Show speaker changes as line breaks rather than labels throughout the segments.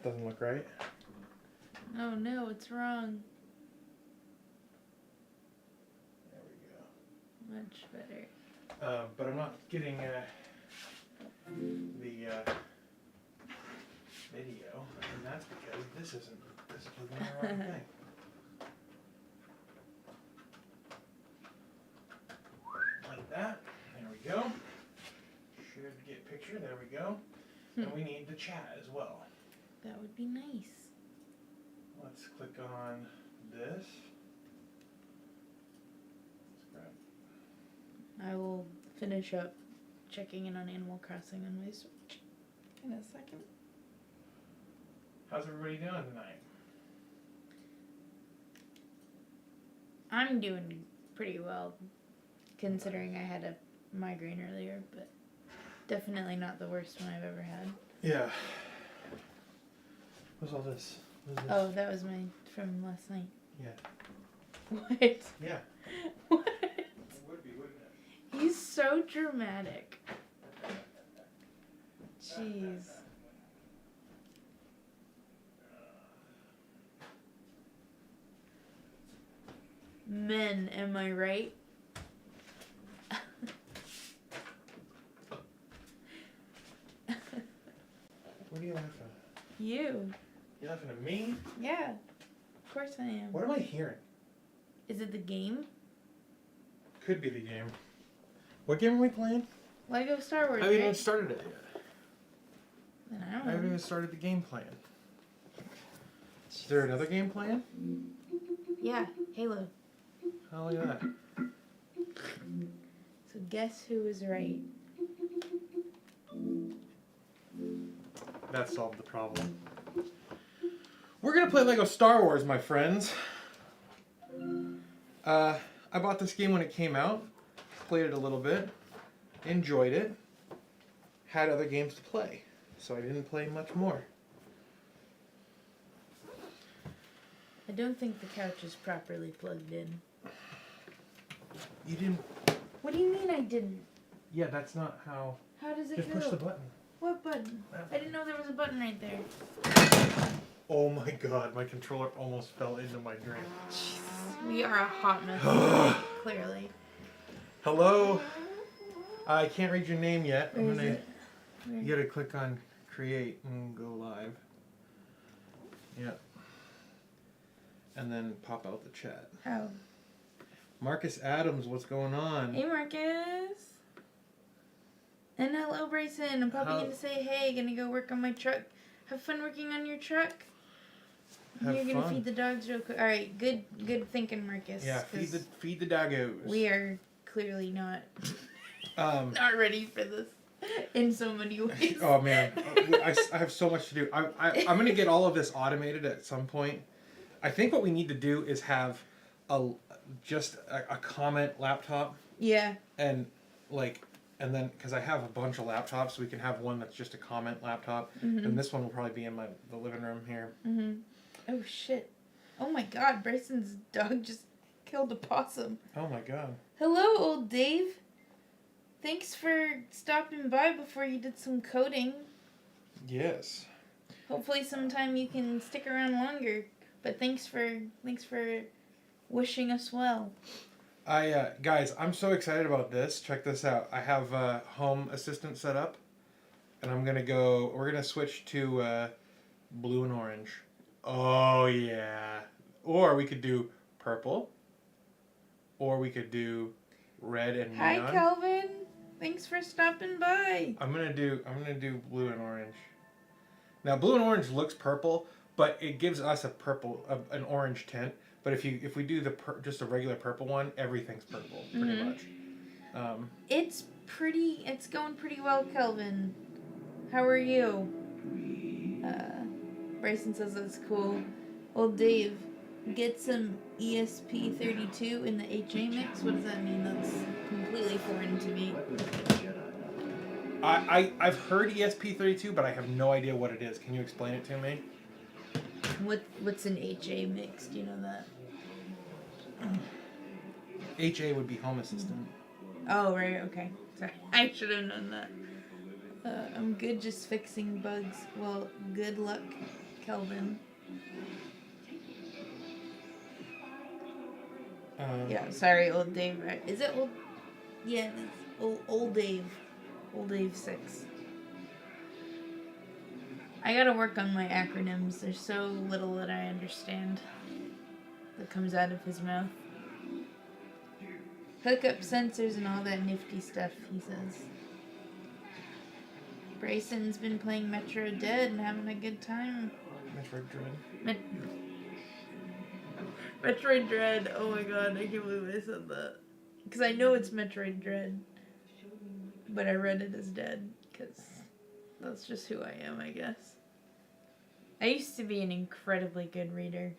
That doesn't look right.
Oh no, it's wrong.
There we
Much better.
go. But I'm not getting the video, and that's because this is plugging in the wrong thing. Like that. There we go. Share to get picture. There we go. And we need the chat as well.
That would be nice.
Let's click on this. Let's grab.
I will finish up checking in on Animal Crossing on my Switch in a second.
How's everybody doing tonight?
I'm doing pretty well, considering I had a migraine earlier, but definitely not the worst one I've ever had.
Yeah. What's all this? What is this?
Oh, that was mine from last night.
Yeah.
What?
Yeah.
What?
It would be, wouldn't it?
He's so dramatic. Jeez. Men, am I right?
What are you laughing at?
You.
You laughing at me?
Yeah. Of course I am.
What am I hearing?
Is it the game?
Could be the game. What game are we playing?
Lego Star Wars,
I haven't
right?
even started it yet.
Then I don't
I
know.
haven't even started the game plan. Is there another game plan?
Yeah, Halo.
Oh, look at that.
So guess who was right?
That solved the problem. We're gonna play Lego Star Wars, my friends. I bought this game when it came out, played it a little bit, enjoyed it, had other games to play, so I didn't play much more.
I don't think the couch is properly plugged in.
You didn't...
What do you mean I didn't?
Yeah, that's not how...
How does it
Just
go?
push the button.
What button? I didn't know there was a button right there.
Oh my god, my controller almost fell into my drink.
Jesus. We are a hot mess, clearly.
Hello? I can't read your name yet.
Where is it?
You gotta click on create and go live. Yep. And then pop out the chat.
How?
Marcus Adams, what's going on?
Hey, Marcus. And hello, Bryson. I'm popping in to say hey. Gonna go work on my truck. Have fun working on your truck.
Have
You're gonna
fun.
feed the dogs real quick. All right, good thinking, Marcus.
Yeah, feed the doggos.
We are clearly not
not
ready for this in so many ways.
Oh man, I have so much to do. I'm gonna get all of this automated at some point. I think what we need to do is have just a comment laptop.
Yeah.
And then because I have a bunch of laptops, we can have one that's just a comment laptop, and this one will probably be in the living room here.
Oh shit! Oh my god! Bryson's dog just killed a possum.
Oh my god!
Hello, old Dave. Thanks for stopping by before you did some coding.
Yes.
Hopefully, sometime you can stick around longer. But thanks for wishing us well.
Guys, I'm so excited about this. Check this out. I have Home Assistant set up, and we're gonna switch to blue and orange. Oh yeah. Or we could do purple. Or we could do red and neon.
Hi, Calvin. Thanks for stopping by.
I'm gonna do blue and orange. Now blue and orange looks purple, but it gives us an orange tint. But if we do just a regular purple one, everything's purple pretty much.
It's going pretty well, Kelvin. How are you? Bryson says that's cool. Old Dave, get some ESP32 in the HA mix. What does that mean? That's completely foreign to me.
I've heard ESP32, but I have no idea what it is. Can you explain it to me?
What's an HA mix? Do you know that?
HA would be Home Assistant.
Oh, right, okay. Sorry, I should have known that. I'm good just fixing bugs. Well, good luck Kelvin.
Um,
Yeah, sorry, old Dave. Right? Is it old? Yeah, it is. Old Dave. Old Dave 6. I gotta work on my acronyms. There's so little that I understand that comes out of his mouth. Hook up sensors and all that nifty stuff, he says. Brayson's been playing Metro Dead and having a good time.
Metroid Dread.
Metroid Dread. Oh my god, I can't believe I said that. Because I know it's Metroid Dread. But I read it as Dead. Because that's just who I am, I guess. I used to be an incredibly good reader.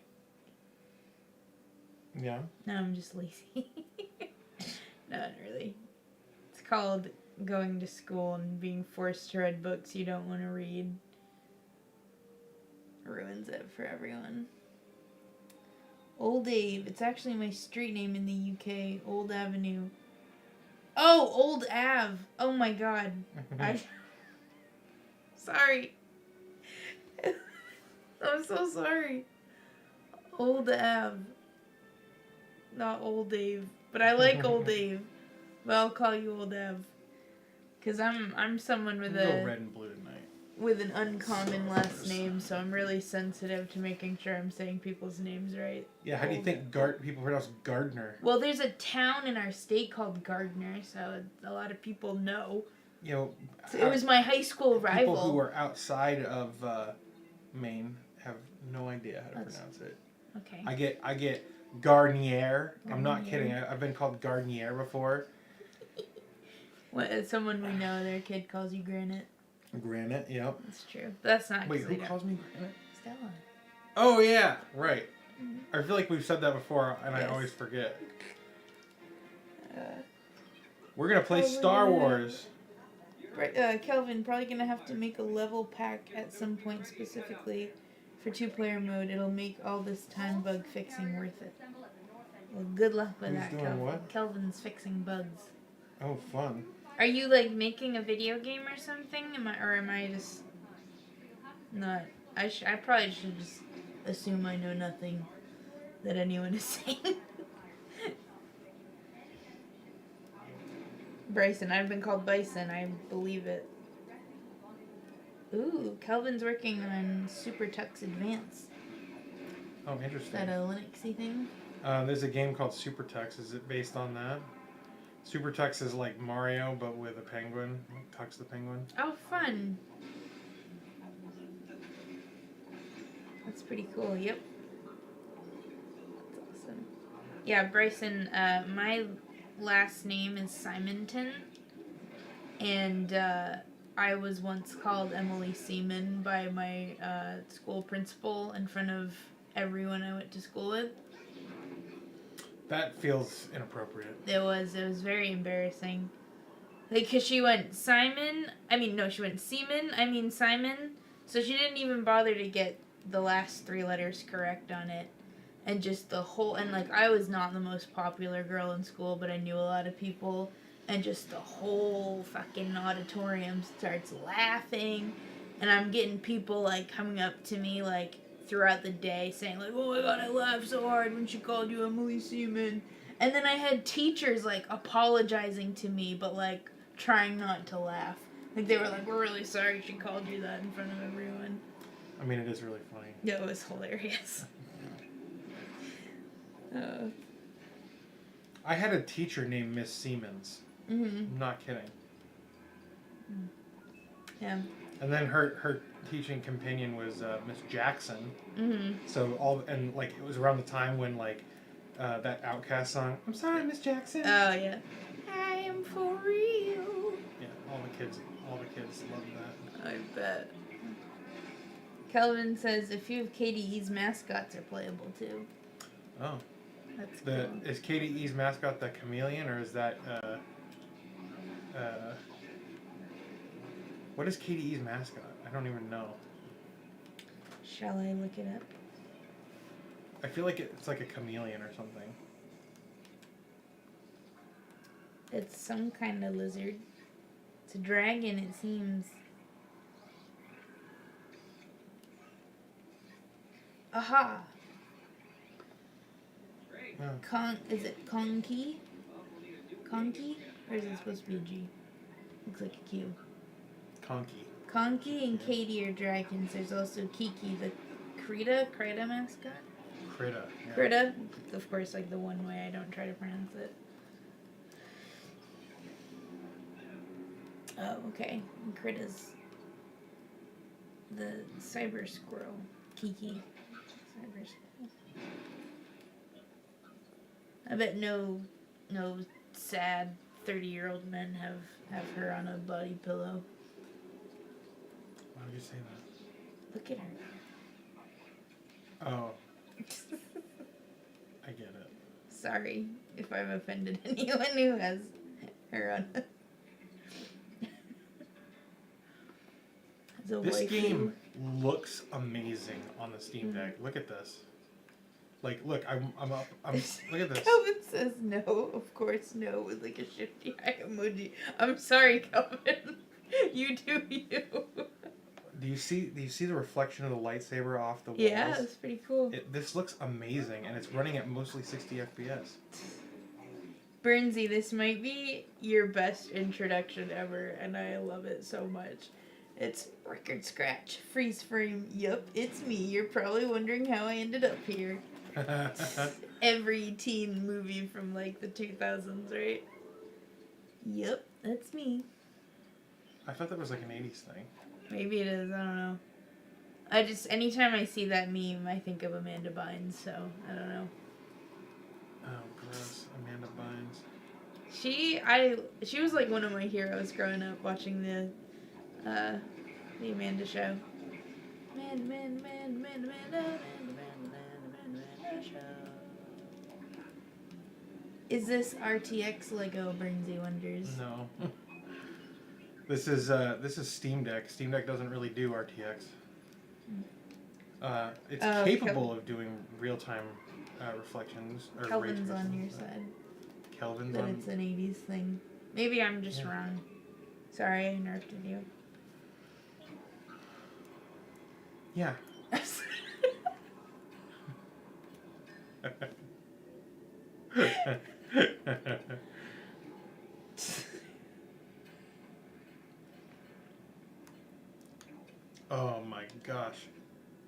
Yeah.
Now I'm just lazy. Not really. It's called going to school and being forced to read books you don't want to read. Ruins it for everyone. Old Dave. It's actually my street name in the UK. Old Avenue. Oh, Old Ave. Oh my god. Sorry. I'm so sorry. Old Ave. Not Old Dave. But I like Old Dave. But I'll call you Old Ave. Because I'm someone with
Go red and blue tonight.
with an uncommon last name, so I'm really sensitive to making sure I'm saying people's names right.
Yeah, how do you think people pronounce Gardner?
Well, there's a town in our state called Gardner, so a lot of people know.
You know,
So it was my high school rival.
People who are outside of Maine have no idea how to pronounce it.
Okay.
I get Garnier. I'm not kidding. I've been called Garnier before.
What, someone we know, their kid calls you Granite.
Granite, yep.
That's true. That's not.
Wait, who calls me Granite?
Stella.
Oh yeah, right. I feel like we've said that before, and
Yes.
I always forget. We're gonna play Star Wars.
Kelvin, probably gonna have to make a level pack at some point specifically for 2-player mode. It'll make all this time bug fixing worth it. Well, good luck with
Who's
that,
doing
Kelvin.
what?
Kelvin's fixing bugs.
Oh, fun.
Are you like making a video game or something? Am I just not? I probably should just assume I know nothing that anyone is saying. Bryson, I've been called Bison. I believe it. Ooh, Kelvin's working on Super Tux Advance.
Oh,
Is
interesting.
that a Linuxy thing?
There's a game called Super Tux. Is it based on that? Super Tux is like Mario, but with a penguin. Tux the penguin.
Oh, fun. That's pretty cool. Yep. That's awesome. Yeah, Bryson, my last name is Simonton. And I was once called Emily Seaman by my school principal in front of everyone I went to school with.
That feels inappropriate.
It was very embarrassing. Like, cause she went Seaman, so she didn't even bother to get the last 3 letters correct on it. And just the whole, and like, I was not the most popular girl in school, but I knew a lot of people, and just the whole fucking auditorium starts laughing, and I'm getting people, like, coming up to me, like, throughout the day saying, like, oh my god, I laughed so hard when she called you Emily Seaman. And then I had teachers, like, apologizing to me, but, like, trying not to laugh. Like, they were like, we're really sorry she called you that in front of everyone.
I mean, it is really funny.
Yeah, it was hilarious.
I had a teacher named Miss Siemens.
Mm-hmm.
I'm not kidding.
Yeah.
And then her teaching companion was Miss Jackson.
Mm-hmm.
So it was around the time when that Outkast song, I'm sorry, Miss Jackson.
Oh yeah. I am for real.
Yeah, all the kids love that.
I bet. Kelvin says a few of KDE's mascots are playable too.
Oh.
That's cool.
Is KDE's mascot the chameleon, or is that what is KDE's mascot? I don't even know.
Shall I look it up?
I feel like it's like a chameleon or something.
It's some kind of lizard. It's a dragon, it seems. Aha.
Yeah.
Is it Conky? Conky? Or is it supposed to be a G? Looks like a Q.
Conky.
Conky and Katie are dragons. There's also Kiki, the Krita mascot.
Krita. Yeah.
Krita, of course, like the one way I don't try to pronounce it. Oh, okay. And Krita's the cyber squirrel. Kiki. Cyber squirrel. I bet no sad 30-year-old men have her on a body pillow.
Why would you say that?
Look at her.
Oh. I get it.
Sorry if I've offended anyone who has her on a...
This game looks amazing on the Steam Deck. Look at this. Like, look, I'm up. Look at this.
Calvin says no, of course no, with like a shifty eye emoji. I'm sorry, Calvin. You do you.
Do you see the reflection of the lightsaber off the walls?
Yeah, it's pretty cool.
This looks amazing, and it's running at mostly 60 FPS.
Burnsy, this might be your best introduction ever, and I love it so much. It's record scratch, freeze frame. Yup, it's me. You're probably wondering how I ended up here. Every teen movie from like the 2000s, right? Yup, that's me.
I thought that was like an 80s thing.
Maybe it is, I don't know. Anytime I see that meme, I think of Amanda Bynes, so I don't know.
Oh, gross. Amanda Bynes.
She was like one of my heroes growing up watching the Amanda show. Amanda show. Is this RTX Lego, Burnsy wonders?
No. This is Steam Deck. Steam Deck doesn't really do RTX. It's capable of doing real-time reflections. Or
Kelvin's on your side.
Kelvin's
But
on.
it's an 80s thing. Maybe I'm just wrong. Sorry, I interrupted you.
Yeah. Oh my gosh.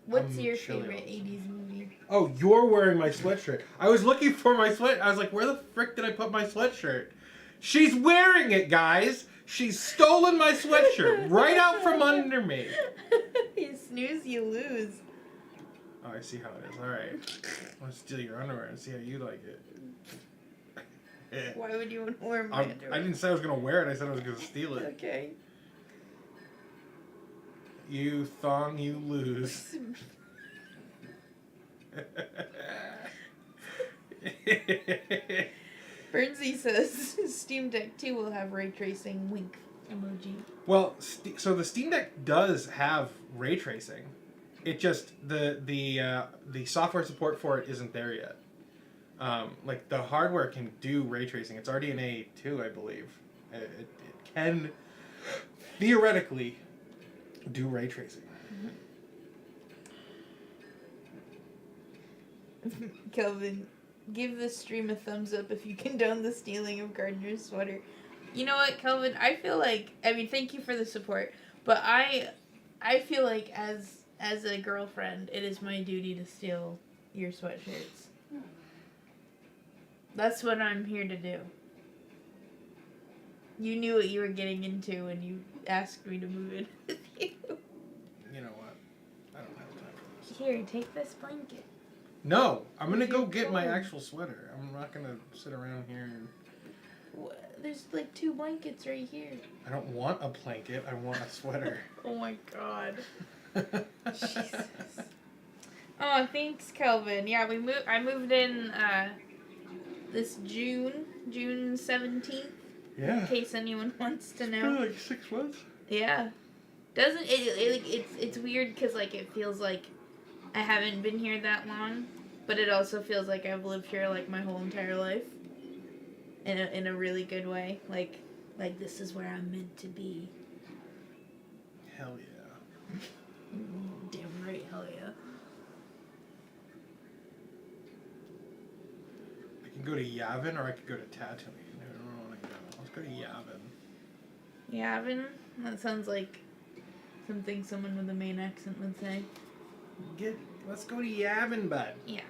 What's your favorite 80s movie?
Oh, you're wearing my sweatshirt. I was looking for my sweat. I was like, where the frick did I put my sweatshirt? She's wearing it, guys. She's stolen my sweatshirt right out from under me.
You snooze, you lose.
Oh, I see how it is. All right. I'm going to steal your underwear and see how you like it.
Why would you want to wear my underwear?
I didn't say I was going to wear it. I said I was going to steal it.
Okay.
You thong, you lose.
Burnsy says Steam Deck 2 will have ray tracing wink emoji.
Well, so the Steam Deck does have ray tracing. It just the software support for it isn't there yet. Like the hardware can do ray tracing. It's RDNA 2, I believe. It can theoretically do ray tracing.
Kelvin, give this stream a thumbs up if you condone the stealing of Gardner's sweater. You know what, Kelvin? I feel like, I mean, thank you for the support, but I feel like as a girlfriend, it is my duty to steal your sweatshirts. That's what I'm here to do. You knew what you were getting into when you asked me to move in with you.
You know what? I don't have time for this.
Here, take this blanket.
No, I'm gonna go get my actual sweater. I'm not gonna sit around here and...
There's like 2 blankets right here.
I don't want a blanket. I want a sweater.
Oh my god. Jesus. Oh, thanks, Kelvin. Yeah, I moved in this June 17th.
Yeah.
In case anyone wants to know.
It's been like 6 months.
Yeah. Doesn't it's weird because like it feels like I haven't been here that long, but it also feels like I've lived here like my whole entire life. In a really good way. Like this is where I'm meant to be.
Hell yeah.
Damn right, hell yeah.
can go to Yavin or I could go to Tatooine. I don't know where I want to go. Let's go to Yavin.
Yavin? That sounds like something someone with a Maine accent would say.
Let's go to Yavin, bud.
Yeah.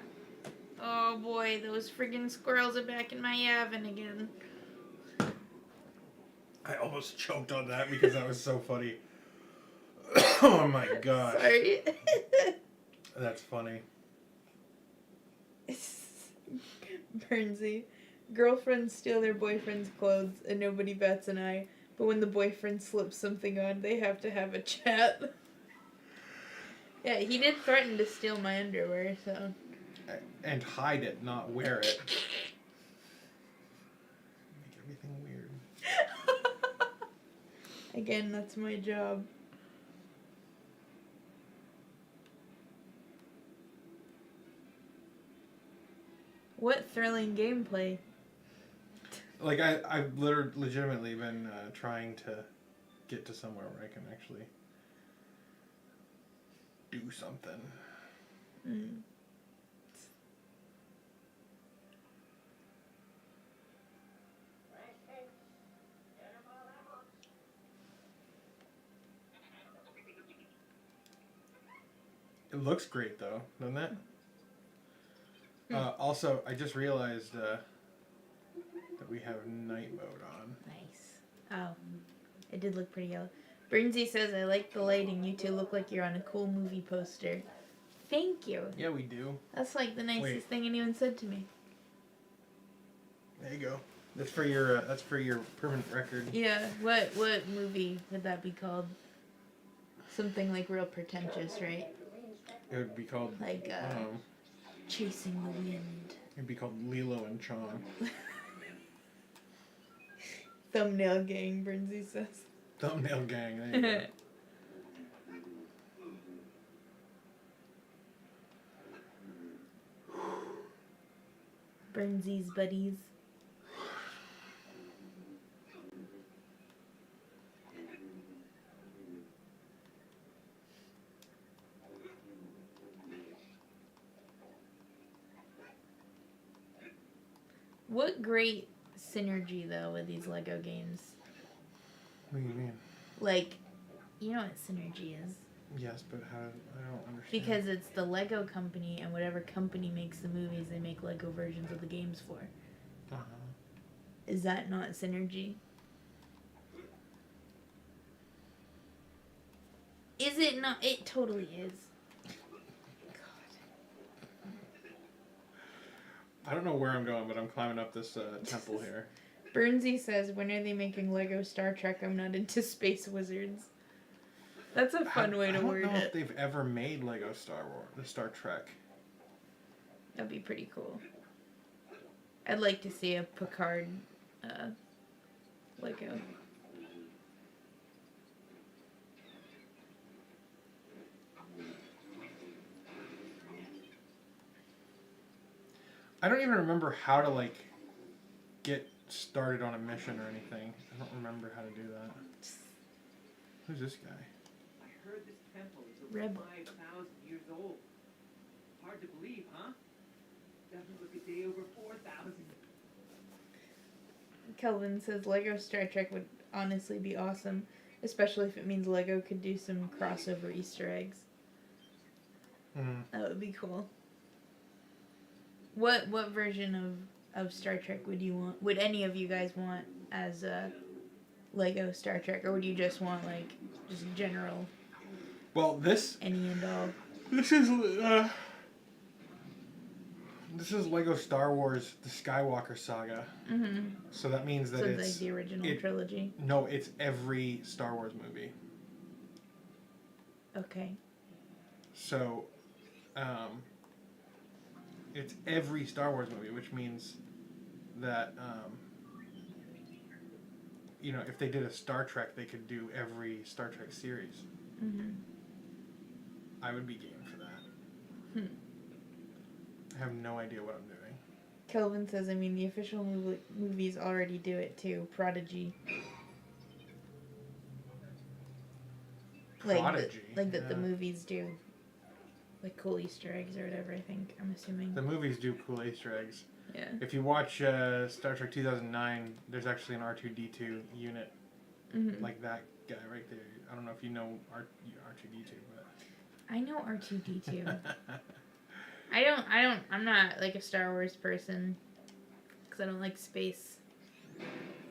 Oh boy, those friggin' squirrels are back in my Yavin again.
I almost choked on that because that was so funny. Oh my gosh.
Sorry.
That's funny.
Burnsy. Girlfriends steal their boyfriend's clothes and nobody bats an eye. But when the boyfriend slips something on, they have to have a chat. Yeah, he did threaten to steal my underwear, so.
And hide it, not wear it. Make everything weird.
Again, that's my job. What thrilling gameplay.
Like, I've legitimately been trying to get to somewhere where I can actually do something.
Mm.
It looks great, though, doesn't it? Also, I just realized that we have night mode on.
Nice. Oh, it did look pretty yellow. Burnsy says, I like the lighting. You two look like you're on a cool movie poster. Thank you.
Yeah, we do.
That's like the nicest thing anyone said to me.
There you go. That's for your permanent record.
Yeah. What movie would that be called? Something like real pretentious, right?
It would be called
like Chasing the Wind.
It'd be called Lilo and Chong.
Thumbnail gang, Burnsy says.
Thumbnail gang. There you go.
Burnsy's buddies. What great synergy, though, with these Lego games.
What do you mean?
Like, you know what synergy is?
Yes, but how? I don't understand.
Because it's the Lego company, and whatever company makes the movies, they make Lego versions of the games for.
Uh-huh.
Is that not synergy? Is it not? It totally is.
I don't know where I'm going, but I'm climbing up this temple here.
Burnsy says, when are they making Lego Star Trek? I'm not into space wizards. That's a fun way to word it.
I don't know if they've ever made Lego Star Trek.
That'd be pretty cool. I'd like to see a Picard Lego.
I don't even remember how to, like, get started on a mission or anything. I don't remember how to do that. Who's this guy?
I heard this temple is over 5,000 years old. Hard to believe, huh? Doesn't look a day over 4,000.
Kelvin says Lego Star Trek would honestly be awesome, especially if it means Lego could do some crossover Easter eggs. That would be cool. What version of Star Trek would you want? Would any of you guys want as Lego Star Trek, or would you just want like just general?
Well,
any and all.
This is Lego Star Wars: The Skywalker Saga.
Mm-hmm.
So that means that
it's like the original trilogy.
No, it's every Star Wars movie.
Okay.
So, it's every Star Wars movie, which means that, if they did a Star Trek, they could do every Star Trek series.
Mm-hmm.
I would be game for that. I have no idea what I'm doing.
Kelvin says, I mean, the official movies already do it too. Prodigy.
Prodigy?
That the movies do. Like cool Easter eggs or whatever, I think. I'm assuming.
The movies do cool Easter eggs.
Yeah.
If you watch Star Trek 2009, there's actually an R2D2 unit
Mm-hmm.
like that guy right there. I don't know if you know R2D2, but
I know R2D2. I'm not like a Star Wars person because I don't like space.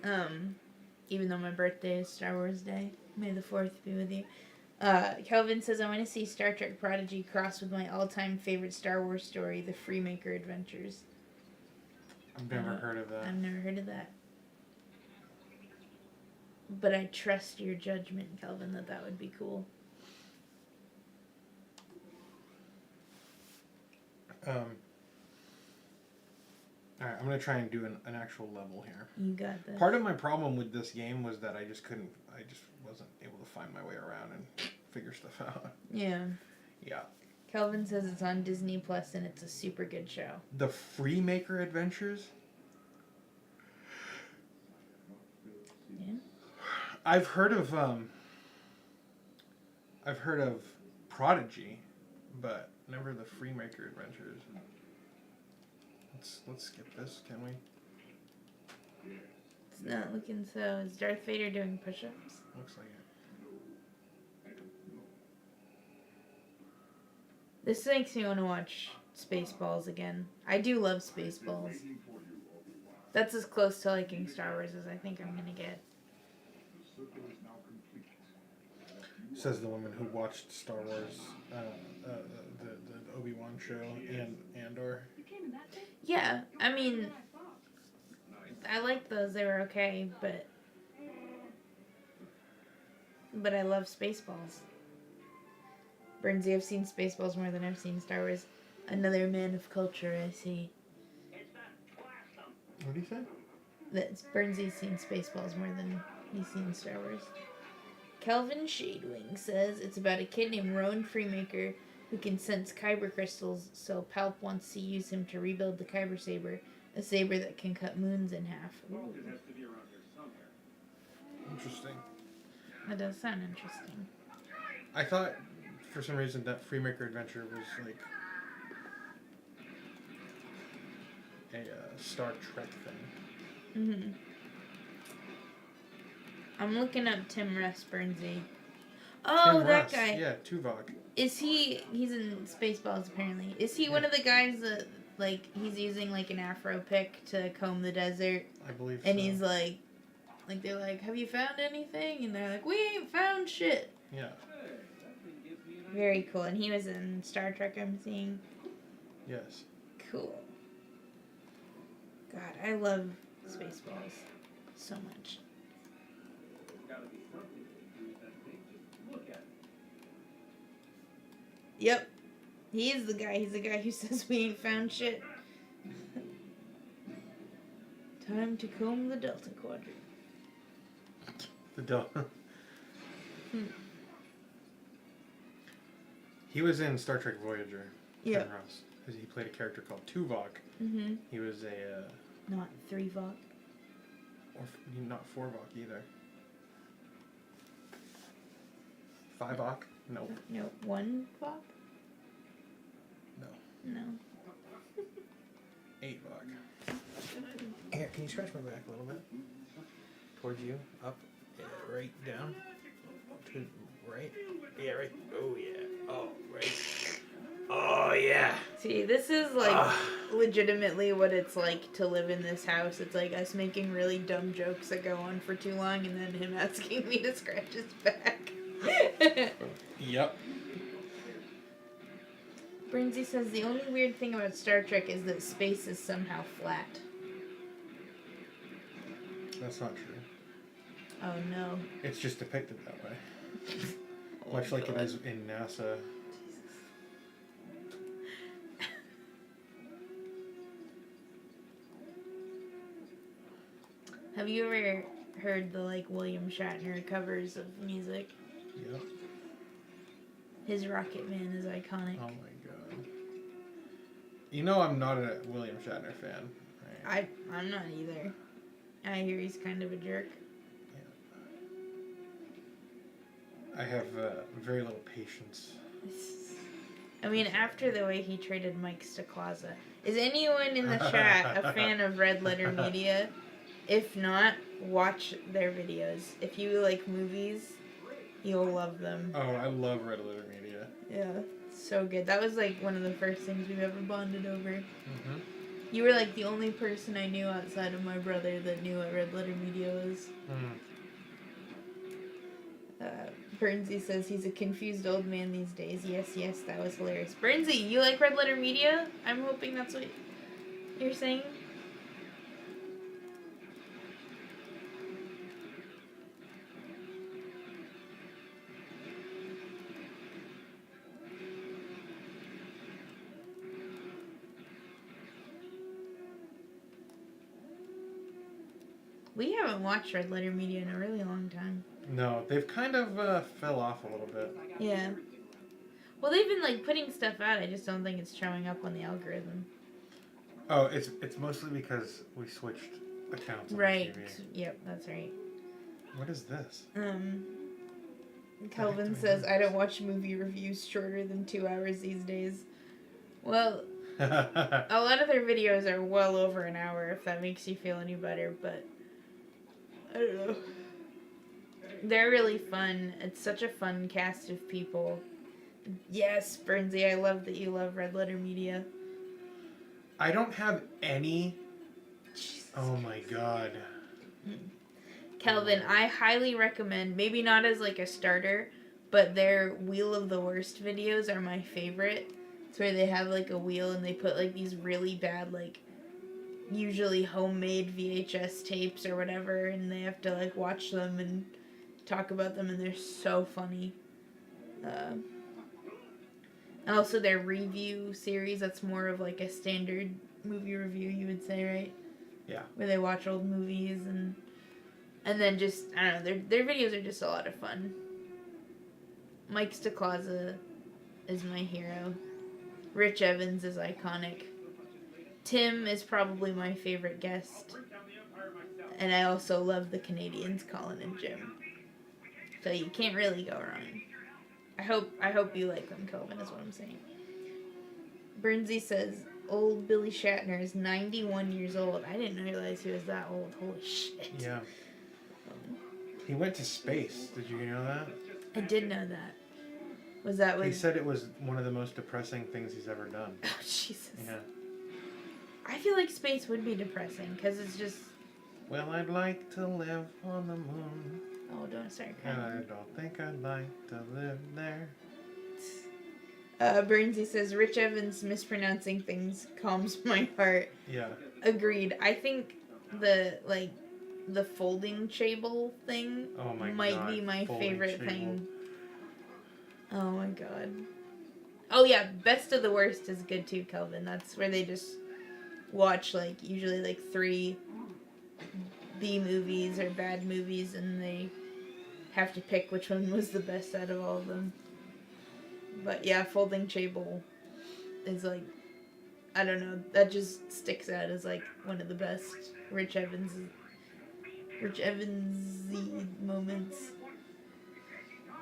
Even though my birthday is Star Wars Day. May the 4th be with you. Kelvin says, I want to see Star Trek Prodigy crossed with my all-time favorite Star Wars story, The Freemaker Adventures.
I've never heard of that.
I've never heard of that. But I trust your judgment, Kelvin, that would be cool.
Alright, I'm going to try and do an actual level here.
You got this.
Part of my problem with this game was that I just wasn't able to find my way around and figure stuff out.
Yeah.
Yeah.
Kelvin says it's on Disney Plus and it's a super good show.
The Freemaker Adventures?
Yeah.
I've heard of Prodigy, but never the Freemaker Adventures. Let's skip this, can we?
It's not looking so. Is Darth Vader doing push-ups?
Looks like it.
This makes me want to watch Spaceballs again. I do love Spaceballs. That's as close to liking Star Wars as I think I'm gonna get.
Says the woman who watched Star Wars, the Obi-Wan show and Andor.
Yeah, I mean, I liked those. They were okay, but I love Spaceballs. Bernsey, I've seen Spaceballs more than I've seen Star Wars. Another man of culture, I see.
What do you say?
That Bernsey's seen Spaceballs more than he's seen Star Wars. Kelvin Shadewing says it's about a kid named Rowan Freemaker who can sense kyber crystals, so Palp wants to use him to rebuild the kyber saber, a saber that can cut moons in half. Ooh.
Interesting.
That does sound interesting.
I thought, for some reason, that Freemaker Adventure was like a Star Trek thing.
Mm-hmm. I'm looking up Tim Russ, Bernsey. Oh,
Tim
that
Russ.
guy.
Yeah, Tuvok.
Is he... He's in Spaceballs, apparently. Is he one of the guys that, like, he's using, like, an afro pick to comb the desert?
I believe so.
And he's like, they're like, have you found anything? And they're like, we ain't found shit.
Yeah.
Very cool. And he was in Star Trek, I'm seeing.
Yes.
Cool. God, I love Spaceballs so much. Yep. He is the guy. He's the guy who says we ain't found shit. Time to comb the Delta Quadrant.
The Delta. He was in Star Trek Voyager.
Yeah.
Tim Russ. He played a character called Tuvok.
Mm-hmm.
He was a...
Not 3-Vok.
Or not 4-Vok either. 5-Vok? No.
No, 1-Vok?
No.
No.
8-Vok. Here, can you scratch my back a little bit? Towards you. Up. Yeah, right. Down. To right. Yeah, right. Oh, yeah. Oh, right. Oh, yeah.
See, this is like legitimately what it's like to live in this house. It's like us making really dumb jokes that go on for too long and then him asking me to scratch his back.
Yep.
Bernsey says the only weird thing about Star Trek is that space is somehow flat.
That's not true.
Oh no.
It's just depicted that way.
Oh,
Much like
God.
it is in NASA.
Have you ever heard the like William Shatner covers of music?
Yep.
His Rocket Man is iconic.
Oh my god. You know I'm not a William Shatner fan, right?
I'm not either. I hear he's kind of a jerk.
I have very little patience.
I mean, after the way he traded Mike Staclaza. Is anyone in the chat a fan of Red Letter Media? If not, watch their videos. If you like movies, you'll love them.
Oh, I love Red Letter Media.
Yeah, so good. That was like one of the first things we've ever bonded over.
Mm-hmm.
You were like the only person I knew outside of my brother that knew what Red Letter Media was. Burnsy says he's a confused old man these days. Yes, that was hilarious. Burnsy, you like Red Letter Media? I'm hoping that's what you're saying. We haven't watched Red Letter Media in a really long time.
No, they've kind of fell off a little bit.
Yeah. Well, they've been like putting stuff out. I just don't think it's showing up on the algorithm.
Oh, it's mostly because we switched accounts on
Right.
the TV.
Yep, that's right.
What is this?
Kelvin says, I don't watch movie reviews shorter than 2 hours these days. Well, a lot of their videos are well over an hour, if that makes you feel any better, but I don't know. They're really fun. It's such a fun cast of people. Yes, Burnsy, I love that you love Red Letter Media.
I don't have any. Oh my god.
Kelvin, I highly recommend, maybe not as like a starter, but their Wheel of the Worst videos are my favorite. It's where they have like a wheel and they put like these really bad, like usually homemade VHS tapes or whatever, and they have to like watch them and talk about them, and they're so funny. Also their review series, that's more of like a standard movie review, you would say, right?
Yeah.
Where they watch old movies and then just, I don't know, their videos are just a lot of fun. Mike Staclaza is my hero. Rich Evans is iconic. Tim is probably my favorite guest. And I also love the Canadians, Colin and Jim. So you can't really go wrong. I hope you like them, Kelvin, is what I'm saying. Burnsy says, old Billy Shatner is 91 years old. I didn't realize he was that old. Holy shit.
Yeah. He went to space. Did you know that?
I did know that. Was that what...
He said it was one of the most depressing things he's ever done.
Oh, Jesus.
Yeah.
I feel like space would be depressing, because it's just...
Well, I'd like to live on the moon.
Oh, don't start crying.
And I don't think I'd like to live there.
Burnsy says, Rich Evans mispronouncing things calms my heart.
Yeah.
Agreed. I think the folding table thing might be my favorite thing. Oh my god. Oh yeah, Best of the Worst is good too, Kelvin. That's where they just watch like usually like 3 B movies or bad movies, and they have to pick which one was the best out of all of them. But yeah, Folding Table is like, I don't know, that just sticks out as like one of the best Rich Evans-y moments.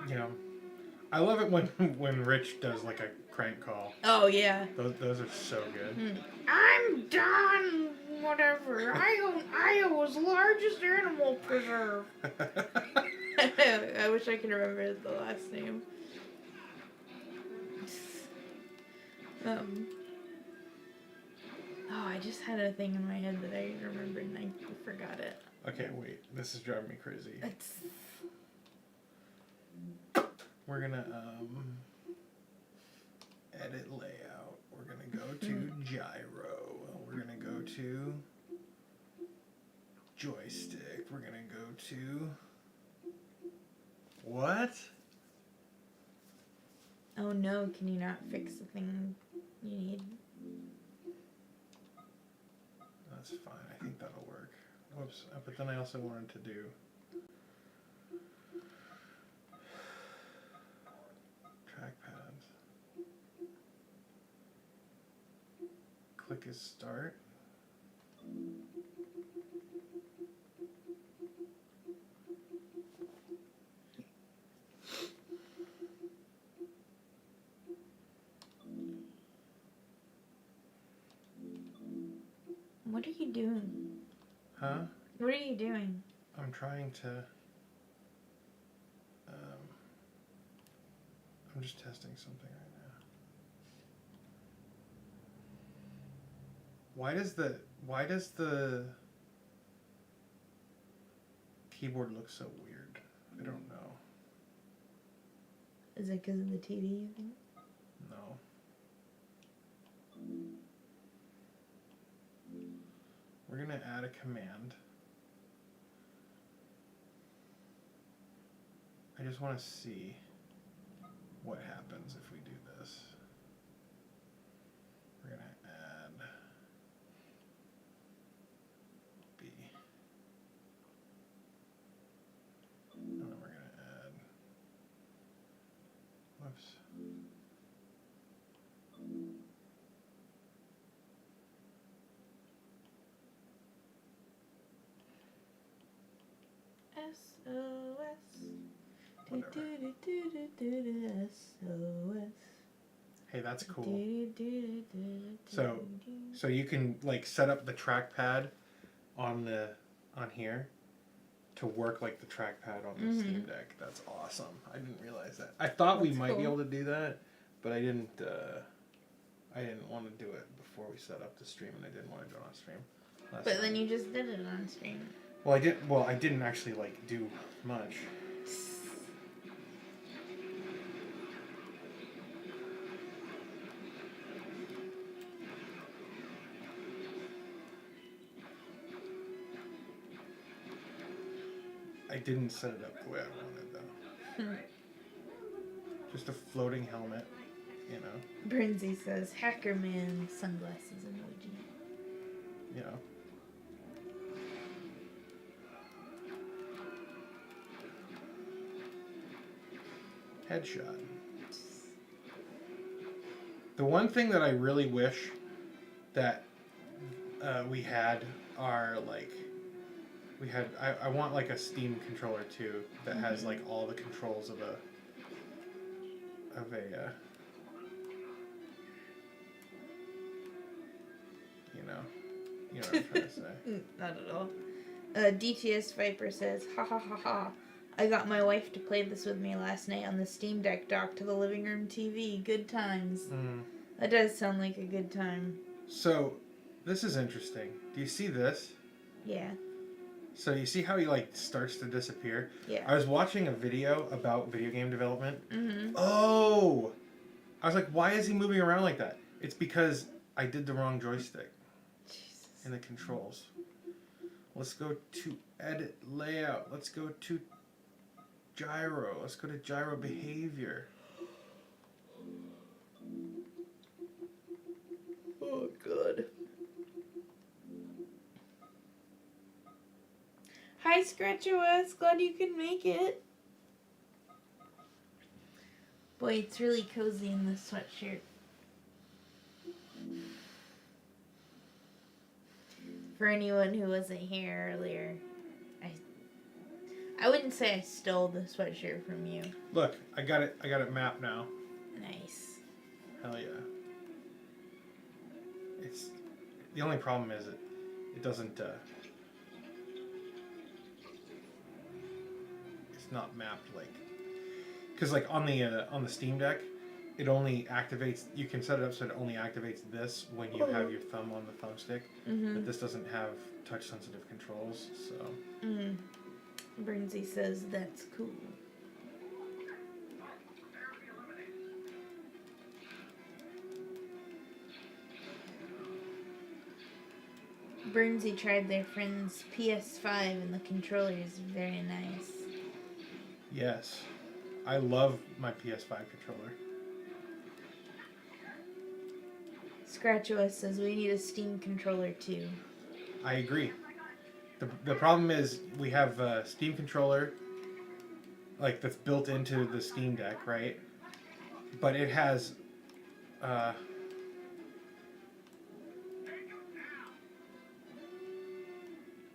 Yeah. I love it when Rich does like a crank call.
Oh yeah.
Those are so good.
I'm done. Whatever. I own Iowa's largest animal preserve. I wish I could remember the last name. Oh, I just had a thing in my head that I remembered and I forgot it.
Okay, wait. This is driving me crazy. We're gonna edit layout. We're gonna go to gyro. We're gonna go to joystick. We're gonna go to what?
Oh no, can you not fix the thing you need?
That's fine. I think that'll work. Whoops. But then I also wanted to do trackpads. Click is start.
What are you doing?
Huh?
What are you doing?
I'm trying to. I'm just testing something right now. Why does the keyboard look so weird? I don't know.
Is it because of the TV, you think?
No. We're gonna add a command. I just want to see what happens if we do this. We're gonna add B. And then we're gonna add, whoops.
SOS.
Whatever.
SOS.
Hey, that's cool. So you can like set up the trackpad on here to work like the trackpad on the Steam Deck. That's awesome. I didn't realize that. I thought we might be able to do that, but I didn't want to do it before we set up the stream, and I didn't want to do it on stream.
But then you just did it on stream.
Well, I didn't actually like do much. I didn't set it up the way I wanted, though. Just a floating helmet, you know.
Brinzy says, Hacker Man sunglasses emoji.
You know. Headshot. The one thing that I really wish that we had are like I want like a Steam controller too that has like all the controls of a you know what I'm trying to say.
Not at all. DTS Viper says, ha ha ha ha. I got my wife to play this with me last night on the Steam Deck docked to the living room TV. Good times. That does sound like a good time.
So, this is interesting. Do you see this?
Yeah.
So you see how he like starts to disappear?
Yeah.
I was watching a video about video game development. Oh! I was like, why is he moving around like that? It's because I did the wrong joystick.
Jesus.
In the controls. Let's go to edit layout. Let's go to gyro. Let's go to gyro behavior.
Oh, good. Hi, ScratchOS. Glad you could make it. Boy, it's really cozy in this sweatshirt. For anyone who wasn't here earlier, I wouldn't say I stole the sweatshirt from you.
Look, I got it mapped now.
Nice.
Hell yeah. It's the only problem is it doesn't it's not mapped like, because like on the Steam Deck it only activates, you can set it up so it only activates this when you have your thumb on the thumbstick, but this doesn't have touch sensitive controls, so
Brinzy says that's cool. Brinzy tried their friend's PS5 and the controller is very nice.
yes, I love my PS5 controller.
ScratchOS says we need a Steam controller too.
I agree. The problem is we have a Steam controller like that's built into the Steam Deck, right? But it has oh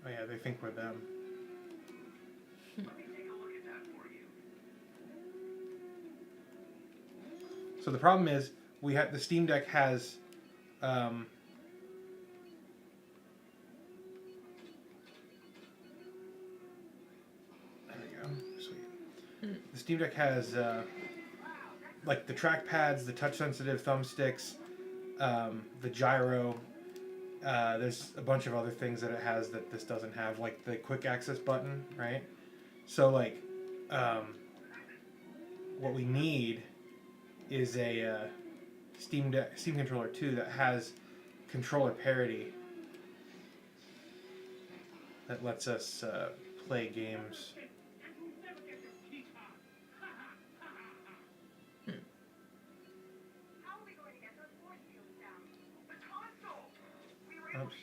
yeah, they think we're them. So the problem is the Steam Deck has Oh, sweet. The Steam Deck has like the trackpads, the touch-sensitive thumbsticks, the gyro. There's a bunch of other things that it has that this doesn't have, like the quick access button, right? So like, what we need is a Steam controller 2 that has controller parity that lets us play games. Oops.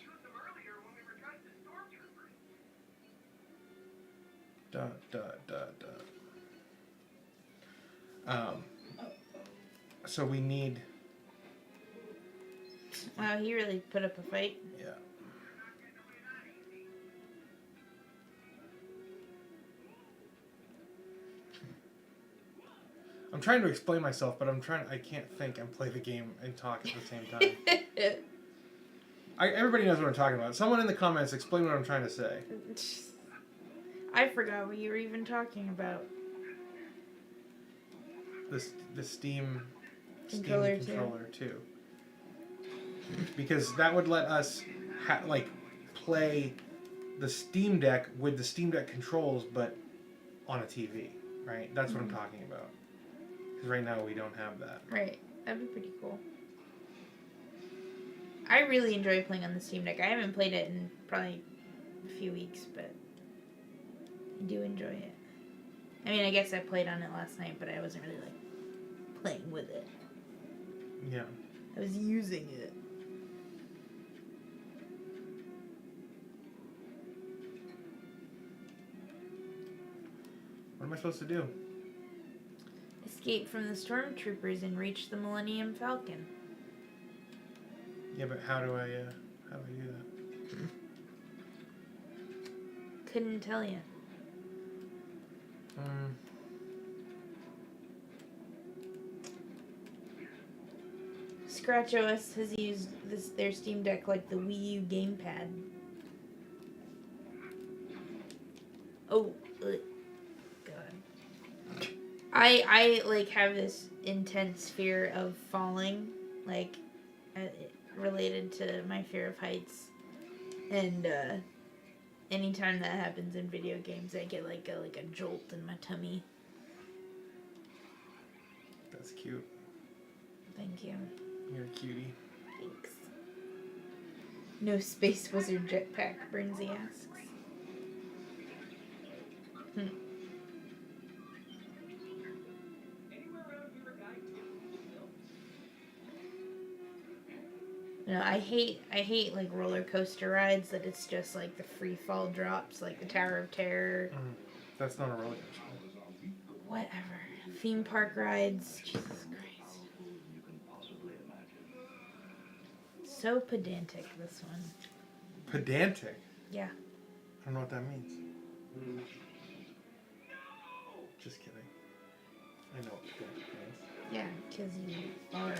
So we need.
Wow, he really put up a fight.
Yeah. I'm trying to explain myself, but I can't think and play the game and talk at the same time. Everybody knows what I'm talking about. Someone in the comments explain what I'm trying to say.
I forgot what you were even talking about.
The Steam
Controller
controller 2. Because that would let us play the Steam Deck with the Steam Deck controls, but on a TV, right? That's what I'm talking about. Because right now we don't have that.
Right. That'd be pretty cool. I really enjoy playing on the Steam Deck. I haven't played it in probably a few weeks, but I do enjoy it. I mean, I guess I played on it last night, but I wasn't really, playing with it.
Yeah.
I was using it.
What am I supposed to do?
Escape from the stormtroopers and reach the Millennium Falcon.
Yeah, but how do I do that?
Couldn't tell you. Scratch OS has used their Steam Deck like the Wii U gamepad. Oh, God. I have this intense fear of falling, related to my fear of heights, and anytime that happens in video games, I get like a jolt in my tummy.
That's cute.
Thank you.
You're a cutie.
Thanks. No Space Wizard jetpack, Brinzy asks. No, I hate roller coaster rides that it's just like the free fall drops, like the Tower of Terror.
That's not a roller coaster.
Whatever. Theme park rides. Jesus Christ. So pedantic, this one.
Pedantic?
Yeah.
I don't know what that means. Just kidding. I know what pedantic means.
Yeah, because you are.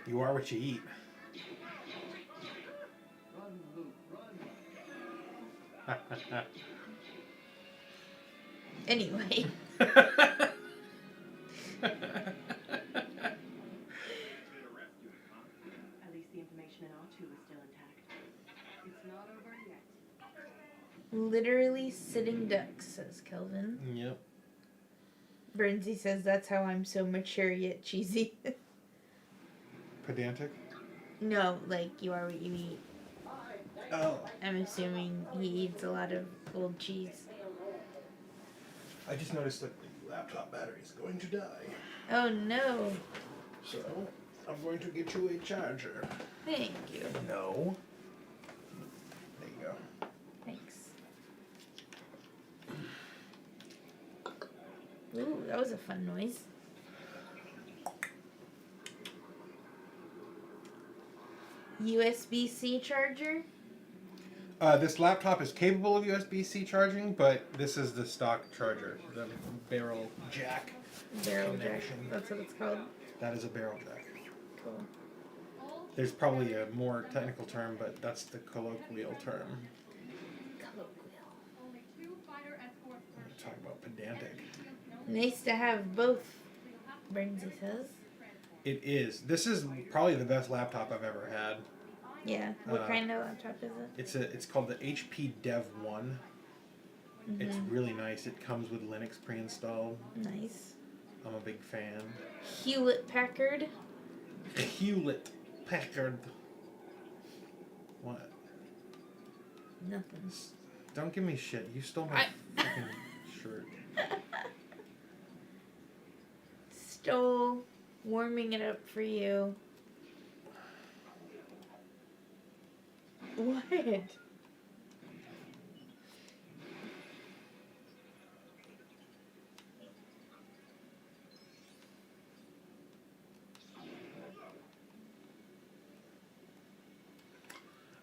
You are what you eat.
Anyway. Literally sitting ducks, says Kelvin.
Yep.
Brinzy says that's how I'm so mature yet cheesy.
Pedantic?
No, you are what you eat.
Oh.
I'm assuming he eats a lot of old cheese.
I just noticed that the laptop battery is going to die.
Oh no.
So, I'm going to get you a charger.
Thank you.
No. There you go.
Thanks. Ooh, that was a fun noise. USB-C charger?
This laptop is capable of USB-C charging, but this is the stock charger, the barrel jack.
Barrel jack.
connection.
That's what it's called.
That is a barrel jack.
Cool.
There's probably a more technical term, but that's the colloquial term.
Colloquial.
I'm going to talk
Nice to have both, Bernsey says.
It is. This is probably the best laptop I've ever had.
Yeah. What kind of laptop is it?
It's called the HP Dev 1.
Mm-hmm.
It's really nice. It comes with Linux pre-installed.
Nice.
I'm a big fan.
Hewlett Packard.
Hewlett Packard. What?
Nothing.
Don't give me shit. You stole my fucking shirt.
Stole. Warming it up for you. What?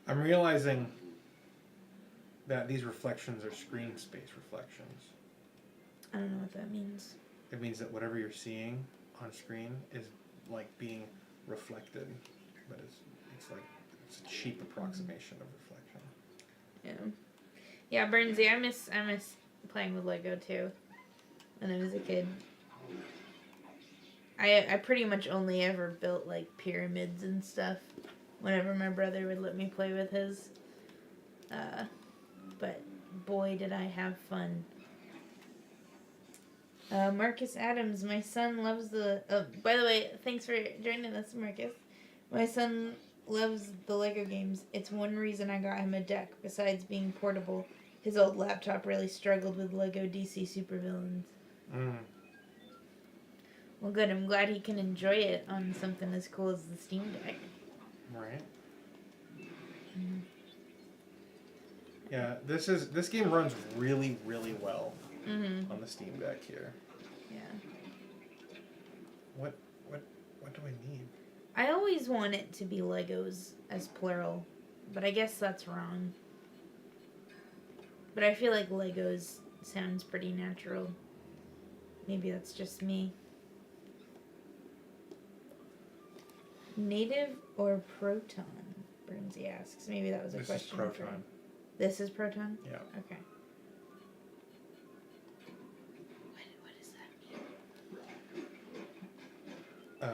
I'm realizing that these reflections are screen space reflections.
I don't know what that means.
It means that whatever you're seeing on screen is like being reflected, but it's a cheap approximation of reflection.
Yeah, Bernsey, I miss playing with Lego too. When I was a kid. I pretty much only ever built like pyramids and stuff. Whenever my brother would let me play with his. But boy, did I have fun. Marcus Adams, my son loves the... by the way, thanks for joining us, Marcus. My son loves the Lego games. It's one reason I got him a deck, besides being portable. His old laptop really struggled with Lego DC Supervillains. Well, good. I'm glad he can enjoy it on something as cool as the Steam Deck.
Right. Yeah, this game runs really, really well on the Steam Deck here.
Yeah.
What do I need?
I always want it to be Legos as plural, but I guess that's wrong. But I feel like Legos sounds pretty natural. Maybe that's just me. Native or Proton? Bernsey asks. Maybe that was a question.
This is Proton.
This is Proton?
Yeah.
Okay. What does that mean?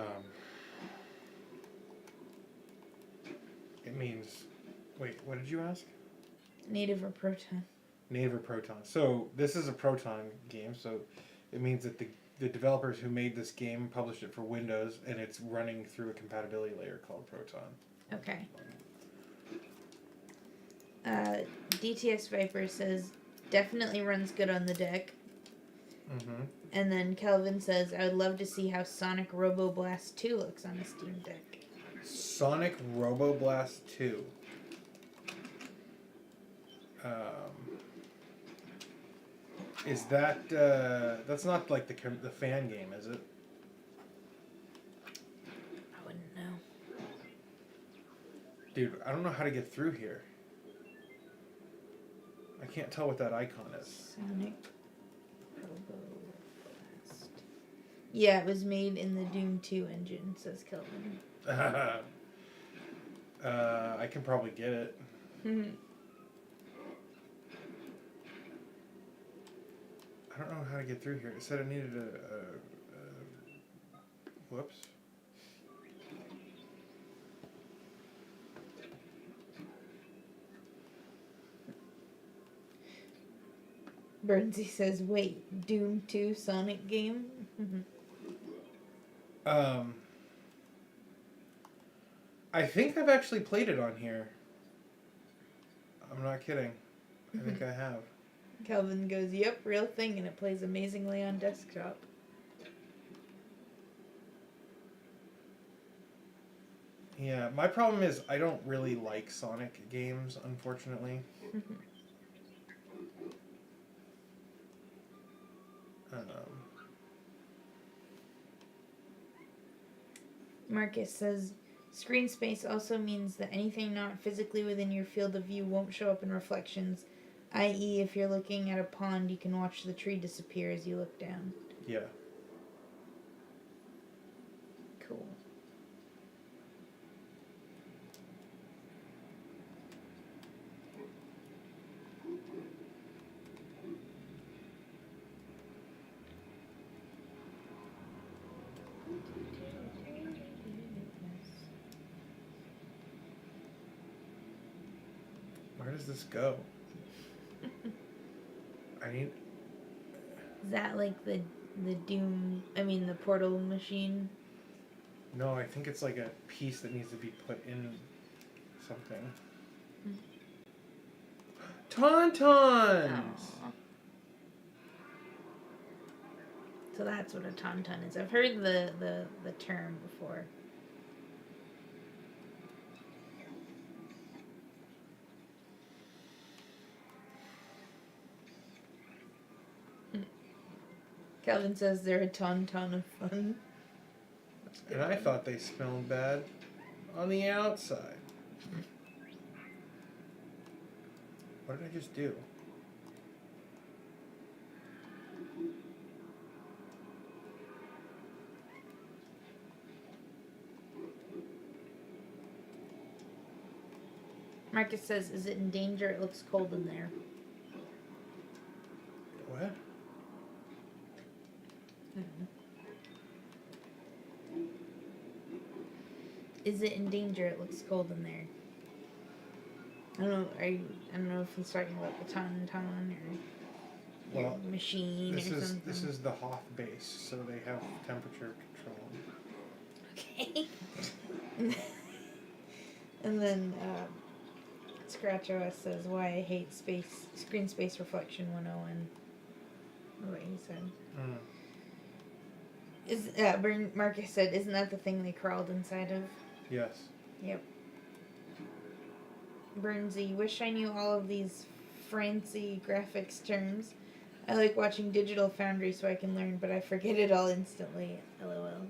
It means... Wait, what did you ask?
Native or Proton?
Native or Proton. So, this is a Proton game, so it means that the developers who made this game published it for Windows, and it's running through a compatibility layer called Proton.
Okay. DTS Viper says, definitely runs good on the deck. And then Kelvin says, I would love to see how Sonic Roboblast 2 looks on a Steam Deck.
Sonic Roboblast 2. Is that, that's not like the fan game, is it?
I wouldn't know.
Dude, I don't know how to get through here. I can't tell what that icon is.
Sonic Roboblast. Yeah, it was made in the Doom 2 engine, says Kelvin.
I can probably get it. I don't know how to get through here. It said I needed whoops.
Bernsey says, wait, Doom 2 Sonic game?
I think I've actually played it on here. I'm not kidding. I think I have.
Kelvin goes, yep, real thing, and it plays amazingly on desktop.
Yeah, my problem is I don't really like Sonic games, unfortunately.
Marcus says, screen space also means that anything not physically within your field of view won't show up in reflections, i.e. if you're looking at a pond, you can watch the tree disappear as you look down.
Yeah.
Cool.
does this go? I need...
Is that like the the portal machine?
No, I think it's like a piece that needs to be put in something. Tauntauns!
Aw. So that's what a tauntaun is. I've heard the term before. Calvin says they're a tauntaun of fun.
And I thought they smelled bad on the outside. What did I just do?
Marcus says, is it in danger? It looks cold in there.
What?
Is it in danger? It looks cold in there. I don't know. I don't know if he's talking about the tauntaun or your machine or something.
This is the Hoth base, so they have temperature control.
Okay. And then Scratch OS says why I hate screen space reflection 101. What he said. Marcus said, isn't that the thing they crawled inside of?
Yes.
Yep. Burnsy, wish I knew all of these fancy graphics terms. I like watching Digital Foundry so I can learn, but I forget it all instantly. LOL.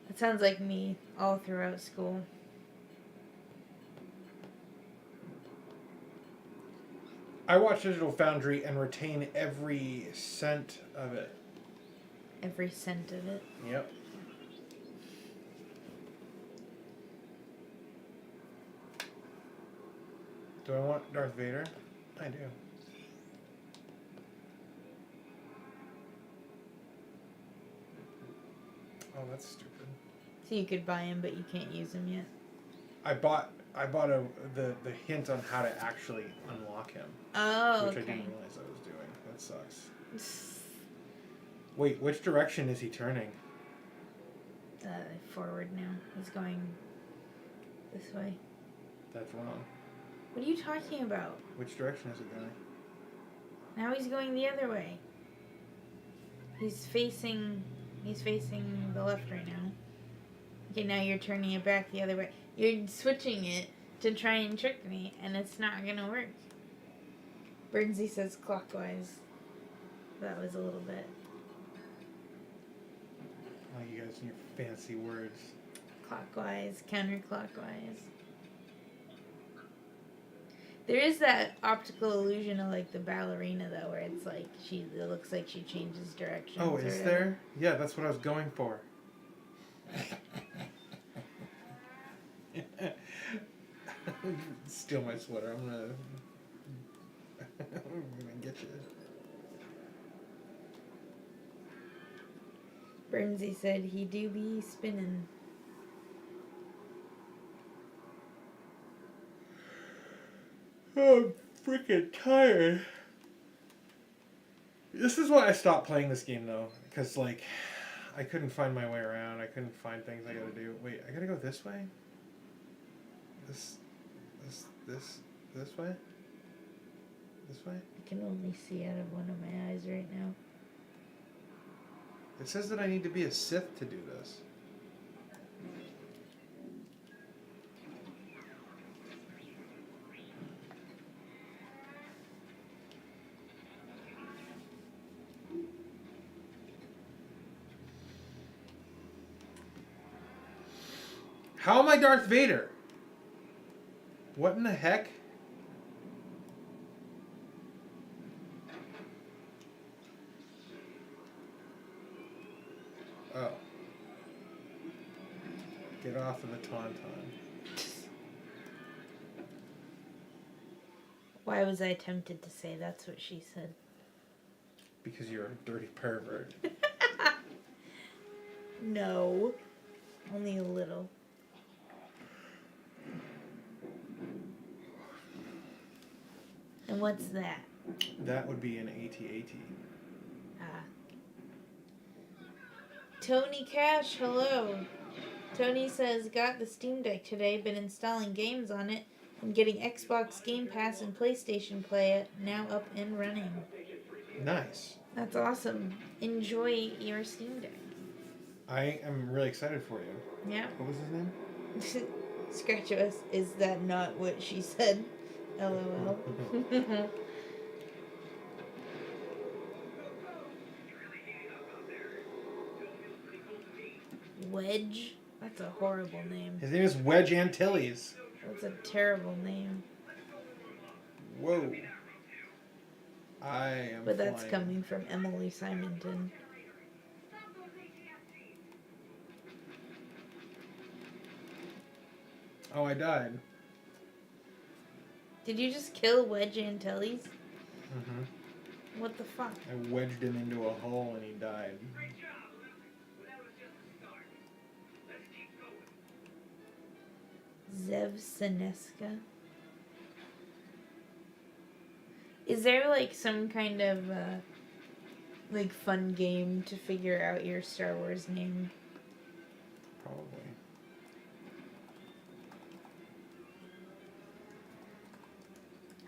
That sounds like me all throughout school.
I watch Digital Foundry and retain every cent of it.
Every cent of it.
Yep. Do I want Darth Vader? I do. Oh, that's stupid.
So you could buy him, but you can't use him yet.
I bought the hint on how to actually unlock him.
Oh,
which I didn't realize I was doing. That sucks. Wait, which direction is he turning?
Forward now. He's going this way.
That's wrong.
What are you talking about?
Which direction is it going?
Now he's going the other way. He's facing the left right now. Okay, now you're turning it back the other way. You're switching it to try and trick me, and it's not gonna work. Burnsy says clockwise. That was a little bit.
Oh, you guys and your fancy words.
Clockwise, counterclockwise. There is that optical illusion of like the ballerina though, where it's like it looks like she changes directions.
Oh, is there? Yeah, that's what I was going for. Steal my sweater. I'm gonna get you.
Burnsy said he do be spinning.
I'm freaking tired. This is why I stopped playing this game though, because like I couldn't find my way around. I couldn't find things I gotta do. Wait, I gotta go this way? This way? This way?
I can only see out of one of my eyes right now.
It says that I need to be a Sith to do this. How am I Darth Vader? What in the heck? Oh. Get off of the tauntaun.
Why was I tempted to say that's what she said?
Because you're a dirty pervert.
No. Only a little. And what's that?
That would be an AT-AT.
Ah. Tony Cash, hello. Tony says, got the Steam Deck today, been installing games on it, and getting Xbox Game Pass and PlayStation Play now up and running.
Nice.
That's awesome. Enjoy your Steam Deck.
I am really excited for you.
Yeah.
What was his name?
Scratch us. Is that not what she said? LOL. Wedge? That's a horrible name.
His name is Wedge Antilles.
That's a terrible name.
Whoa. I am
But that's
flying.
coming from Emily Simonton.
Oh, I died.
Did you just kill Wedge Antilles?
Mm-hmm.
What the fuck?
I wedged him into a hole and he died.
Zev Sineska. Is there like some kind of like fun game to figure out your Star Wars name?
Probably.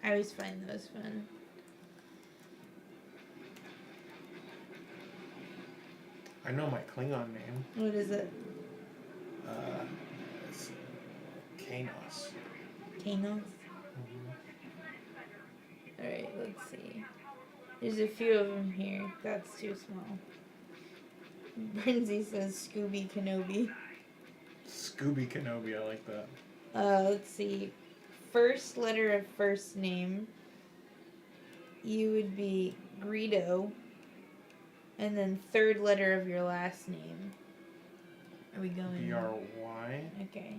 I always find those fun.
I know my Klingon name.
What is it?
It's Kanos.
Kanos? Alright, let's see. There's a few of them here. That's too small. Brinzy says Scooby Kenobi.
Scooby Kenobi, I like that.
Let's see. First letter of first name. You would be Greedo. And then third letter of your last name. Are we going?
B-R-Y?
Okay.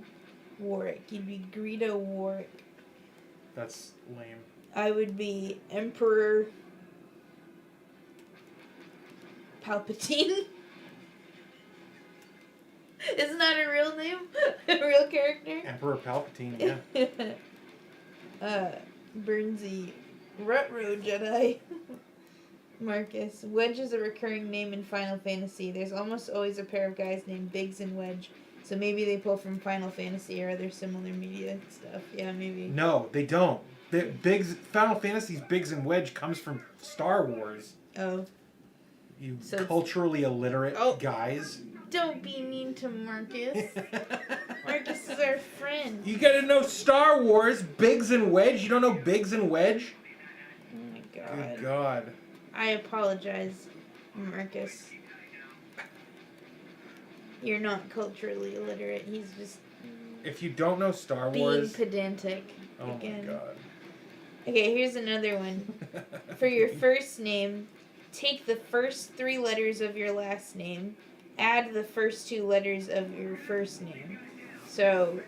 Warwick. You'd be Greedo Warwick.
That's lame.
I would be Emperor Palpatine. Isn't that a real name? A real character?
Emperor Palpatine, yeah.
Burnsy. Rutro Jedi. Marcus. Wedge is a recurring name in Final Fantasy. There's almost always a pair of guys named Biggs and Wedge. So maybe they pull from Final Fantasy or other similar media stuff. Yeah, maybe.
No, they don't. Final Fantasy's Biggs and Wedge comes from Star Wars.
Oh.
You
So
culturally illiterate guys.
Don't be mean to Marcus. Marcus is our friend.
You gotta know Star Wars, Biggs and Wedge. You don't know Biggs and Wedge?
Oh my god.
Good God.
I apologize, Marcus. You're not culturally illiterate. He's just
If you don't know Star
being
Wars...
pedantic
Oh
again.
my God.
Okay, here's another one. For your first name, take the first 3 letters of your last name, add the first 2 letters of your first name. So,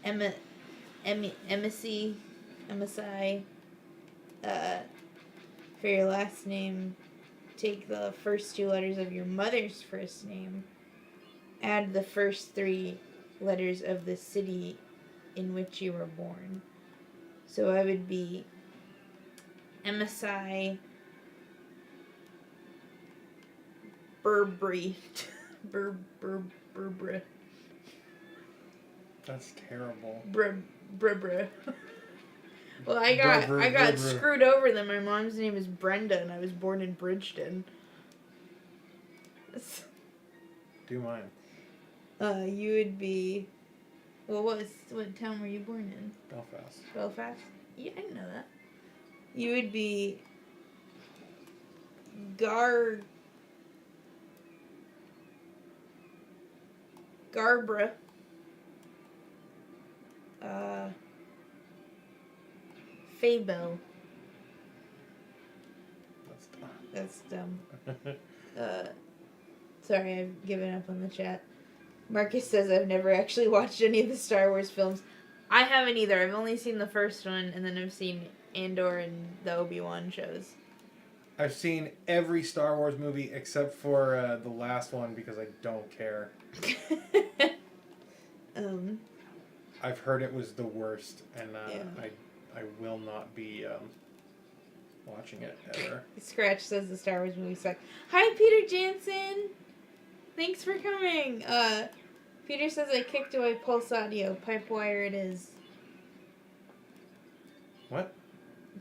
MSI, for your last name, take the first 2 letters of your mother's first name, add the first 3 letters of the city in which you were born. So I would be MSI Burberry. Burberry.
That's terrible.
Burberry. Well, I got screwed over that my mom's name is Brenda and I was born in Bridgeton.
Do mine.
You would be. Well, what town were you born in?
Belfast.
Belfast? Yeah, I didn't know that. You would be Garbra. Fable. That's dumb. Sorry, I've given up on the chat. Marcus says I've never actually watched any of the Star Wars films. I haven't either. I've only seen the first one, and then I've seen Andor and the Obi-Wan shows.
I've seen every Star Wars movie except for the last one because I don't care. I've heard it was the worst, and
Yeah.
I will not be watching it ever.
Scratch says the Star Wars movie suck. Hi, Peter Jansen. Thanks for coming. Peter says I kicked away Pulse Audio. Pipe wire it is.
What?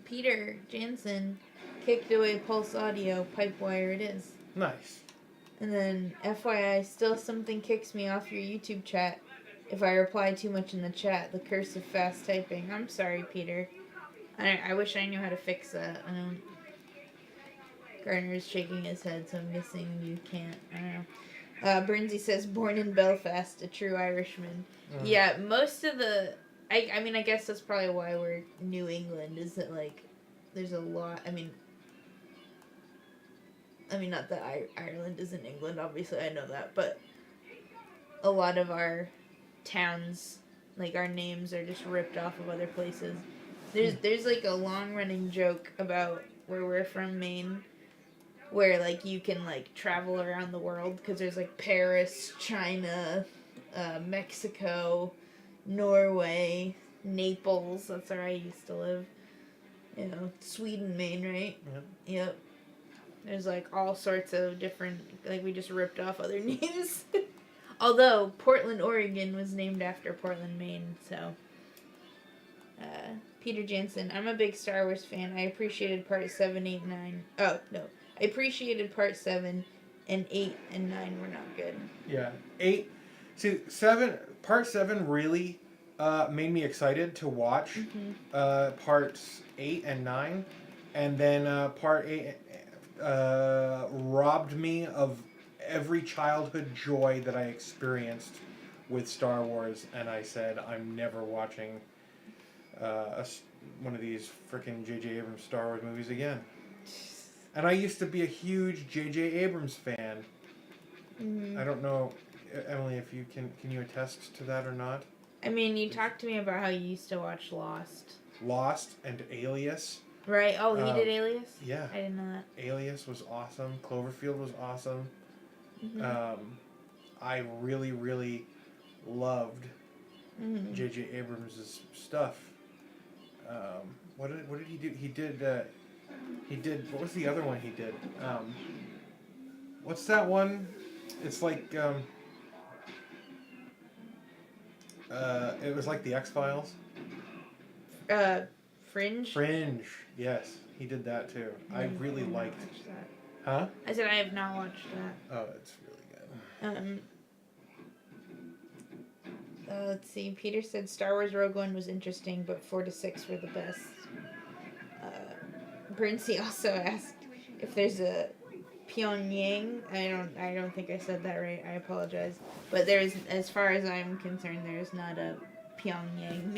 Peter Jansen kicked away Pulse Audio. Pipe wire it is.
Nice.
And then, FYI, still something kicks me off your YouTube chat if I reply too much in the chat. The curse of fast typing. I'm sorry, Peter. I wish I knew how to fix that. I don't. Gardner's shaking his head, so I'm guessing you can't. I don't know. Bernsey says, born in Belfast, a true Irishman. Yeah, most of the... I mean, I guess that's probably why we're New England, is that, like, there's a lot... I mean, not that Ireland isn't England, obviously, I know that, but a lot of our towns, like, our names are just ripped off of other places. There's like, a long-running joke about where we're from, Maine, where, like, you can, like, travel around the world, because there's, like, Paris, China, Mexico, Norway, Naples, that's where I used to live. You know, Sweden, Maine, right? Yep. There's, like, all sorts of different, like, we just ripped off other names. Although, Portland, Oregon was named after Portland, Maine, so. Peter Jansen, I'm a big Star Wars fan. I appreciated part 7, 8, 9. Oh, no. I appreciated part 7, and 8 and 9 were not good.
Yeah. 8. See, part 7 really made me excited to watch parts 8 and 9. And then part 8 robbed me of every childhood joy that I experienced with Star Wars. And I said, I'm never watching one of these frickin' J.J. Abrams Star Wars movies again. And I used to be a huge J.J. Abrams fan. I don't know, Emily, if you can you attest to that or not?
I mean, you talked to me about how you used to watch Lost.
Lost and Alias.
Right. Oh, he did Alias?
Yeah.
I didn't know that.
Alias was awesome. Cloverfield was awesome. I really, really loved J.J. Abrams' stuff. What did he do? He did, what was the other one he did? What's that one? It's like, it was like the X-Files.
Fringe?
Fringe, yes. He did that too. I really liked...
that.
Huh?
I said I have not watched that.
Oh, it's really good.
Let's see. Peter said Star Wars Rogue One was interesting, but 4 to 6 were the best. Bernsey also asked if there's a Pyongyang. I don't think I said that right. I apologize. But there's, as far as I'm concerned, there's not a Pyongyang.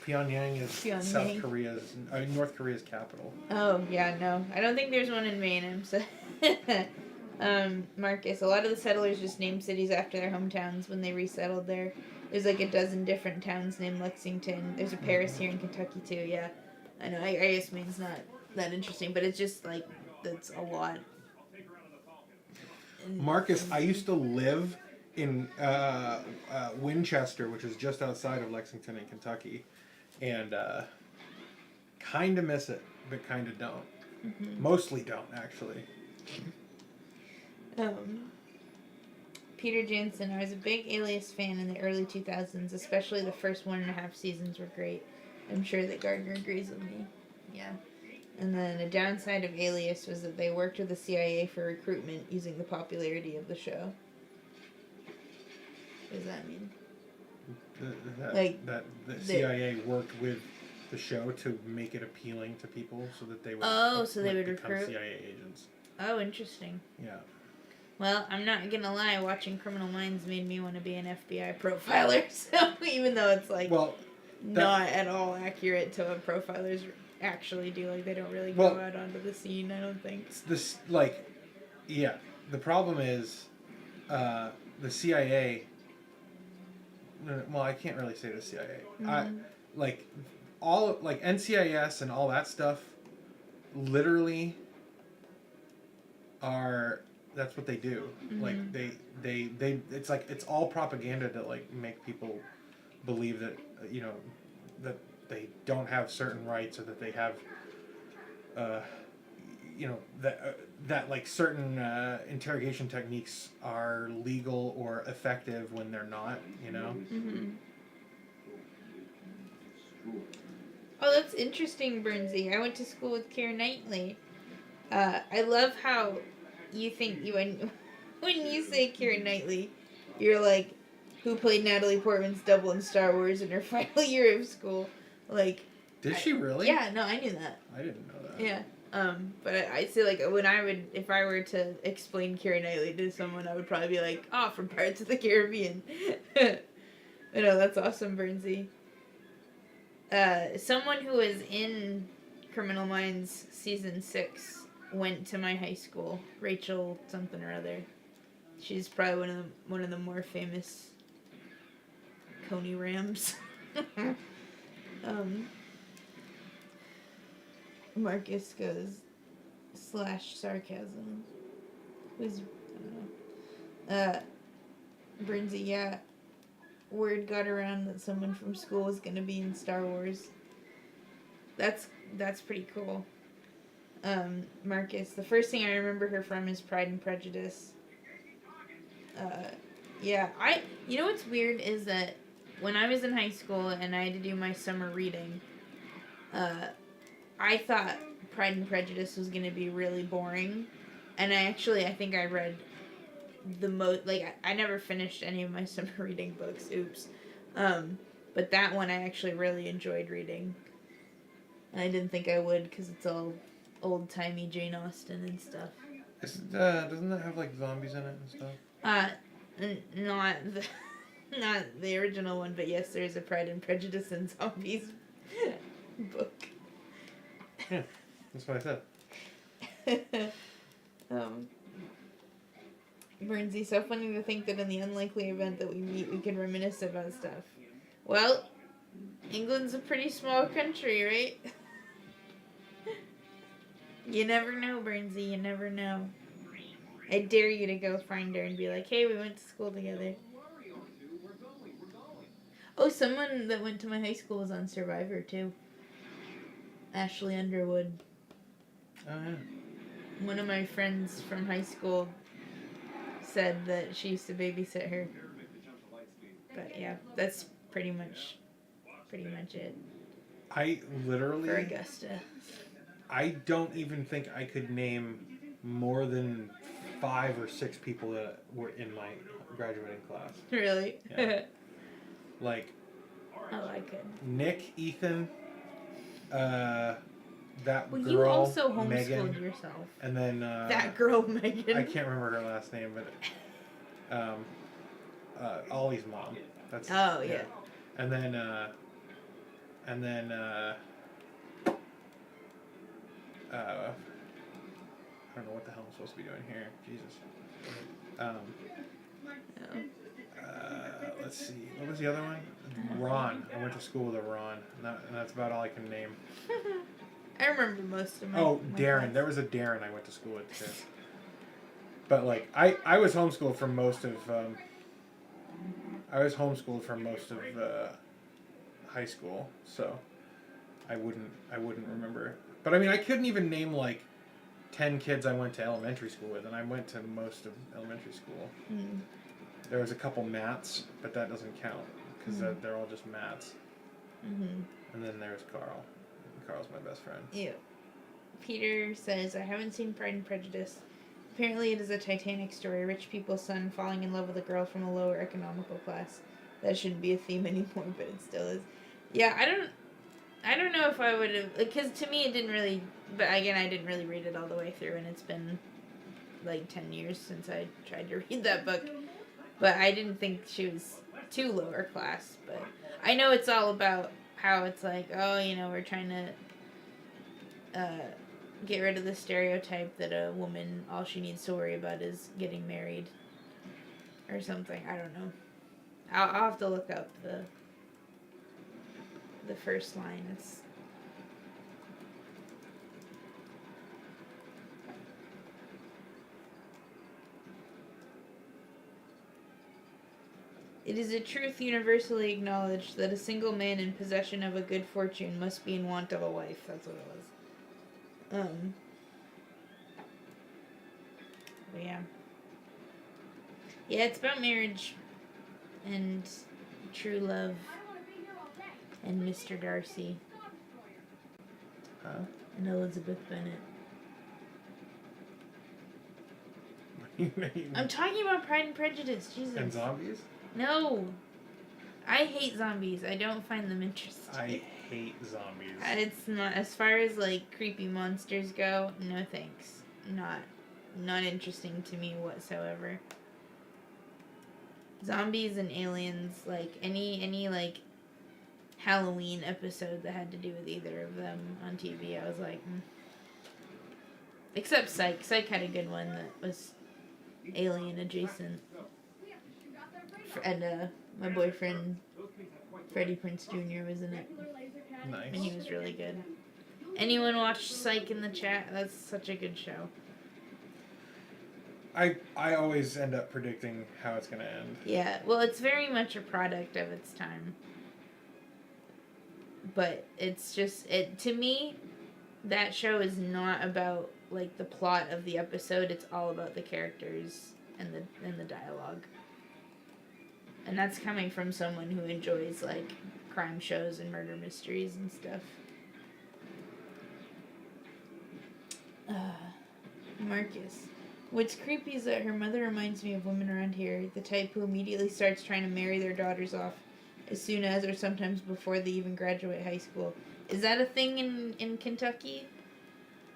Pyongyang is South Korea's, North Korea's capital.
Oh yeah, no, I don't think there's one in Maine. I'm so. Marcus, a lot of the settlers just named cities after their hometowns when they resettled there. There's like a dozen different towns named Lexington. There's a Paris here in Kentucky too. Yeah, I know. I guess Maine's not that interesting, but it's just like that's a lot.
Marcus, I used to live in Winchester, which is just outside of Lexington in Kentucky, and kind of miss it, but kind of don't. Mostly don't, actually.
Peter Jansen, I was a big Alias fan in the early 2000s, especially the first 1.5 seasons were great. I'm sure that Gardner agrees with me. Yeah. And then a downside of Alias was that they worked with the CIA for recruitment using the popularity of the show. What does that mean?
That the CIA worked with the show to make it appealing to people so that they would
they would
become
recruit
CIA agents.
Oh, interesting.
Yeah.
Well, I'm not gonna lie, watching Criminal Minds made me want to be an FBI profiler, so even though it's like not at all accurate to what profilers actually do, like they don't really go out onto the scene, I don't think.
This the problem is the CIA, well, I can't really say the CIA. All NCIS and all that stuff literally are, that's what they do. Like they it's like it's all propaganda to like make people believe that that they don't have certain rights, or that they have, that like certain interrogation techniques are legal or effective when they're not.
Mm-hmm. Oh, that's interesting, Bernsey. I went to school with Keira Knightley. I love how you think when you say Keira Knightley, you're like, who played Natalie Portman's double in Star Wars in her final year of school. Like,
Did she really?
Yeah, no, I knew that.
I didn't know that.
Yeah. But I'd say, like, if I were to explain Keira Knightley to someone, I would probably be like, oh, from Pirates of the Caribbean. I know, that's awesome, Bernsey. Someone who was in Criminal Minds Season 6 went to my high school. Rachel something or other. She's probably one of the more famous Coney Rams. Marcus goes /sarcasm. Who's Bernsey, yeah. Word got around that someone from school was gonna be in Star Wars. That's pretty cool. Marcus, the first thing I remember her from is Pride and Prejudice. Yeah, you know what's weird is that when I was in high school and I had to do my summer reading, I thought Pride and Prejudice was gonna be really boring, and I think I read the most, like, I never finished any of my summer reading books, oops. But that one I actually really enjoyed reading. And I didn't think I would, because it's all old-timey Jane Austen and stuff.
Doesn't that have, like, zombies in it and stuff?
Not the original one, but yes, there is a Pride and Prejudice and Zombies book.
Yeah, that's what I said.
Bernsey, so funny to think that in the unlikely event that we meet, we can reminisce about stuff. Well, England's a pretty small country, right? You never know, Bernsey, you never know. I dare you to go find her and be like, hey, we went to school together. Oh, someone that went to my high school was on Survivor, too. Ashley Underwood.
Oh, yeah.
One of my friends from high school said that she used to babysit her. But yeah, that's pretty much it.
I literally...
For Augusta.
I don't even think I could name more than 5 or 6 people that were in my graduating class.
Really?
Yeah. Like...
Oh, I could.
Nick, Ethan, that
well,
girl,
you also homeschooled
Megan,
yourself.
and then
that girl, Megan.
I can't remember her last name, but Ollie's mom. That's
yeah.
And then I don't know what the hell I'm supposed to be doing here. Jesus. Let's see. What was the other one? Ron. I went to school with a Ron, and that's about all I can name.
I remember most of my.
Oh,
my
Darren.
class.
There was a Darren I went to school with too. But like, I was homeschooled for most of. I was homeschooled for most of high school, so I wouldn't remember. But I mean, I couldn't even name like 10 kids I went to elementary school with, and I went to most of elementary school.
Mm.
There was a couple Matts, but that doesn't count because they're all just Matts.
Mm-hmm.
And then there's Carl. Carl's my best friend.
Ew. Peter says, I haven't seen Pride and Prejudice. Apparently it is a Titanic story, rich people's son falling in love with a girl from a lower economical class. That shouldn't be a theme anymore, but it still is. Yeah, I don't know if I would have, because to me it didn't really, but again, I didn't really read it all the way through, and it's been like 10 years since I tried to read that book. But I didn't think she was too lower class, but I know it's all about how it's like, oh, you know, we're trying to get rid of the stereotype that a woman, all she needs to worry about is getting married or something. I don't know. I'll have to look up the first line. It is a truth universally acknowledged that a single man in possession of a good fortune must be in want of a wife. That's what it was. But yeah. Yeah, it's about marriage and true love and Mr. Darcy
Huh?
and Elizabeth Bennet. I'm talking about Pride and Prejudice, Jesus.
And zombies?
No. I hate zombies. I don't find them interesting.
I hate zombies.
It's not, as far as like creepy monsters go, no thanks. Not interesting to me whatsoever. Zombies and aliens, like any like Halloween episode that had to do with either of them on TV, I was like, Except Psych. Psych had a good one that was alien adjacent. And my boyfriend Freddie Prinze Jr. was in it.
Nice.
And he was really good. Anyone watch Psych in the chat? That's such a good show.
I always end up predicting how it's going to end.
Yeah, well, it's very much a product of its time. But it's just, to me, that show is not about, like, the plot of the episode. It's all about the characters and the dialogue. And that's coming from someone who enjoys, like, crime shows and murder mysteries and stuff. Marcus. What's creepy is that her mother reminds me of women around here, the type who immediately starts trying to marry their daughters off as soon as or sometimes before they even graduate high school. Is that a thing in Kentucky?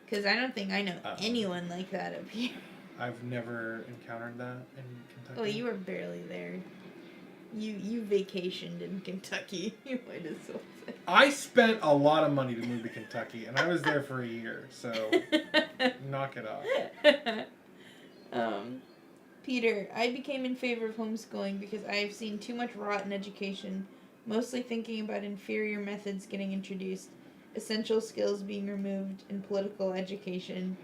Because I don't think I know anyone like that up here.
I've never encountered that in Kentucky.
Well, you were barely there. You vacationed in Kentucky. You might as well say.
I spent a lot of money to move to Kentucky, and I was there for a year, so knock it off.
Peter, I became in favor of homeschooling because I have seen too much rotten education, mostly thinking about inferior methods getting introduced, essential skills being removed, and political education.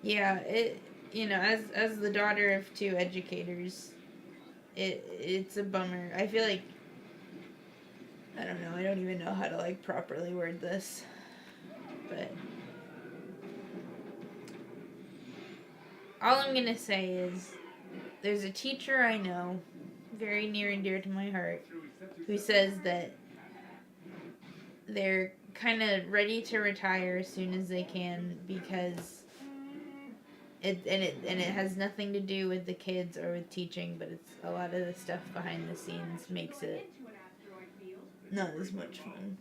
Yeah, as the daughter of two educators, it's a bummer. I feel like, I don't know, I don't even know how to, like, properly word this, but all I'm gonna say is, there's a teacher I know, very near and dear to my heart, who says that they're kind of ready to retire as soon as they can because it has nothing to do with the kids or with teaching, but it's a lot of the stuff behind the scenes makes it not as much fun.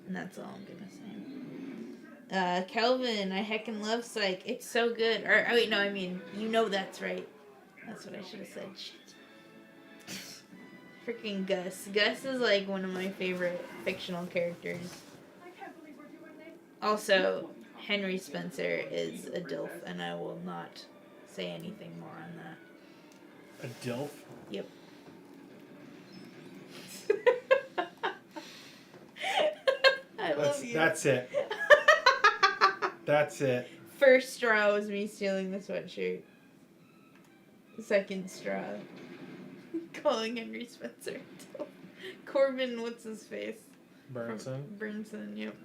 And that's all I'm gonna say. Kelvin, I heckin' love Psych. It's so good. Or wait, no, I mean, you know that's right. That's what I should have said. Shit. Freaking Gus. Gus is like one of my favorite fictional characters. Also, Henry Spencer is a DILF, and I will not say anything more on that.
A DILF?
Yep. I love you.
That's it. That's it.
First straw was me stealing the sweatshirt. Second straw, calling Henry Spencer. Corbin, what's his face? Burnson, yep.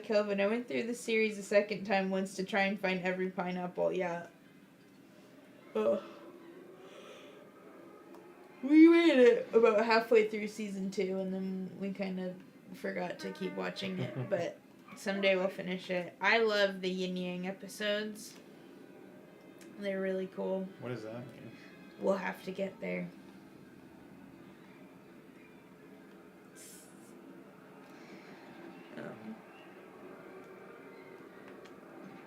Kelvin, I went through the series a second time once to try and find every pineapple. Yeah. Ugh. We made it about halfway through season 2, and then we kind of forgot to keep watching it, but someday we'll finish it. I love the Yin Yang episodes. They're really cool.
What does that mean?
We'll have to get there.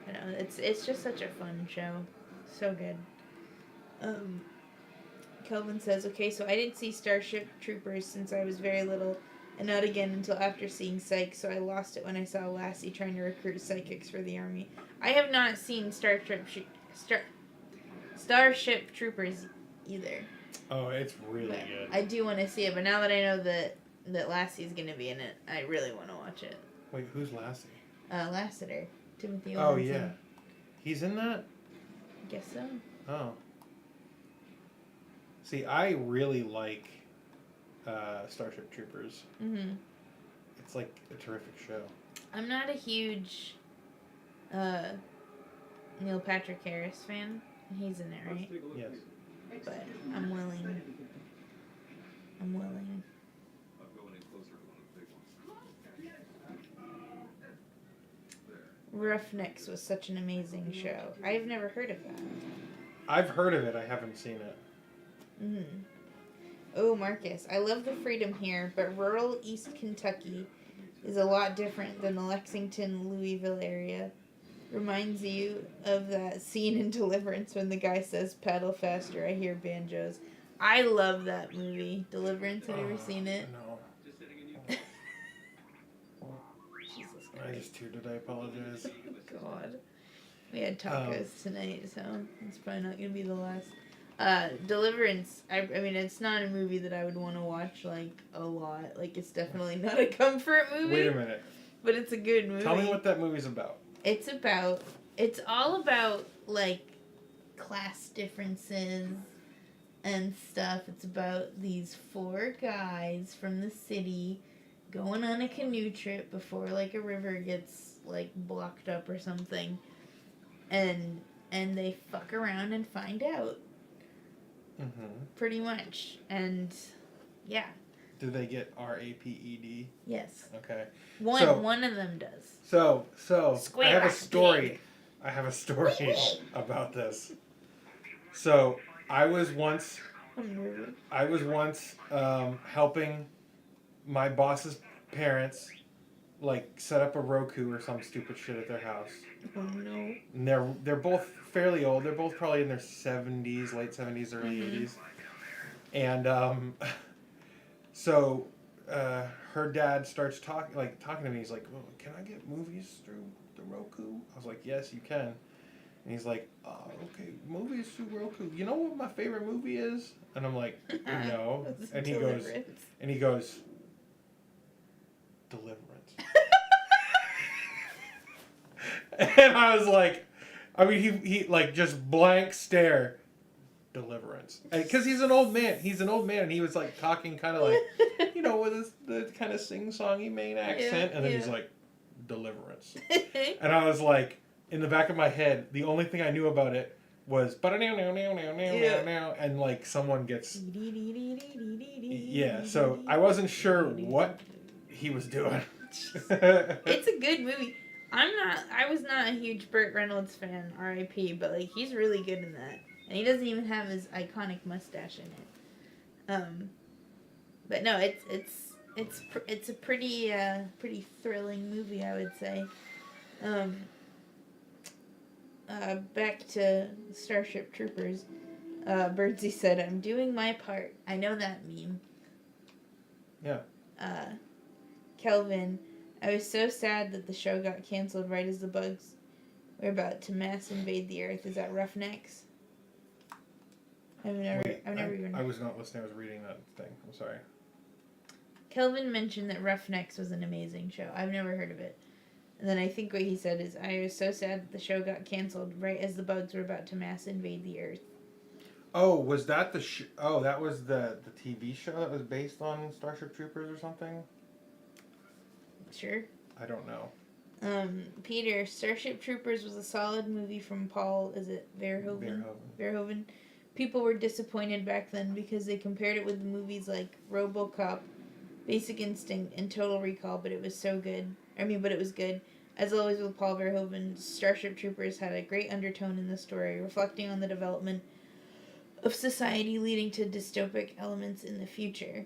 I know, it's just such a fun show. So good. Kelvin says, okay, so I didn't see Starship Troopers since I was very little, and not again until after seeing Psych, so I lost it when I saw Lassie trying to recruit psychics for the army. I have not seen Starship Troopers either.
Oh, it's really good.
I do want to see it, but now that I know that Lassie's going to be in it, I really want to watch it.
Wait, who's Lassie?
Lassiter. Timothy Owenson.
Oh, yeah. He's in that?
Guess so.
Oh. See, I really like Starship Troopers.
Mm-hmm.
It's like a terrific show.
I'm not a huge Neil Patrick Harris fan. He's in it, right?
Yes.
But I'm willing.
I'm going in closer to one of the big ones.
Roughnecks was such an amazing show. I've never heard of that.
I've heard of it. I haven't seen it.
Mm-hmm. Oh, Marcus, I love the freedom here, but rural East Kentucky is a lot different than the Lexington, Louisville area. Reminds you of that scene in Deliverance when the guy says, "Paddle faster, I hear banjos." I love that movie, Deliverance. Have you ever seen it?
No.
Just hitting a new
Jesus
I
Christ.
just teared it. I apologize.
God. We had tacos tonight, so it's probably not going to be the last. Deliverance, I mean, it's not a movie that I would want to watch, like, a lot. Like, it's definitely not a comfort movie.
Wait a minute.
But it's a good movie.
Tell me what that movie's about.
It's all about, like, class differences and stuff. It's about these 4 guys from the city going on a canoe trip before, like, a river gets, like, blocked up or something. And they fuck around and find out.
Mm-hmm.
Pretty much. And, yeah.
Do they get RAPED?
Yes.
Okay.
One of them does.
So I have a
Square
story. I have a story about this. So I was once helping my boss's parents like set up a Roku or some stupid shit at their house.
Oh no.
And they're both fairly old. They're both probably in their 70s, late 70s, early 80s. And so her dad starts talking to me. He's like, "Oh, can I get movies through the Roku?" I was like, "Yes, you can." And he's like, "Okay, movies through Roku. You know what my favorite movie is?" And I'm like, "No." And he goes, "Deliverance." And I was like, I mean, he like just blank stare. Deliverance, because he's an old man. And he was like talking kind of like, you know, with the kind of sing-songy main accent, and then he's like, Deliverance, and I was like, in the back of my head, the only thing I knew about it was and like someone gets, yeah. So I wasn't sure what he was doing.
It's a good movie. I was not a huge Burt Reynolds fan, R.I.P., but like he's really good in that. And he doesn't even have his iconic mustache in it. But no, it's a pretty thrilling movie, I would say. Back to Starship Troopers. Birdsey said, "I'm doing my part." I know that meme.
Yeah.
Kelvin, I was so sad that the show got canceled right as the bugs were about to mass invade the Earth. Is that Roughnecks? I've never even.
I was not listening. I was reading that thing. I'm sorry.
Kelvin mentioned that Roughnecks was an amazing show. I've never heard of it. And then I think what he said is, I was so sad that the show got canceled right as the bugs were about to mass invade the Earth.
Oh, was that that was the TV show that was based on Starship Troopers or something?
Sure.
I don't know.
Peter, Starship Troopers was a solid movie from Paul, is it Verhoeven? Verhoeven. People were disappointed back then because they compared it with movies like RoboCop, Basic Instinct, and Total Recall, but it was good. As always with Paul Verhoeven, Starship Troopers had a great undertone in the story, reflecting on the development of society leading to dystopic elements in the future.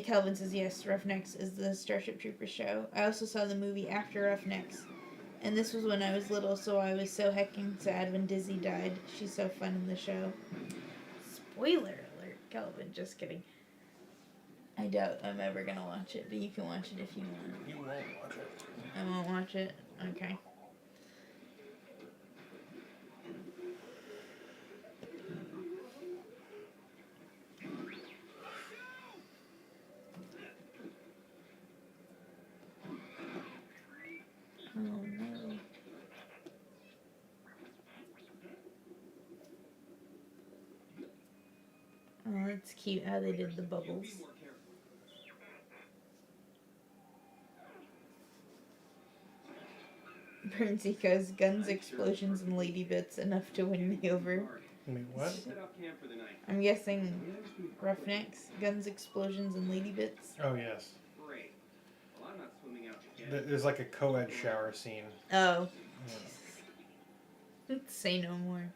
Calvin says, yes, Roughnecks is the Starship Troopers show. I also saw the movie after Roughnecks. And this was when I was little, so I was so hecking sad when Dizzy died. She's so fun in the show. Spoiler alert, Calvin. Just kidding. I doubt I'm ever going to watch it, but you can watch it if you want.
You won't watch it.
I won't watch it? Okay. Oh no. cute how they did the bubbles.
Be more careful.
Bernsey goes, guns, explosions, and lady bits, enough to win me over.
Wait, what?
Set up camp for the night.
I'm guessing Roughnecks, guns, explosions, and lady bits.
Oh, yes.
Great. Well, I'm not swimming out again.
There's like a co-ed shower scene.
Oh.
Yeah.
Say no more.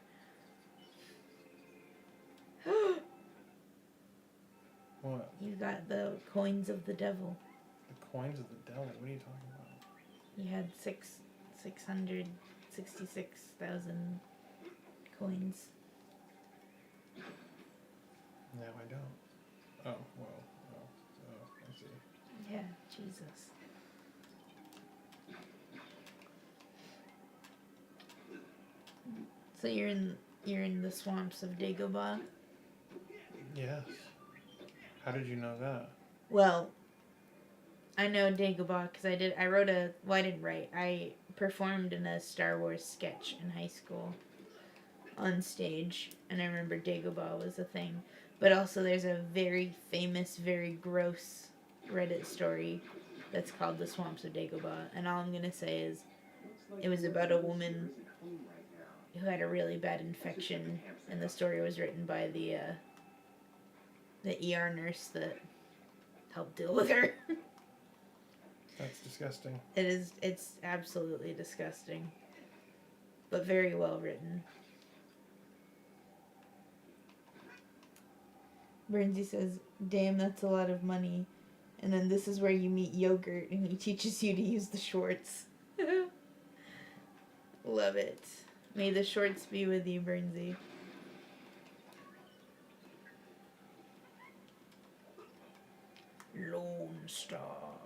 What?
You got the coins of the devil.
The coins of the devil? What are you talking about?
You had 666,000 coins.
No, I don't. Oh, well. Oh, I see.
Yeah, Jesus. So you're in the swamps of Dagobah?
Yes. How did you know that?
Well, I know Dagobah because I performed in a Star Wars sketch in high school on stage, and I remember Dagobah was a thing. But also there's a very famous, very gross Reddit story that's called The Swamps of Dagobah, and all I'm going to say is it was about a woman who had a really bad infection, and the story was written by the ER nurse that helped deal with her.
That's disgusting.
It's absolutely disgusting, but very well written. Bernsey says, damn, that's a lot of money. And then this is where you meet Yogurt, and he teaches you to use the shorts. Love it. May the shorts be with you, Bernsey. Lone Star.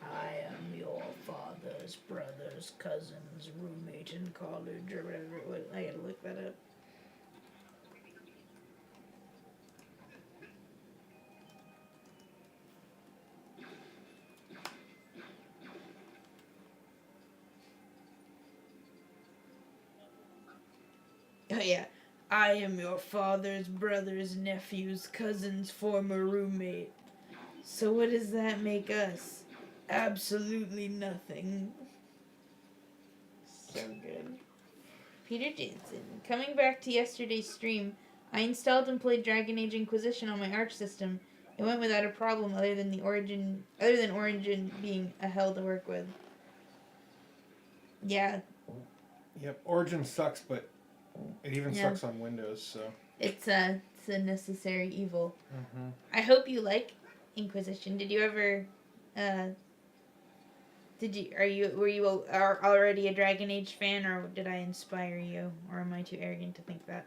I am your father's brother's cousin's roommate in college, or whatever it was. I gotta look that up. Oh yeah. I am your father's brother's nephew's cousin's former roommate. So what does that make us? Absolutely nothing. So good. Peter Jansen. Coming back to yesterday's stream, I installed and played Dragon Age Inquisition on my Arch system. It went without a problem other than Origin being a hell to work with. Yeah.
Yep, Origin sucks, but it even sucks on Windows, so.
It's a necessary evil.
Mm-hmm.
I hope you like Inquisition. Did you ever were you already a Dragon Age fan, or did I inspire you, or am I too arrogant to think that?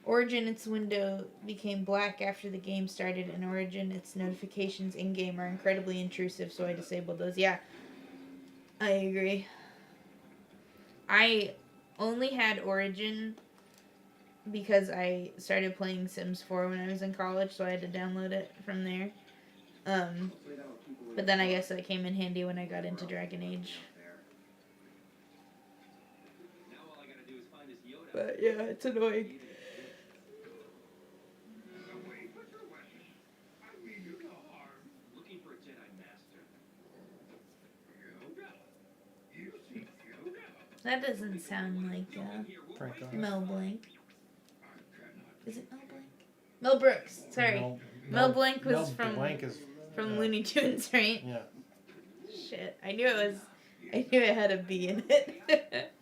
Origin, its window became black after the game started, and Origin, its notifications in-game are incredibly intrusive, so I disabled those. Yeah, I agree. I only had Origin because I started playing Sims 4 when I was in college, so I had to download it from there. But then I guess that came in handy when I got into Dragon Age. But yeah, it's annoying.
Looking for a Jedi Master.
That doesn't sound like
Frank Oz.
Mel Blanc. Is it Mel Blanc? Mel Brooks. Sorry. Mel Blanc was from Looney Tunes, right?
Yeah.
Shit, I knew it had a B in it.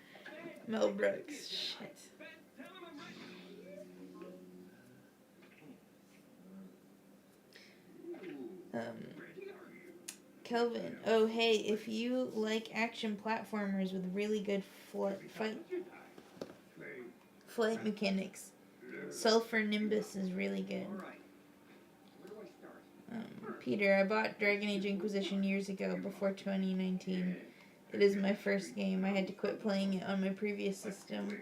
Mel Brooks. Shit. Kelvin. Oh, hey, if you like action platformers with really good flight mechanics, Sulfur Nimbus is really good. Peter, I bought Dragon Age Inquisition years ago, before 2019. It is my first game. I had to quit playing it on my previous system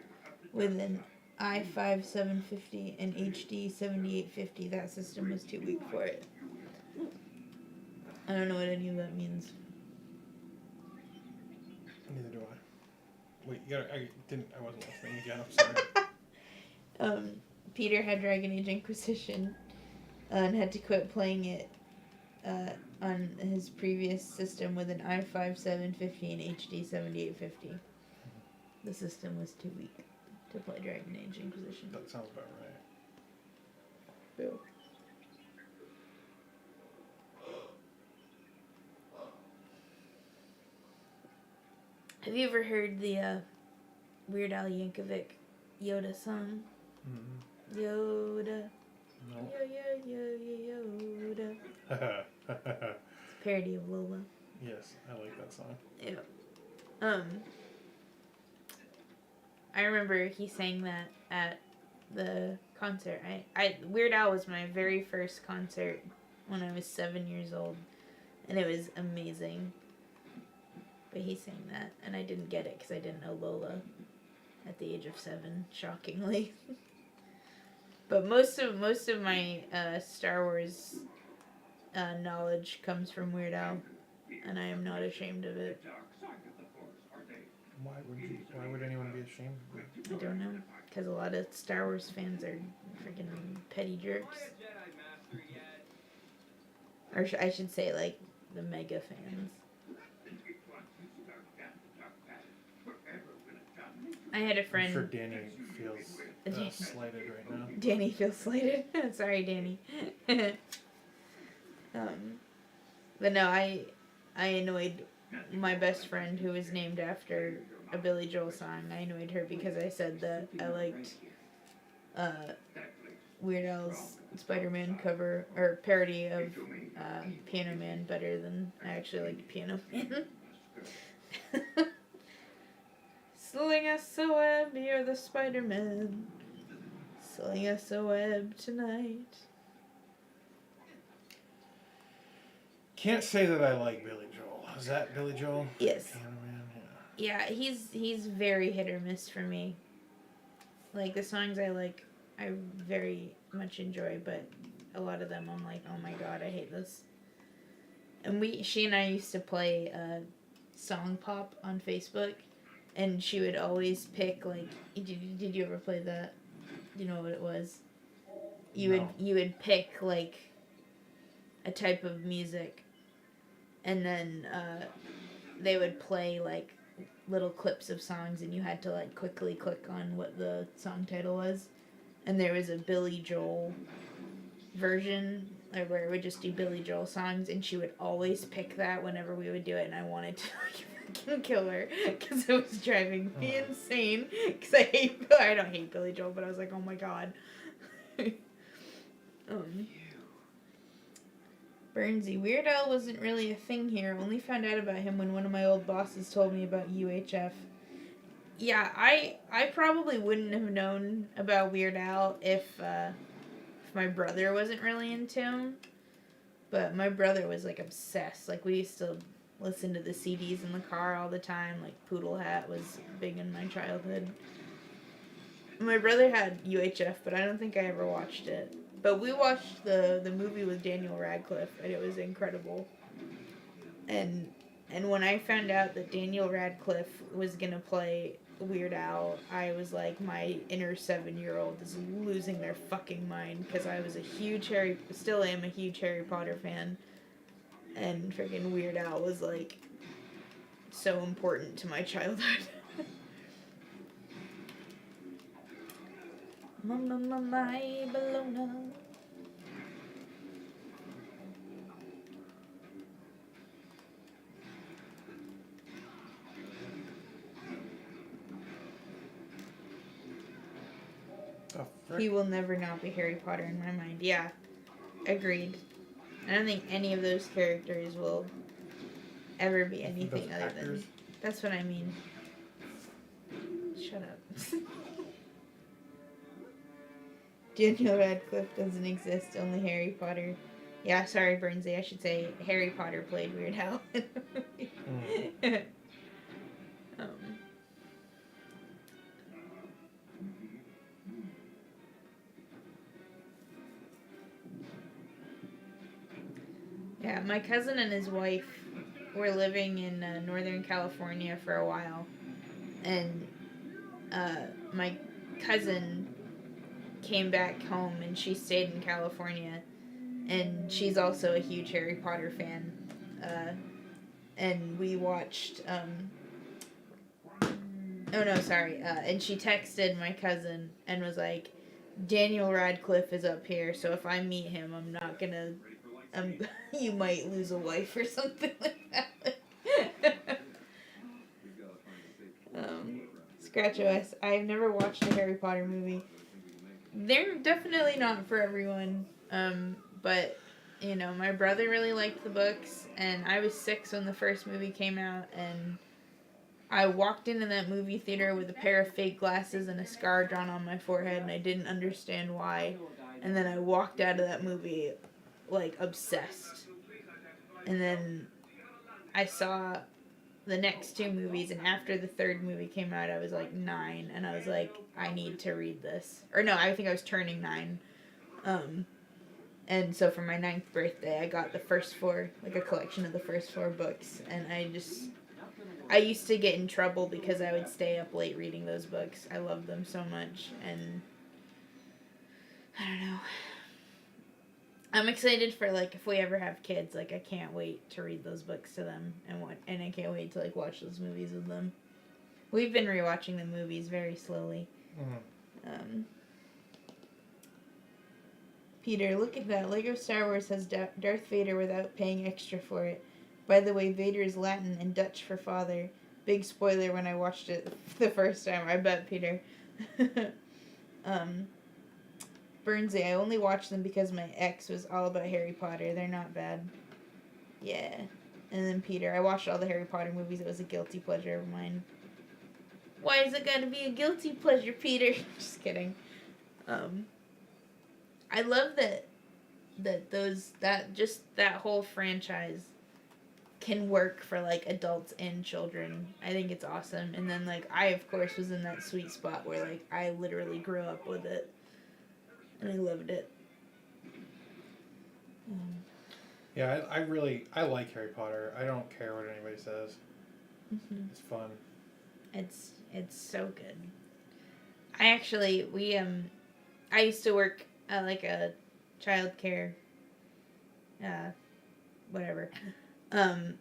with an i5 750 and HD 7850. That system was too weak for it. I don't know what any of that means.
Neither do I. Wait, I wasn't listening again, I'm sorry.
Peter had Dragon Age Inquisition and had to quit playing it on his previous system with an i5 750 and HD 7850. The system was too weak to play Dragon Age Inquisition.
That sounds about right.
Boo. Have you ever heard the Weird Al Yankovic Yoda song?
Mm-hmm.
Yoda.
No.
Yoda. It's a parody of Lola.
Yes, I like that song.
Yeah. I remember he sang that at the concert. Weird Al was my very first concert when I was 7 years old, and it was amazing. But he sang that, and I didn't get it because I didn't know Lola at the age of 7, shockingly. But most of my Star Wars knowledge comes from Weird Al, and I am not ashamed of it.
Why would anyone be ashamed of it?
I don't know, because a lot of Star Wars fans are freaking petty jerks. Or I should say, like, the mega fans. I had a friend.
I'm sure Danny feels slighted right now.
Danny feels slighted. Sorry, Danny. But no, I annoyed my best friend who was named after a Billy Joel song. I annoyed her because I said that I liked Weird Al's Spider-Man cover or parody of Piano Man better than I actually liked Piano Man. Sling us a web, you're the Spider-Man. Sling us a web tonight.
Can't say that I like Billy Joel. Is that Billy Joel?
Yes.
Piano Man, yeah.
Yeah, he's very hit or miss for me. Like, the songs I like, I very much enjoy, but a lot of them I'm like, oh my god, I hate this. And she and I used to play Song Pop on Facebook, and she would always pick, like, did you ever play that? Do you know what it was? You would pick, like, a type of music, and then they would play, like, little clips of songs, and you had to, like, quickly click on what the song title was. And there was a Billy Joel version where it would just do Billy Joel songs, and she would always pick that whenever we would do it, and I wanted to fucking kill her because it was driving me insane. Because I don't hate Billy Joel, but I was like, oh my god. Burnsy, Weird Al wasn't really a thing here. Only found out about him when one of my old bosses told me about UHF. Yeah, I probably wouldn't have known about Weird Al if my brother wasn't really into him. But my brother was, like, obsessed. Like, we used to listen to the CDs in the car all the time. Like, Poodle Hat was big in my childhood. My brother had UHF, but I don't think I ever watched it. But we watched the movie with Daniel Radcliffe, and it was incredible. And when I found out that Daniel Radcliffe was gonna play Weird Al, I was like, my inner 7-year-old is losing their fucking mind, because I was still am a huge Harry Potter fan, and freaking Weird Al was, like, so important to my childhood. My Bologna. He will never not be Harry Potter in my mind. Yeah, agreed. I don't think any of those characters will ever be anything other than... That's what I mean. Shut up. Daniel Radcliffe doesn't exist, only Harry Potter. Yeah, sorry, Burnsy, I should say Harry Potter played Weird Al. Yeah, my cousin and his wife were living in Northern California for a while, and my cousin came back home and she stayed in California, and she's also a huge Harry Potter fan. And we watched. And she texted my cousin and was like, Daniel Radcliffe is up here, so if I meet him, I'm not gonna. You might lose a wife or something like that. Scratch OS. I've never watched a Harry Potter movie. They're definitely not for everyone. But you know, my brother really liked the books, and I was 6 when the first movie came out, and I walked into that movie theater with a pair of fake glasses and a scar drawn on my forehead, and I didn't understand why. And then I walked out of that movie, like, obsessed. And then I saw the next 2 movies, and after the 3rd movie came out, I was like 9, and I was like, I need to read this. Or no, I think I was turning 9. And so for my 9th birthday, I got the first 4, like a collection of the first 4 books, and I used to get in trouble because I would stay up late reading those books. I loved them so much, and I don't know. I'm excited for, like, if we ever have kids, like, I can't wait to read those books to them, and I can't wait to, like, watch those movies with them. We've been rewatching the movies very slowly. Mm-hmm. Peter, look at that. Lego Star Wars has Darth Vader without paying extra for it. By the way, Vader is Latin and Dutch for father. Big spoiler when I watched it the first time. I bet, Peter. Burnsy, I only watched them because my ex was all about Harry Potter. They're not bad. Yeah. And then Peter, I watched all the Harry Potter movies. It was a guilty pleasure of mine. Why is it gotta be a guilty pleasure, Peter? Just kidding. I love that whole franchise can work for, like, adults and children. I think it's awesome. And then, like, I, of course, was in that sweet spot where, like, I literally grew up with it. And I loved it.
Yeah, I like Harry Potter. I don't care what anybody says. Mm-hmm. It's fun.
It's so good. I used to work like a childcare, whatever. I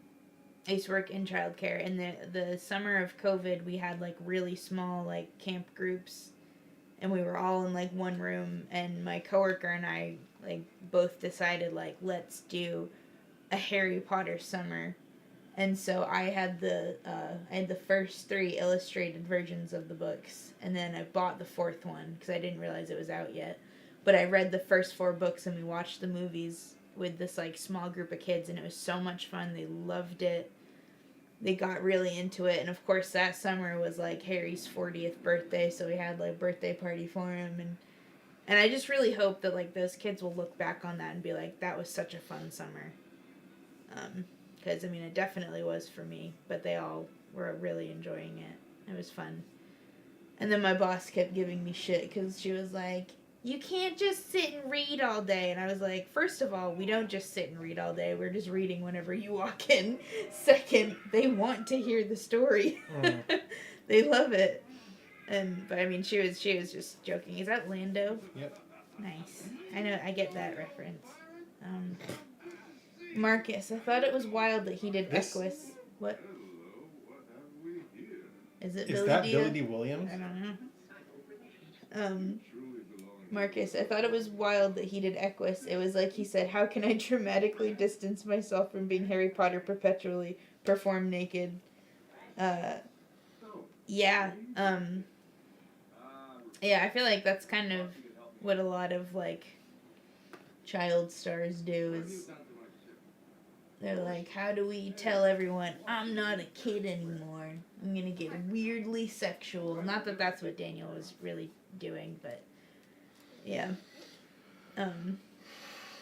used to work in childcare, and the summer of COVID, we had, like, really small, like, camp groups, and we were all in, like, one room, and my coworker and I, like, both decided, like, let's do a Harry Potter summer. And so I had the first 3 illustrated versions of the books, and then I bought the 4th one because I didn't realize it was out yet. But I read the first 4 books, and we watched the movies with this, like, small group of kids, and it was so much fun. They loved it. They got really into it, and of course that summer was, like, Harry's 40th birthday, so we had, like, birthday party for him, and I just really hope that, like, those kids will look back on that and be like, that was such a fun summer. Because, I mean, it definitely was for me, but they all were really enjoying it. It was fun. And then my boss kept giving me shit because she was like, you can't just sit and read all day. And I was like, first of all, we don't just sit and read all day. We're just reading whenever you walk in. Second, they want to hear the story. They love it. But I mean, she was just joking. Is that Lando?
Yep.
Nice. I know, I get that reference. Marcus, I thought it was wild that he did Equus. What? Is it Billy
that
D?
Billy D. Williams?
I don't know. Marcus, I thought it was wild that he did Equus. It was like he said, how can I dramatically distance myself from being Harry Potter perpetually, perform naked? Yeah. Yeah, I feel like that's kind of what a lot of, like, child stars do is they're like, how do we tell everyone I'm not a kid anymore? I'm gonna get weirdly sexual. Not that that's what Daniel was really doing, but yeah.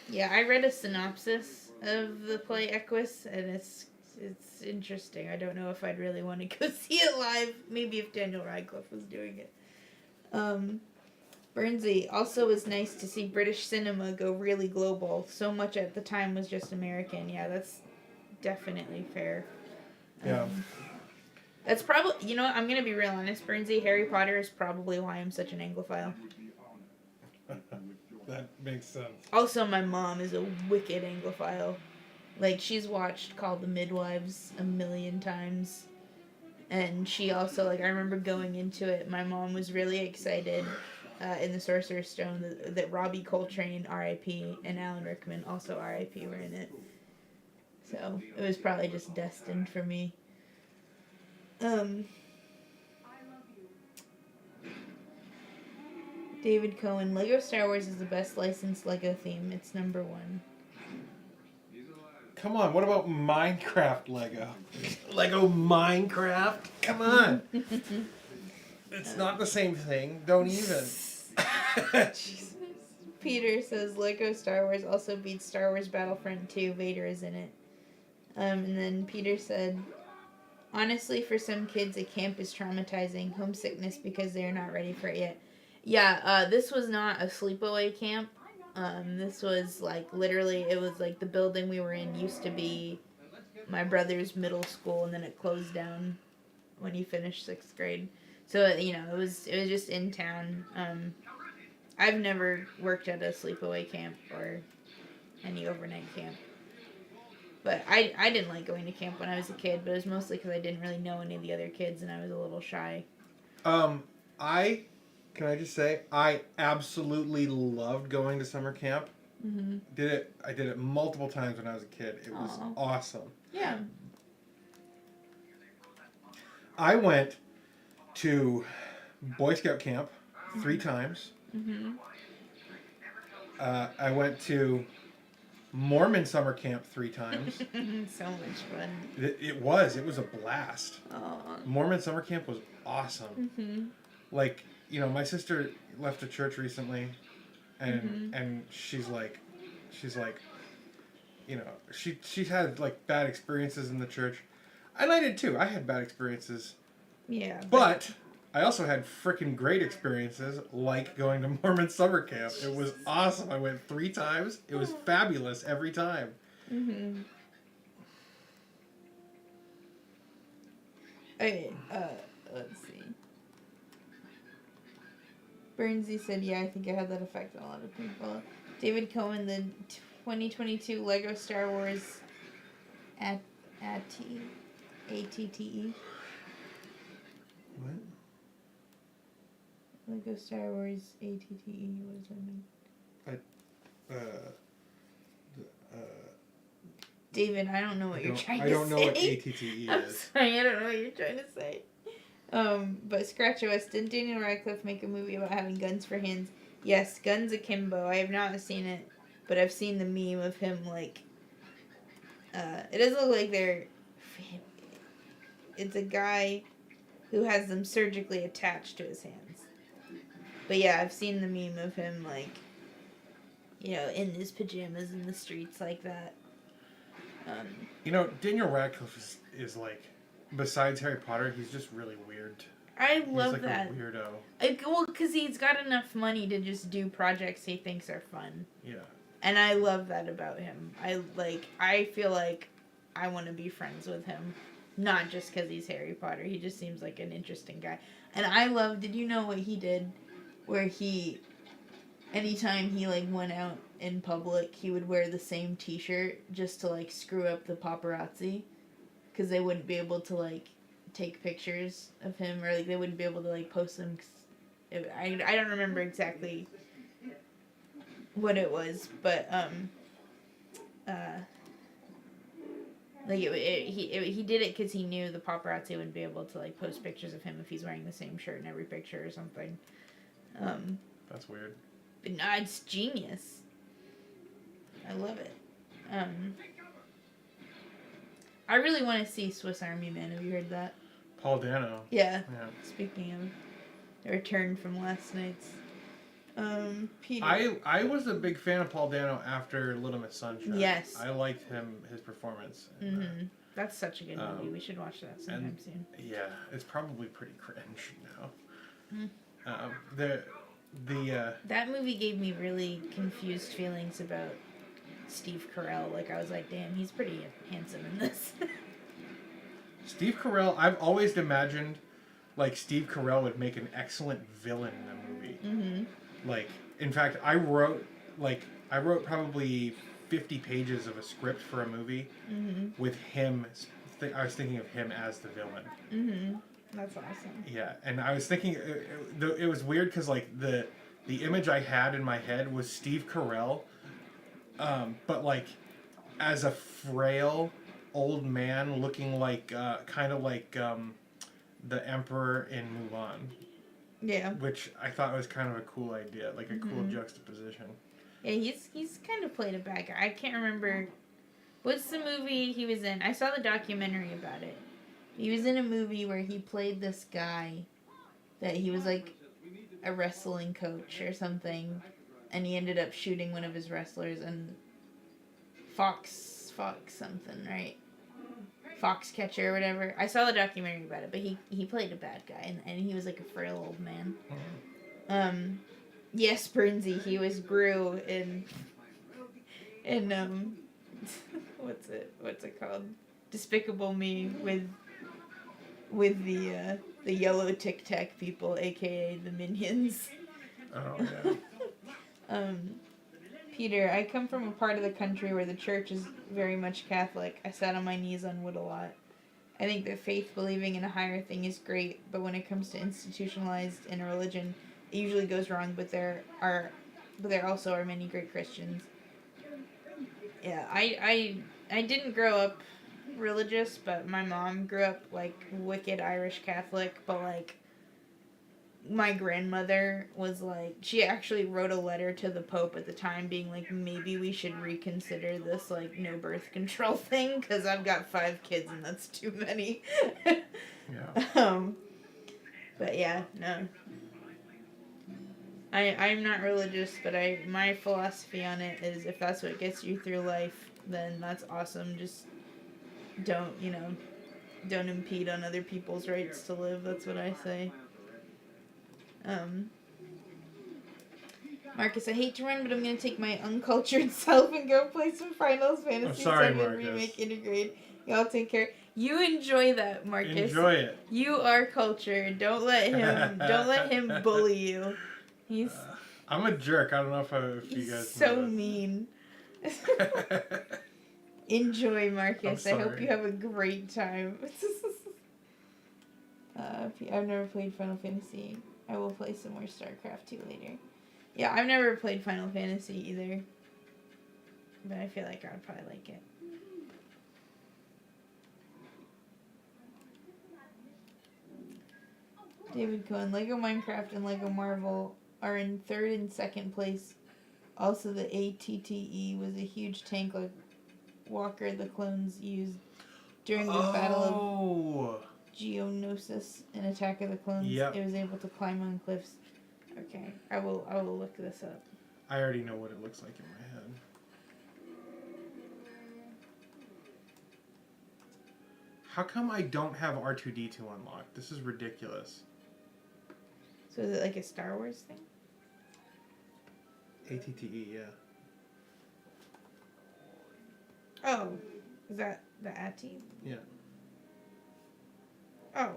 Yeah, I read a synopsis of the play Equus, and it's interesting. I don't know if I'd really want to go see it live. Maybe if Daniel Radcliffe was doing it. Burnsy, also was nice to see British cinema go really global. So much at the time was just American. Yeah, that's definitely fair.
Yeah.
That's probably, I'm going to be real honest, Burnsy, Harry Potter is probably why I'm such an Anglophile.
That makes sense.
Also, my mom is a wicked Anglophile. Like, she's watched Call the Midwives a million times. And she also, like, I remember going into it, my mom was really excited in The Sorcerer's Stone that Robbie Coltrane, R.I.P., and Alan Rickman, also R.I.P., were in it. So, it was probably just destined for me. David Cohen, Lego Star Wars is the best licensed Lego theme. It's number 1.
Come on, what about Minecraft Lego? Lego Minecraft? Come on. It's not the same thing. Don't even.
Peter says Lego Star Wars also beats Star Wars Battlefront 2. Vader is in it. And then Peter said, honestly, for some kids, a camp is traumatizing. Homesickness because they're not ready for it yet. Yeah, this was not a sleepaway camp. This was like literally, it was like the building we were in used to be my brother's middle school, and then it closed down when he finished 6th grade. So it was just in town. I've never worked at a sleepaway camp or any overnight camp, but I didn't like going to camp when I was a kid. But it was mostly because I didn't really know any of the other kids, and I was a little shy.
Can I just say, I absolutely loved going to summer camp.
Mm-hmm.
I did it multiple times when I was a kid. It was awesome.
Yeah.
I went to Boy Scout camp 3 times.
Mm-hmm.
I went to Mormon summer camp 3 times.
So much fun.
It was a blast.
Aww.
Mormon summer camp was awesome.
Mm-hmm.
Like, my sister left a church recently, and she's like, she had like bad experiences in the church, and I did too. I had bad experiences.
Yeah.
But I also had freaking great experiences, like going to Mormon summer camp. It was awesome. I went 3 times. It was fabulous every time.
Mm-hmm. Okay, let's see. Burnsy said, yeah, I think it had that effect on a lot of people. David Cohen, the 2022 Lego Star Wars ATTE.
What?
Lego Star Wars ATTE, what does that mean? David, I don't know what you're trying to say.
I don't know what ATTE
I'm
is.
sorry, I don't know what you're trying to say. But Scratch OS, didn't Daniel Radcliffe make a movie about having guns for hands? Yes, Guns Akimbo. I have not seen it, but I've seen the meme of him, like, it doesn't look like it's a guy who has them surgically attached to his hands. But yeah, I've seen the meme of him, like, in his pajamas in the streets like that.
Daniel Radcliffe is like, besides Harry Potter, he's just really weird.
I love
he's like
that.
A weirdo.
Well, because he's got enough money to just do projects he thinks are fun.
Yeah.
And I love that about him. I feel like I want to be friends with him. Not just because he's Harry Potter. He just seems like an interesting guy. And did you know what he did? Where anytime he, like, went out in public, he would wear the same t-shirt just to, like, screw up the paparazzi. Because they wouldn't be able to, like, take pictures of him, or, like, they wouldn't be able to, like, post them. I don't remember exactly what it was, but, he did it because he knew the paparazzi wouldn't be able to, like, post pictures of him if he's wearing the same shirt in every picture or something.
That's weird.
But no, it's genius. I love it. I really want to see Swiss Army Man. Have you heard that?
Paul Dano.
Yeah.
Yeah.
Speaking of the return from last night's. Peter.
I was a big fan of Paul Dano after Little Miss Sunshine.
Yes.
I liked his performance. And,
That's such a good movie. We should watch that sometime soon.
Yeah, it's probably pretty cringe now.
Mm. That movie gave me really confused feelings about Steve Carell. Like, I was like, damn, he's pretty handsome in this.
Steve Carell, I've always imagined, like, Steve Carell would make an excellent villain in a movie. Mm-hmm. Like, in fact, I wrote like I wrote probably 50 pages of a script for a movie with him. I was thinking of him as the villain.
That's awesome.
Yeah, and I was thinking it was weird because like the image I had in my head was Steve Carell, but like as a frail old man looking like kind of like the Emperor in Mulan.
Yeah.
Which I thought was kind of a cool idea, like a cool juxtaposition.
Yeah, he's kind of played a bad guy. I can't remember. What's the movie he was in? I saw the documentary about it. He was in a movie where he played this guy that he was like a wrestling coach or something, and he ended up shooting one of his wrestlers, and Fox something, right? Foxcatcher or whatever. I saw the documentary about it, but he played a bad guy, and he was like a frail old man. Yes, Bernsey, he was Gru in what's it called? Despicable Me with the yellow Tic Tac people, aka the Minions.
Oh yeah.
Peter, I come from a part of the country where the church is very much Catholic. I sat on my knees on wood a lot. I think that faith believing in a higher thing is great, but when it comes to institutionalized in a religion, it usually goes wrong, but there also are many great Christians. Yeah, I didn't grow up religious, but my mom grew up like wicked Irish Catholic, but like my grandmother was like, she actually wrote a letter to the Pope at the time being like, maybe we should reconsider this like no birth control thing because I've got 5 kids and that's too many.
Yeah.
But yeah, no. I'm not religious, but my philosophy on it is if that's what gets you through life, then that's awesome. Just don't impede on other people's rights to live. That's what I say. Marcus, I hate to run, but I'm going to take my uncultured self and go play some Final Fantasy VII Remake Intergrade. Y'all take care. You enjoy that, Marcus.
Enjoy it.
You are cultured. Don't let him bully you.
I'm a jerk. I don't know if you guys
He's so
know
mean. Enjoy, Marcus. I hope you have a great time. I've never played Final Fantasy. I will play some more StarCraft 2 later. Yeah, I've never played Final Fantasy either. But I feel like I would probably like it. David Cohen, Lego Minecraft and Lego Marvel are in 3rd and 2nd place. Also, the ATTE was a huge tank like Walker the clones used during the Battle of Geonosis in Attack of the Clones.
Yep.
It was able to climb on cliffs. Okay, I will look this up.
I already know what it looks like in my head. How come I don't have R2-D2 unlocked? This is ridiculous.
So is it like a Star Wars thing?
ATTE, yeah.
Oh, is that the ATTE?
Yeah.
Oh.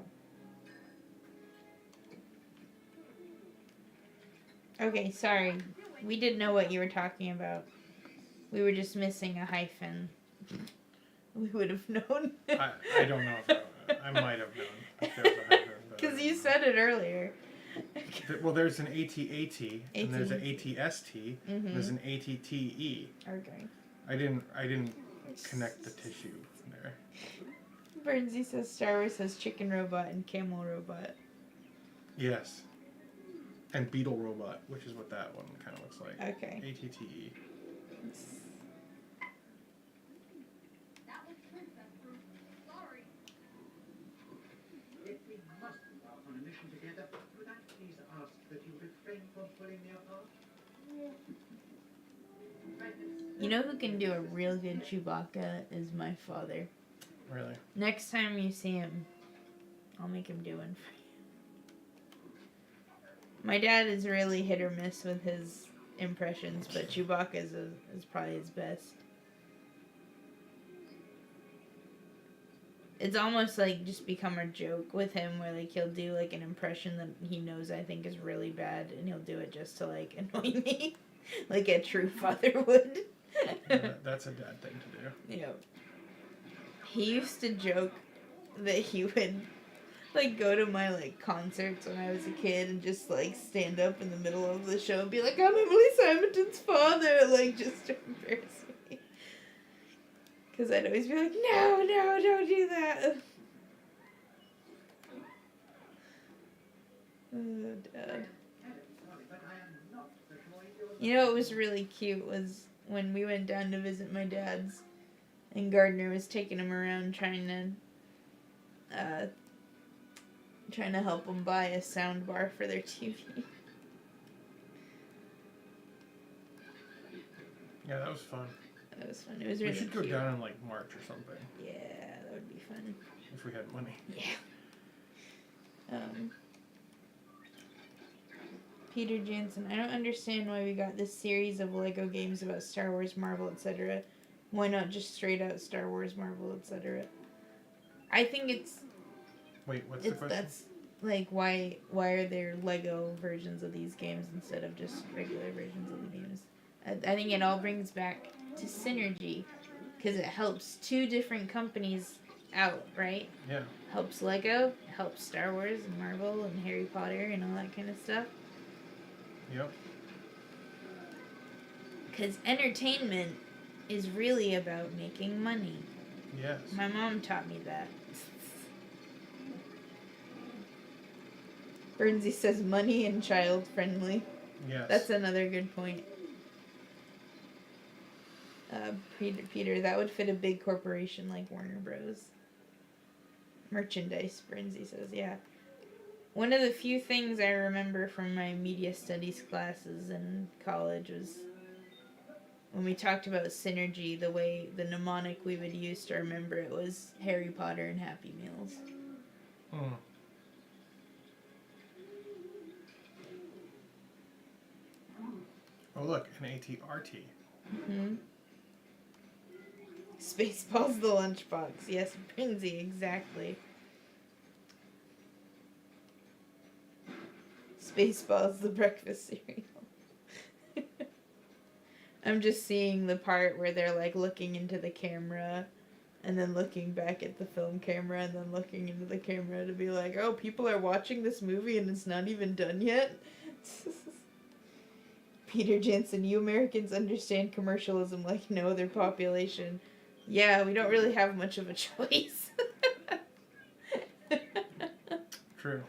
Okay, sorry. We didn't know what you were talking about. We were just missing a hyphen. We would have known.
I don't know if I might have known if there was a hyphen.
Because you said it earlier.
Well, there's an AT-AT, and there's an AT-ST, and there's an AT-TE.
Okay.
I didn't connect the tissue there.
Bernsey says Star Wars has Chicken Robot and Camel Robot.
Yes. And Beetle Robot, which is what that one kind of looks like.
Okay.
AT-TE.
If we must embark on a mission together, could I please ask that you refrain from pulling me apart?
You know who can do a real good Chewbacca is my father.
Really?
Next time you see him, I'll make him do one for you. My dad is really hit or miss with his impressions, but Chewbacca is probably his best. It's almost like just become a joke with him where like he'll do like an impression that he knows I think is really bad and he'll do it just to like annoy me. like a true father would.
That's a dad thing to do.
Yeah. He used to joke that he would like go to my like concerts when I was a kid and just like stand up in the middle of the show and be like, I'm Emily Simonton's father, like just to embarrass me. Because I'd always be like, no, don't do that. Oh, Dad. You know what was really cute was when we went down to visit my dad's and Gardner was taking him around trying to help him buy a sound bar for their TV.
Yeah, that was fun.
That was fun. It was really
We should go
cute.
down in like March or something
Yeah, that would be fun.
if we had money.
Yeah. Peter Jansen, I don't understand why we got this series of Lego games about Star Wars, Marvel, etc. Why not just straight out Star Wars, Marvel, etc.? I think
Wait, what's the question?
that's like why are there Lego versions of these games instead of just regular versions of the games? I think it all brings back to synergy because it helps two different companies out, right?
Yeah.
Helps Lego, helps Star Wars and Marvel and Harry Potter and all that kind of stuff.
Yep.
Because entertainment is really about making money.
Yes.
My mom taught me that. Bernsey says money and child friendly.
Yes.
That's another good point. Peter, that would fit a big corporation like Warner Bros. Merchandise, Bernsey says, yeah. One of the few things I remember from my media studies classes in college was when we talked about synergy, the mnemonic we would use to remember it was Harry Potter and Happy Meals.
Hmm. Oh look, an ATRT.
Mm-hmm. Spaceballs the lunchbox. Yes, Prinsey, exactly. Spaceballs the breakfast cereal. I'm just seeing the part where they're like looking into the camera and then looking back at the film camera and then looking into the camera to be like, oh, people are watching this movie and it's not even done yet. Peter Jansen, you Americans understand commercialism like no other population. Yeah, we don't really have much of a choice.
True.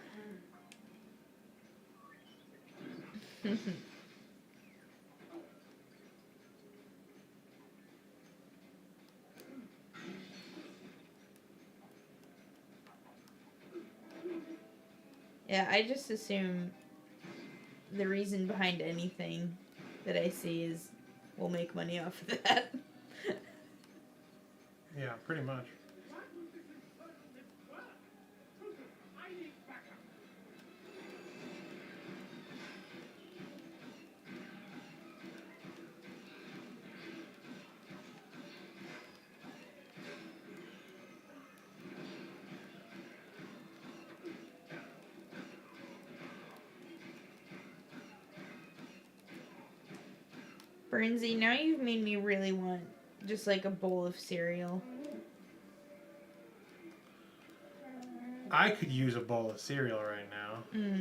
Yeah, I just assume the reason behind anything that I see is we'll make money off of that.
Yeah, pretty much.
Bernsey, now you've made me really want just like a bowl of cereal.
I could use a bowl of cereal right now.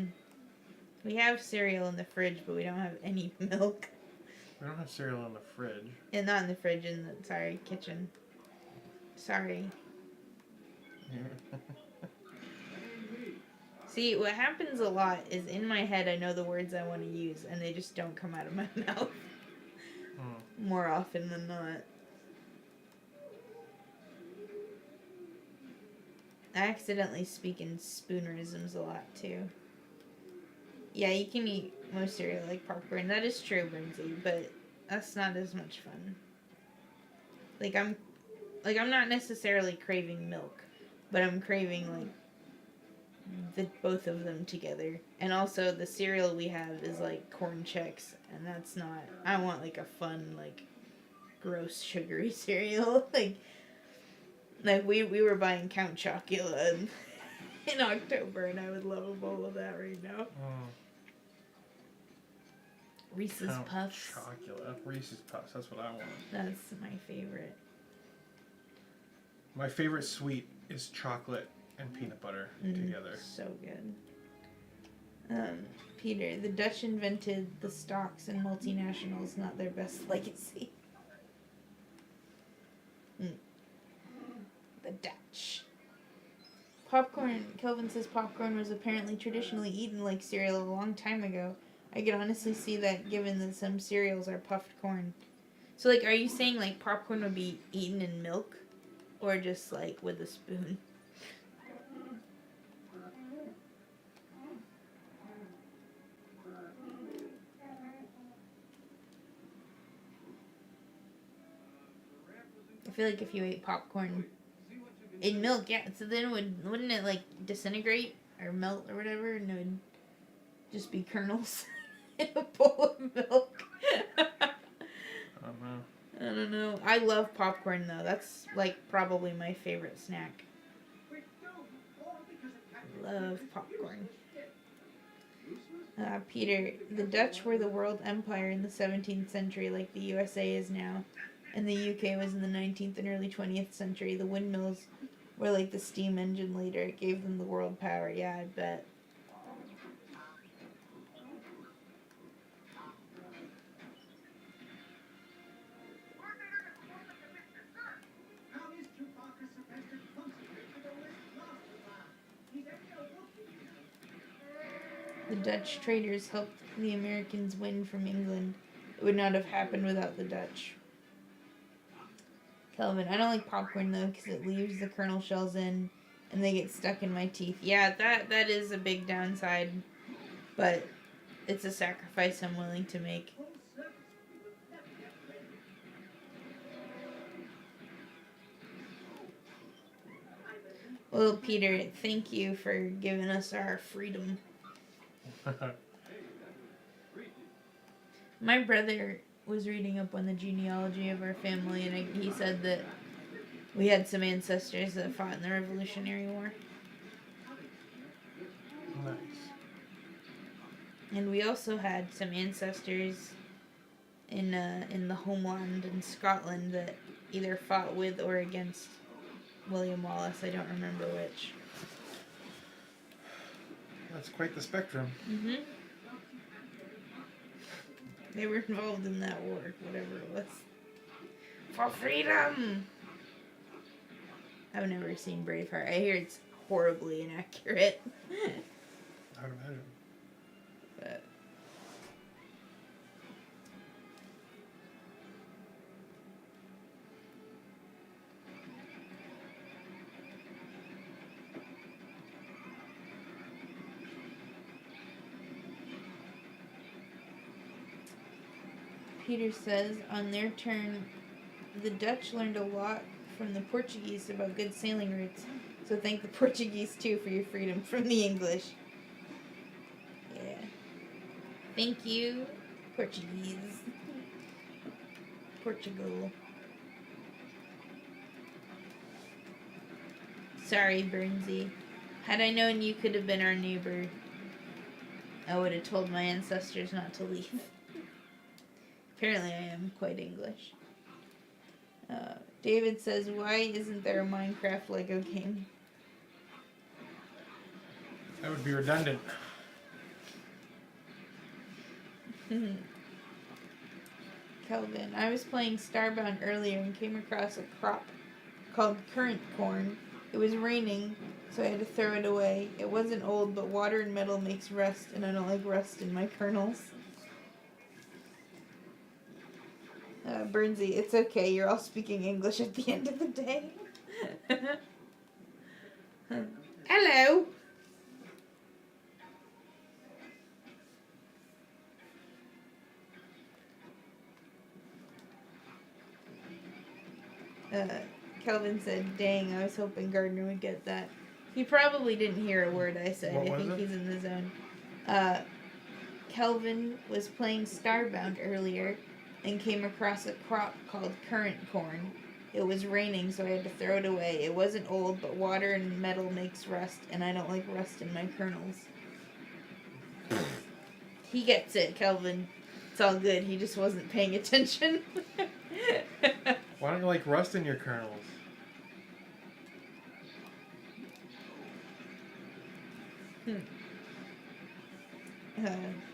We have cereal in the fridge, but we don't have any milk.
We don't have cereal in the fridge.
And not in the fridge, in the, kitchen. Sorry. See, what happens a lot is in my head I know the words I want to use, and they just don't come out of my mouth. More often than not. I accidentally speak in spoonerisms a lot, too. Yeah, you can eat most cereal like popcorn. That is true, Bernsey, but that's not as much fun. I'm not necessarily craving milk, but I'm craving, both of them together. And also, the cereal we have is, Corn Chex, and that's not... I want, a fun, gross, sugary cereal. We were buying Count Chocula in October, and I would love a bowl of that right now. Reese's
Count
Puffs.
Chocula. Reese's Puffs. That's what I want.
That's my favorite.
My favorite sweet is chocolate and peanut butter together.
So good. Peter, the Dutch invented the stocks and multinationals, not their best legacy. The Dutch. Popcorn. Kelvin says popcorn was apparently traditionally eaten like cereal a long time ago. I could honestly see that given that some cereals are puffed corn. So, like, are you saying, like, popcorn would be eaten in milk? Or just, like, with a spoon? I feel like if you ate popcorn in milk, yeah, so then wouldn't it, like, disintegrate or melt or whatever, and it would just be kernels in a bowl of milk? I don't know. I love popcorn, though. That's, like, probably my favorite snack. Love popcorn. Peter, the Dutch were the world empire in the 17th century, like the USA is now. And the UK was in the 19th and early 20th century. The windmills were like the steam engine later. It gave them the world power. Yeah, I bet. The Dutch traders helped the Americans win from England. It would not have happened without the Dutch. Kelvin, I don't like popcorn though because it leaves the kernel shells in and they get stuck in my teeth. Yeah, that is a big downside, but it's a sacrifice I'm willing to make. Well, Peter, thank you for giving us our freedom. My brother was reading up on the genealogy of our family, and he said that we had some ancestors that fought in the Revolutionary War.
Nice.
And we also had some ancestors in the homeland in Scotland that either fought with or against William Wallace. I don't remember which.
That's quite the spectrum.
Mm-hmm. They were involved in that war, whatever it was. For freedom! I've never seen Braveheart. I hear it's horribly inaccurate.
I'd imagine.
But Peter says, on their turn, the Dutch learned a lot from the Portuguese about good sailing routes. So thank the Portuguese too for your freedom from the English. Yeah. Thank you, Portuguese. Portugal. Sorry, Burnsy. Had I known you could have been our neighbor, I would have told my ancestors not to leave. Apparently I am quite English. David says, why isn't there a Minecraft Lego game?
That would be redundant.
Kelvin, I was playing Starbound earlier and came across a crop called currant corn. It was raining, so I had to throw it away. It wasn't old, but water and metal makes rust, and I don't like rust in my kernels. Burnsy, it's okay. You're all speaking English at the end of the day. Hello. Kelvin said, dang, I was hoping Gardner would get that. He probably didn't hear a word I said.
What
I
was
think
it?
he's in the zone. Kelvin was playing Starbound earlier and came across a crop called currant corn. It was raining, so I had to throw it away. It wasn't old, but water and metal makes rust, and I don't like rust in my kernels. He gets it, Kelvin. It's all good. He just wasn't paying attention.
Why don't you like Rust in your kernels?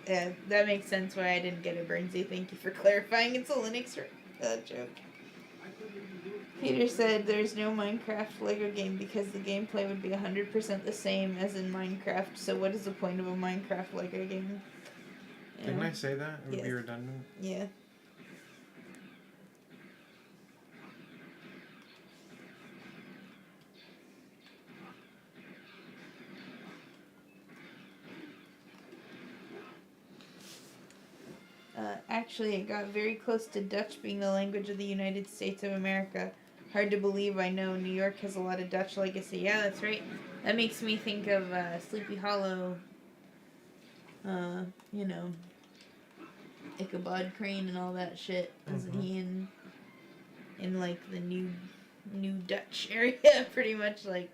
Yeah, that makes sense why I didn't get it, Bernsey. Thank you for clarifying. It's a Linux joke. Peter said there's no Minecraft Lego game because the gameplay would be 100% the same as in Minecraft, so what is the point of a Minecraft Lego game? You
Didn't
know?
I say that? It would be
Yes.
redundant.
Yeah. Actually, it got very close to Dutch being the language of the United States of America. Hard to believe, I know. New York has a lot of Dutch legacy. Yeah, that's right. That makes me think of Sleepy Hollow. You know, Ichabod Crane and all that shit. Isn't he in like the new Dutch area? Pretty much like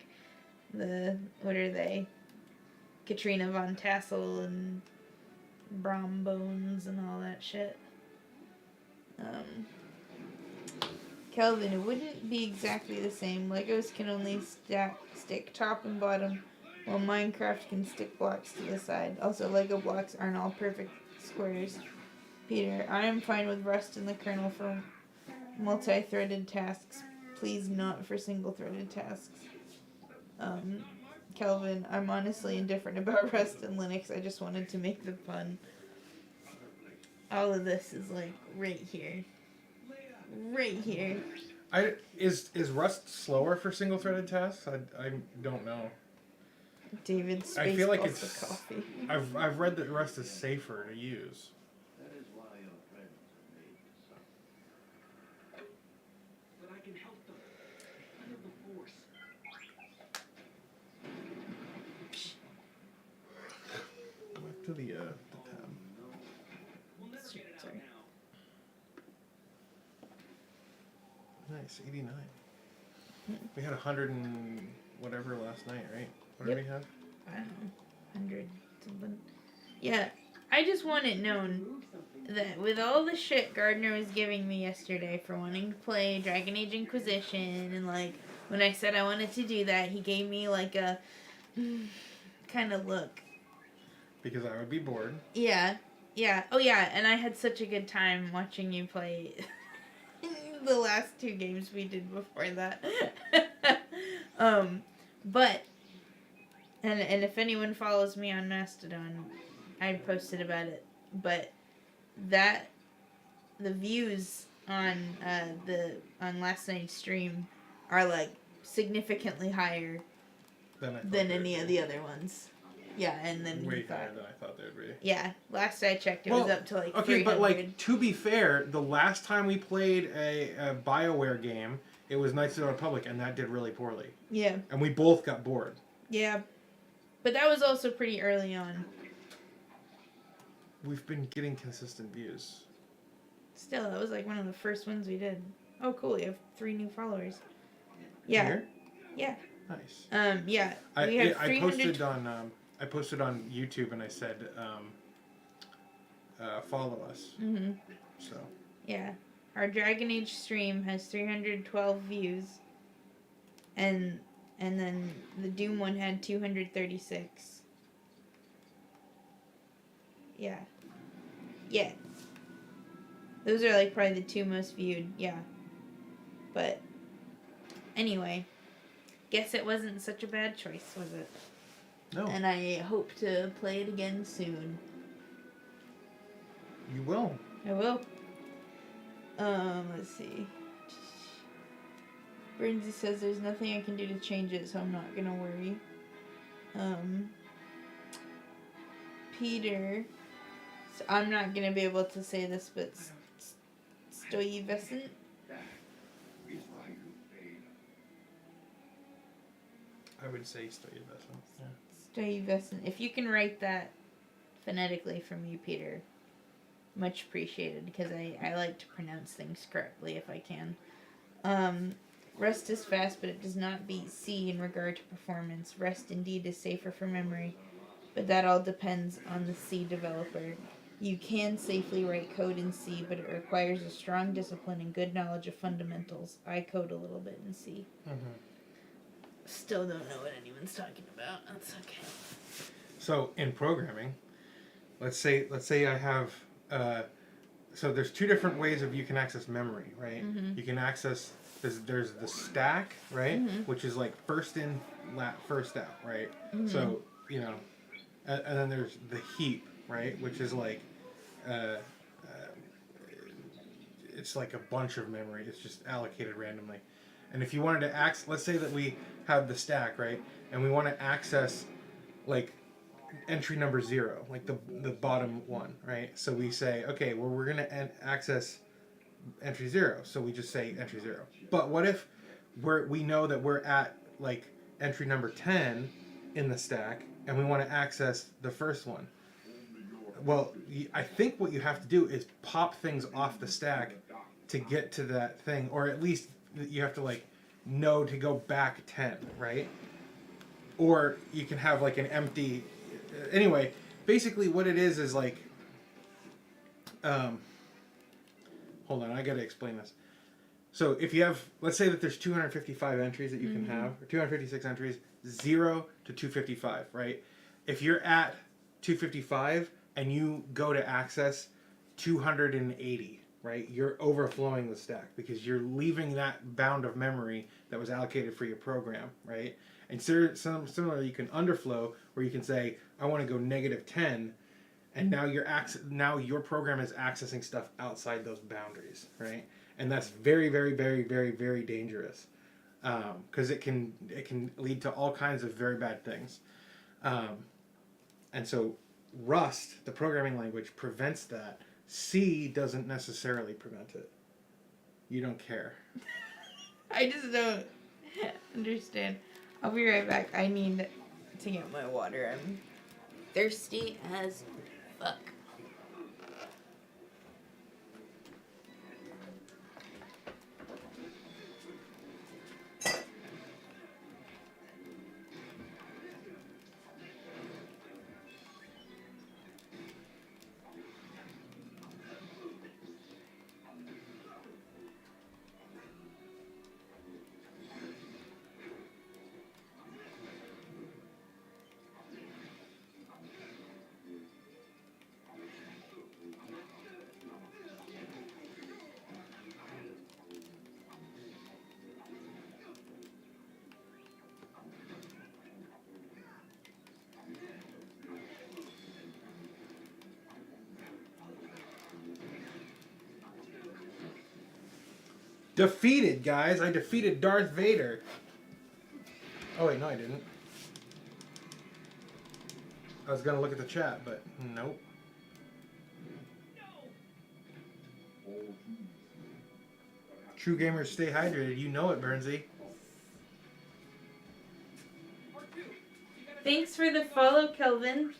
what are they? Katrina von Tassel and Brom Bones and all that shit. Kelvin, it wouldn't be exactly the same. Legos can only stick top and bottom, while Minecraft can stick blocks to the side. Also, Lego blocks aren't all perfect squares. Peter, I am fine with Rust in the kernel for multi-threaded tasks. Please not for single-threaded tasks. Kelvin, I'm honestly indifferent about Rust and Linux. I just wanted to make the fun. All of this is like right here. Right here.
Is Rust slower for single-threaded tasks? I don't know.
David Space
I feel like
calls
it's.
the coffee.
I've read that Rust is safer to use.
That is why your friends are made to suffer.
But I can help them. I have the force.
Go back to the tab.
We'll never get it out
Sorry.
now.
Nice, 89. We had 100 and whatever last night, right? What did
Yep.
we have?
I don't know, 100 something. Yeah, I just want it known that with all the shit Gardner was giving me yesterday for wanting to play Dragon Age Inquisition, and like when I said I wanted to do that, he gave me like a kind of look.
Because I would be bored.
Yeah, oh yeah, and I had such a good time watching you play the last two games we did before that. But and if anyone follows me on Mastodon, I posted about it. But the views on last night's stream are like significantly higher than any of the other ones. Yeah, and then
Way
he thought,
higher than I thought they would be.
yeah, last I checked, it was up to like 300.
Okay, but like to be fair, the last time we played a BioWare game, it was Knights of the Republic, and that did really poorly.
Yeah,
And we both got bored.
yeah, but that was also pretty early on.
We've been getting consistent views.
Still, that was like one of the first ones we did. Oh, cool! You have 3 new followers. Yeah,
Here?
yeah.
Nice.
Yeah.
I
We have 300.
I posted on YouTube and I said, follow us.
Mhm.
So
Yeah, our Dragon Age stream has 312 views, and then the Doom one had 236. Yeah. Yeah. Those are like probably the 2 most viewed. Yeah. But anyway, guess it wasn't such a bad choice, was it?
no,
And I hope to play it again soon.
you will.
I will. Let's see. Bernsey says there's nothing I can do to change it, so I'm not gonna worry. Peter, so I'm not gonna be able to say this, but Stoyevescent?
That is why you fail.
I would say Stoyevescent. Yeah.
Stoyevescent. If you can write that phonetically for me, Peter, much appreciated, because I like to pronounce things correctly if I can. Rust is fast, but it does not beat C in regard to performance. Rust indeed is safer for memory, but that all depends on the C developer. You can safely write code in C, but it requires a strong discipline and good knowledge of fundamentals. I code a little bit in C.
Mm-hmm.
Still don't know what anyone's talking about. That's okay.
So in programming, let's say I have so there's two different ways of you can access memory, right?
Mm-hmm.
You can access there's the stack, right,
Mm-hmm.
which is like first in, first out, right?
Mm-hmm.
So and then there's the heap, right, which is like it's like a bunch of memory. It's just allocated randomly. And if you wanted to access, let's say that we have the stack, right, and we want to access like entry number 0, like the bottom one, right? So we say, okay, well, we're gonna access entry 0, so we just say entry 0. But what if we know that we're at like entry number 10 in the stack, and we want to access the first one? Well, I think what you have to do is pop things off the stack to get to that thing, or at least you have to like know to go back 10, right? Or you can have like an empty. Anyway, basically what it is like. Hold on, I gotta explain this. So if you have, let's say that there's 255 entries that you can have, or 256 entries, 0 to 255, right? If you're at 255 and you go to access 280, right? You're overflowing the stack because you're leaving that bound of memory that was allocated for your program, right? And similarly, you can underflow where you can say, I want to go -10, and now your program is accessing stuff outside those boundaries, right? And that's very, very, very, very, very dangerous because it can lead to all kinds of very bad things. And so Rust, the programming language, prevents that. C doesn't necessarily prevent it. You don't care.
I just don't understand. I'll be right back. I need to get my water. I'm thirsty as fuck.
Defeated, guys. I defeated Darth Vader. Oh, wait, no, I didn't. I was going to look at the chat, but nope. True gamers stay hydrated. You know it, Bernsey.
Thanks for the follow, Kelvin.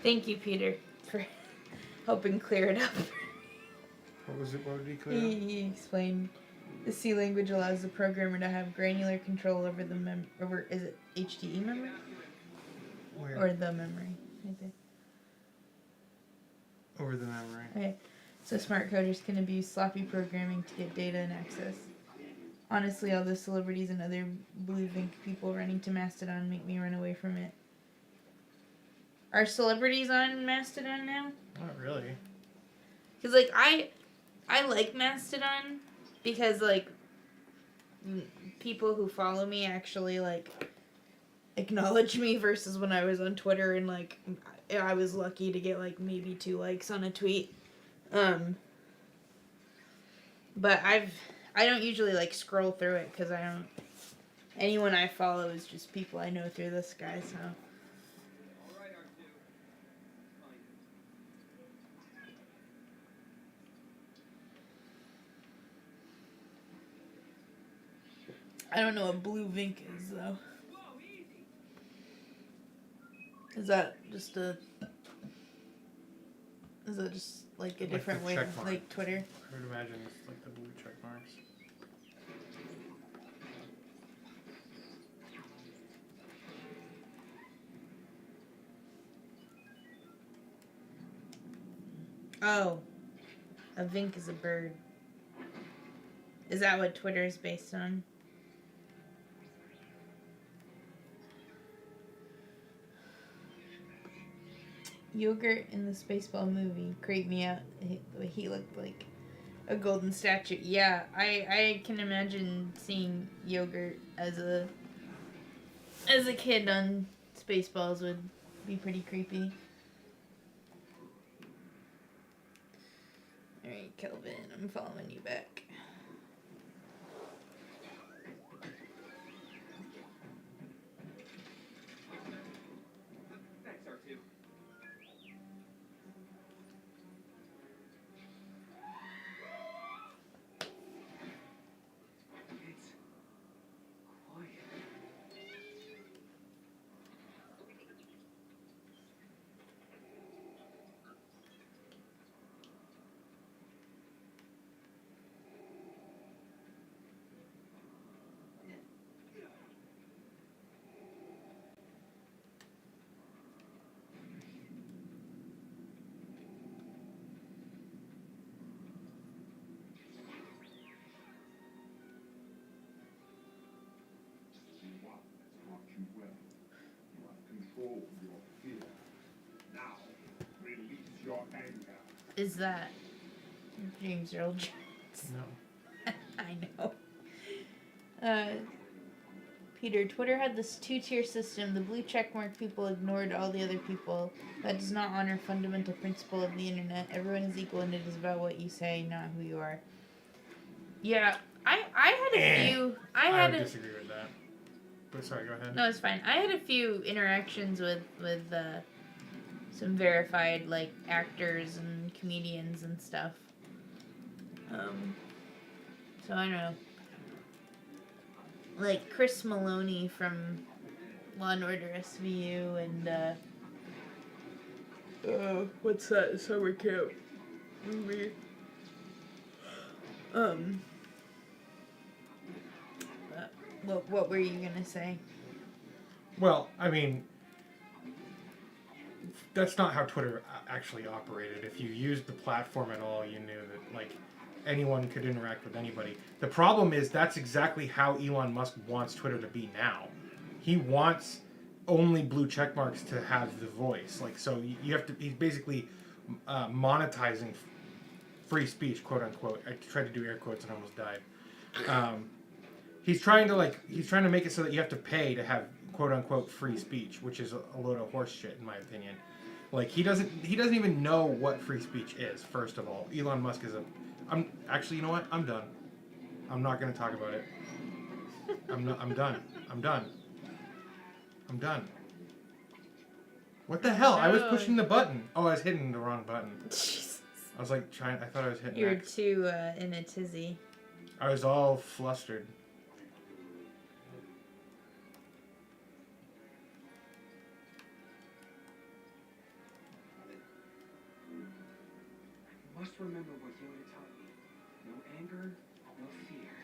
Thank you, Peter, for helping clear it up.
What was it? What did he clear up?
He explained the C language allows the programmer to have granular control over the over, is it HDE memory?
Where?
Or the memory, right there.
Over the memory.
Okay, so smart coders can abuse sloppy programming to get data and access. Honestly, all the celebrities and other blue ink people running to Mastodon make me run away from it. Are celebrities on Mastodon now?
Not really.
Because, like, I like Mastodon because, like, people who follow me actually, like, acknowledge me versus when I was on Twitter and, like, I was lucky to get, like, maybe 2 likes on a tweet. But I don't usually, like, scroll through it because anyone I follow is just people I know through this guy, so. I don't know what blue Vink is though. Is that just like a
Like
different
the
way,
check mark.
like Twitter?
I would imagine it's like the blue check marks.
Oh, a Vink is a bird. Is that what Twitter is based on? Yogurt in the Spaceball movie creeped me out. He looked like a golden statue. Yeah, I can imagine seeing Yogurt as a kid on Spaceballs would be pretty creepy. Alright, Kelvin, I'm following you back.
Thanks, R2. It's quiet.
One has taught you well. You have controlled your fear. Now, release your anger.
Is that James Earl Jones?
No.
I know. Peter, Twitter had this two-tier system. The blue checkmark people ignored all the other people. That does not honor fundamental principle of the internet. Everyone is equal and it is about what you say, not who you are. Yeah, I had a few...
I would disagree with that. But sorry, go ahead.
No, it's fine. I had a few interactions with some verified, like, actors and comedians and stuff. So I don't know. Like Chris Maloney from Law and Order SVU and what's that summer camp movie? What were you gonna say?
Well, I mean, that's not how Twitter actually operated. If you used the platform at all, you knew that, like, anyone could interact with anybody. The problem is that's exactly how Elon Musk wants Twitter to be now. He wants only blue check marks to have the voice. Like, so you have to. He's basically monetizing free speech, quote unquote. I tried to do air quotes and almost died. He's trying to make it so that you have to pay to have quote unquote free speech, which is a load of horse shit in my opinion. Like, he doesn't even know what free speech is. First of all, Elon Musk is actually, you know what? I'm done. I'm not going to talk about it. I'm done. I'm done. What the hell? I was pushing the button. Oh, I was hitting the wrong button.
Jesus.
I was like I thought I was hitting
You're
X.
too in a tizzy.
I was all flustered.
Must remember what Yoda taught me. No anger, no fear.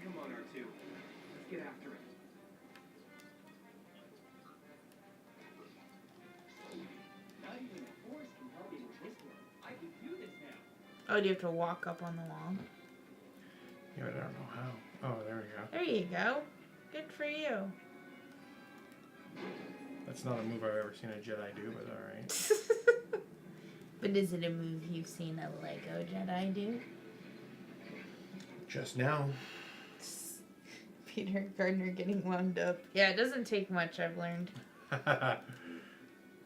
Come on, R2. Let's get after it. Not even the Force can help me with this one. I can do this now.
Oh, do you have to walk up on the wall?
Yeah, I don't know how. Oh, there we go.
There you go. Good for you.
That's not a move I've ever seen a Jedi do, but alright.
But is it a move you've seen a Lego Jedi do?
Just now.
Peter Gardner getting wound up. Yeah, it doesn't take much, I've learned.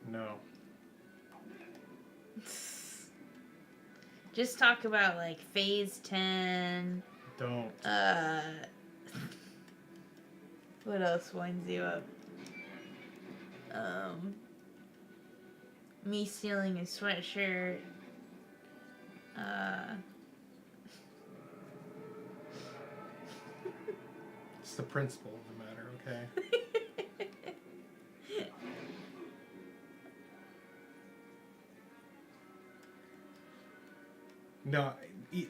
No.
Just talk about, like, Phase 10.
Don't.
What else winds you up? Me stealing a sweatshirt.
the principle of the matter, okay? No,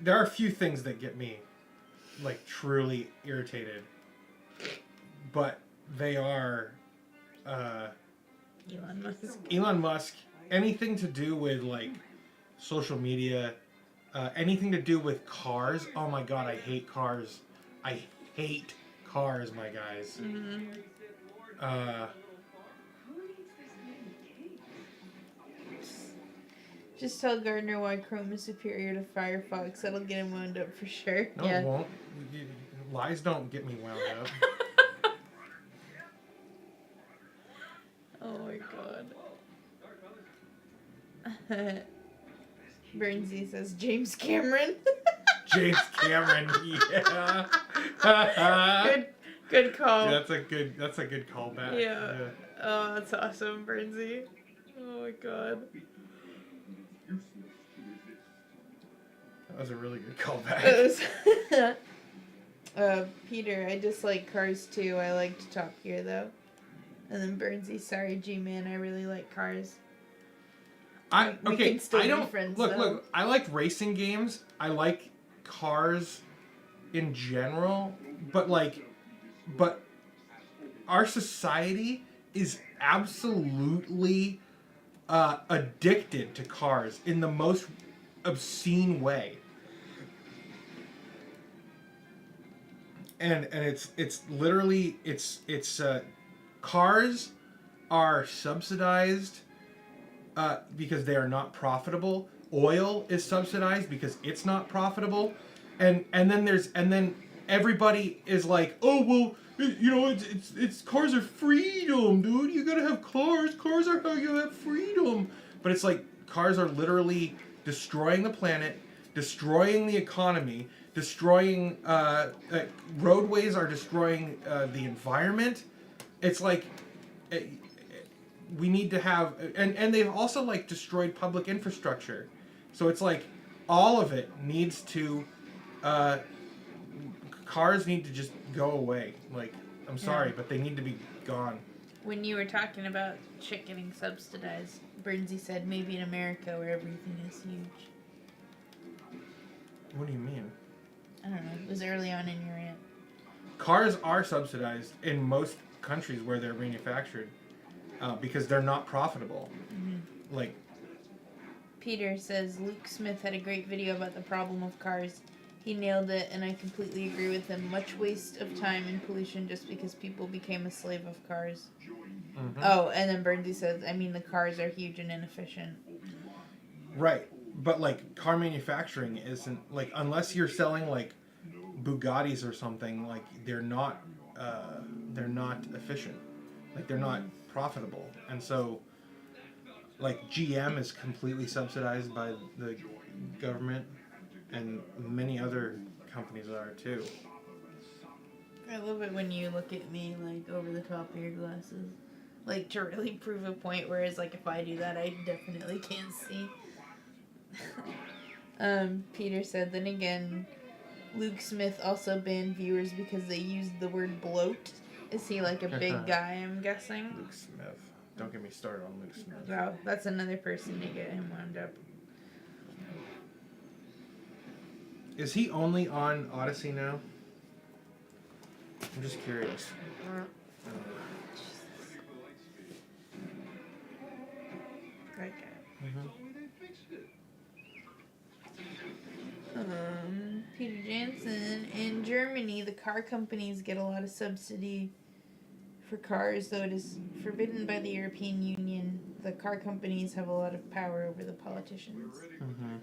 there are a few things that get me, like, truly irritated. But they are,
Elon Musk.
Elon Musk, anything to do with, like, social media, anything to do with cars. Oh my god, I hate cars. I hate cars, my guys.
Mm-hmm. Just tell Gardner why Chrome is superior to Firefox. That'll get him wound up for sure.
No,
Yeah.
it won't. Lies don't get me wound up.
Oh my god. Bernsey says James Cameron.
James Cameron, yeah.
Good call.
Yeah, that's a good callback.
Yeah. Oh, that's awesome, Bernsey. Oh my god.
That was a really good callback.
Peter, I dislike Cars too. I liked Top Gear though. And then Bernsey, sorry G-Man, I really like Cars.
I
can still be
don't
friends,
look.
though.
Look, I like racing games. I like cars in general, but our society is absolutely addicted to cars in the most obscene way. And it's literally cars are subsidized because they are not profitable. Oil is subsidized because it's not profitable, and then everybody is like, oh well, it's cars are freedom, dude. You gotta have cars. Cars are how you have freedom. But it's like cars are literally destroying the planet, destroying the economy, destroying roadways are destroying the environment. It's like we need to have, and they've also like destroyed public infrastructure. So it's like all of it needs to, cars need to just go away. Like, I'm sorry, but they need to be gone.
When you were talking about shit getting subsidized, Bernsey said maybe in America where everything is huge.
What do you mean?
I don't know. It was early on in your rant.
Cars are subsidized in most countries where they're manufactured because they're not profitable.
Mm-hmm.
Like,
Peter says Luke Smith had a great video about the problem of cars. He nailed it, and I completely agree with him. Much waste of time and pollution just because people became a slave of cars.
mm-hmm.
Oh, and then Bernsey says, I mean, the cars are huge and inefficient.
Right. But like car manufacturing isn't like, unless you're selling like Bugattis or something, like they're not efficient. Like they're not profitable. And so like GM is completely subsidized by the government, and many other companies are too.
I love it when you look at me like over the top of your glasses. Like to really prove a point, whereas like if I do that I definitely can't see. Peter said, then again, Luke Smith also banned viewers because they used the word bloat. Is he like a big guy, I'm guessing?
Luke Smith. Don't get me started on Luke Smith.
Wow, that's another person to get him wound up.
Is he only on Odyssey now? I'm just curious.
Okay.
Mm-hmm.
Peter Jansen, in Germany, the car companies get a lot of subsidy for cars, though it is forbidden by the European Union. The car companies have a lot of power over the politicians.
Mm-hmm.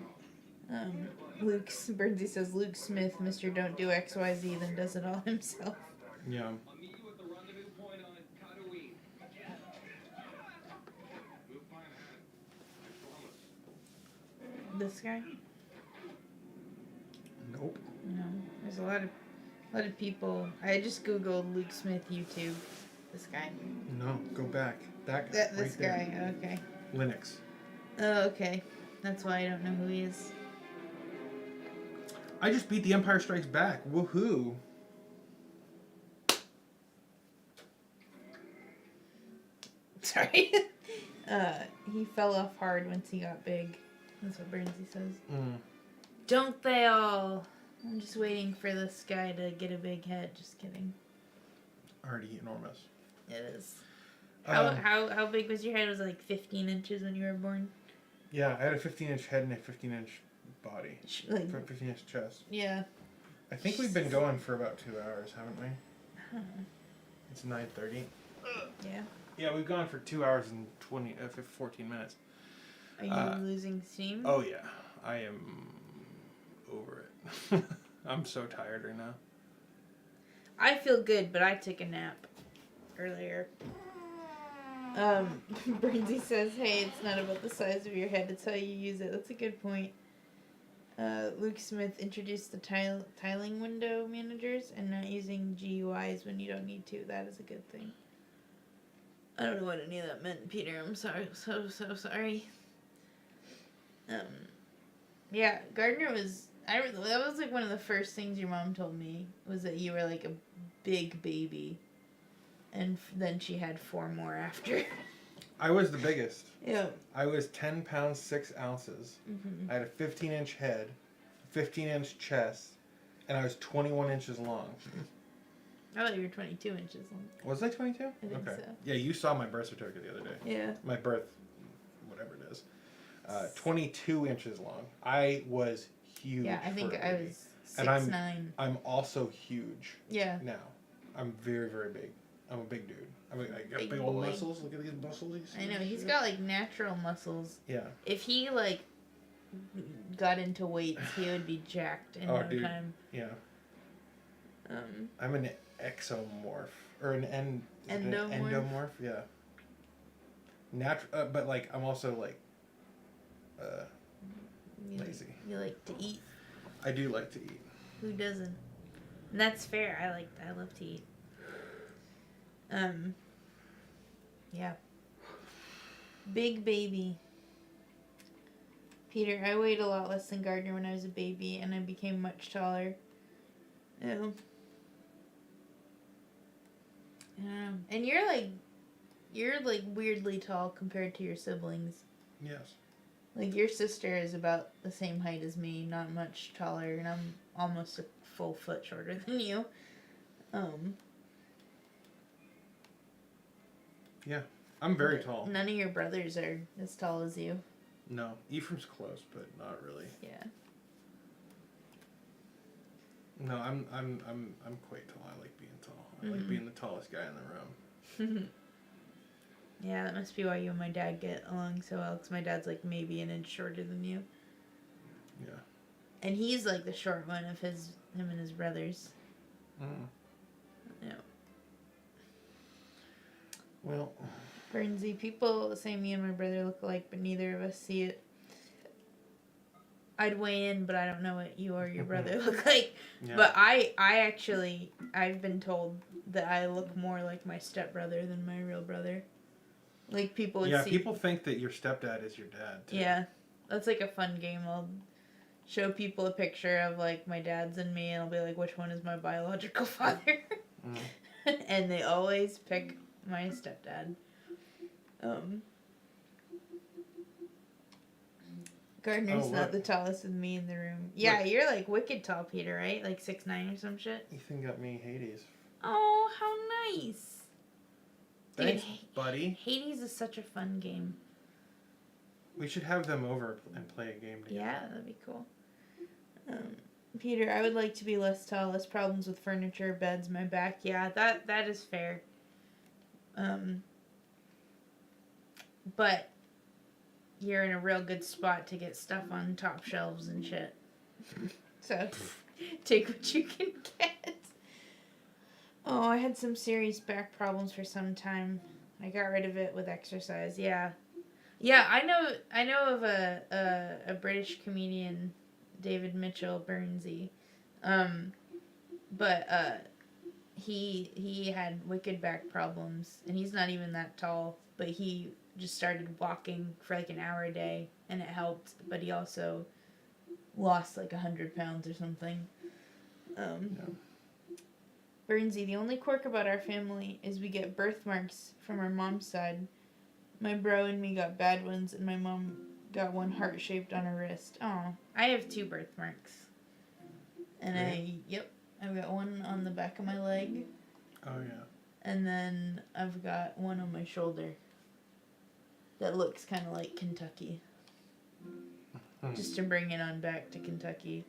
Bernsey says Luke Smith, Mr. Don't Do XYZ, then does it all himself.
Yeah.
This guy?
Nope.
No. There's a lot of people. I just googled Luke Smith YouTube. This guy?
No, go back. That guy.
This
right there.
guy, okay.
Linux.
Oh, okay. That's why I don't know who he is.
I just beat The Empire Strikes Back. Woohoo!
Sorry. He fell off hard once he got big. That's what Bernsey says. Don't they all? I'm just waiting for this guy to get a big head. Just kidding.
Already enormous.
It is. How big was your head? It was like 15 inches when you were born?
Yeah, I had a 15-inch head and a 15-inch body.
Like,
15-inch chest.
yeah.
I think we've been going for about 2 hours, haven't we?
Huh.
It's 9:30.
Yeah.
Yeah, we've gone for 2 hours and 14 minutes.
Are you losing steam?
Oh yeah, I am over it. I'm so tired right now.
I feel good, but I took a nap earlier. Bernsey says, hey, it's not about the size of your head, it's how you use it. That's a good point. Luke Smith introduced the tiling window managers and not using GUIs when you don't need to. That is a good thing. I don't know what any of that meant, Peter. I'm sorry. So sorry. Yeah, Gardner was... that was like one of the first things your mom told me, was that you were like a big baby. And then she had 4 more after.
I was the biggest.
Yeah.
I was 10 pounds 6 ounces.
Mm-hmm.
I had a 15-inch head, 15-inch chest, and I was 21 inches long.
I thought you were 22 inches long.
Was I 22?
I think so.
Yeah, you saw my birth certificate the other day.
Yeah.
My birth, whatever it is. 22 inches long. I was huge.
Yeah, I think I was 6'9".
I'm also huge.
Yeah.
Now. I'm very, very big. I'm a big dude. I got big old
boy.
muscles. Look at these muscles.
I know, he's got like natural muscles.
Yeah.
If he like got into weights, he would be jacked in no time.
Yeah. I'm an exomorph. Or an endomorph? Yeah. But like, I'm also like, lazy.
You like to eat.
I do like to eat.
Who doesn't? And that's fair. I love to eat. Yeah. Big baby. Peter, I weighed a lot less than Gardner when I was a baby, and I became much taller. Oh. And you're like weirdly tall compared to your siblings.
Yes.
Like your sister is about the same height as me, not much taller, and I'm almost a full foot shorter than you.
Yeah. I'm very tall.
None of your brothers are as tall as you.
No. Ephraim's close, but not really.
Yeah.
No, I'm quite tall. I like being tall. I like being the tallest guy in the room.
Yeah, that must be why you and my dad get along so well, because my dad's like maybe an inch shorter than you.
Yeah.
And he's like the short one of him and his brothers. Yeah.
Well,
Bernsey, people say me and my brother look alike, but neither of us see it. I'd weigh in, but I don't know what you or your brother look like.
yeah.
But I've been told that I look more like my stepbrother than my real brother. Like people would see.
People think that your stepdad is your dad, too.
Yeah. That's like a fun game. I'll show people a picture of like my dad's and me, and I'll be like, which one is my biological father? And they always pick my stepdad. Gardner's not the tallest with me in the room. Yeah, you're like wicked tall, Peter, right? Like 6'9" or some shit.
Ethan got me Hades.
Oh, how nice.
Thanks,
Dude,
buddy.
Hades is such a fun game.
We should have them over and play a game together.
Yeah, that'd be cool. Peter, I would like to be less tall, less problems with furniture, beds, my back. Yeah, that is fair. But you're in a real good spot to get stuff on top shelves and shit. So, take what you can get. Oh, I had some serious back problems for some time. I got rid of it with exercise. Yeah. Yeah, I know of a British comedian, David Mitchell Bernsey. But he had wicked back problems, and he's not even that tall, but he just started walking for like an hour a day, and it helped, but he also lost like 100 pounds or something. Bernsey, the only quirk about our family is we get birthmarks from our mom's side, My bro and me got bad ones, and my mom got one heart-shaped on her wrist. Oh, I have 2 birthmarks. And I've got one on the back of my leg,
Oh yeah.
and then I've got one on my shoulder that looks kind of like Kentucky. Just to bring it on back to Kentucky.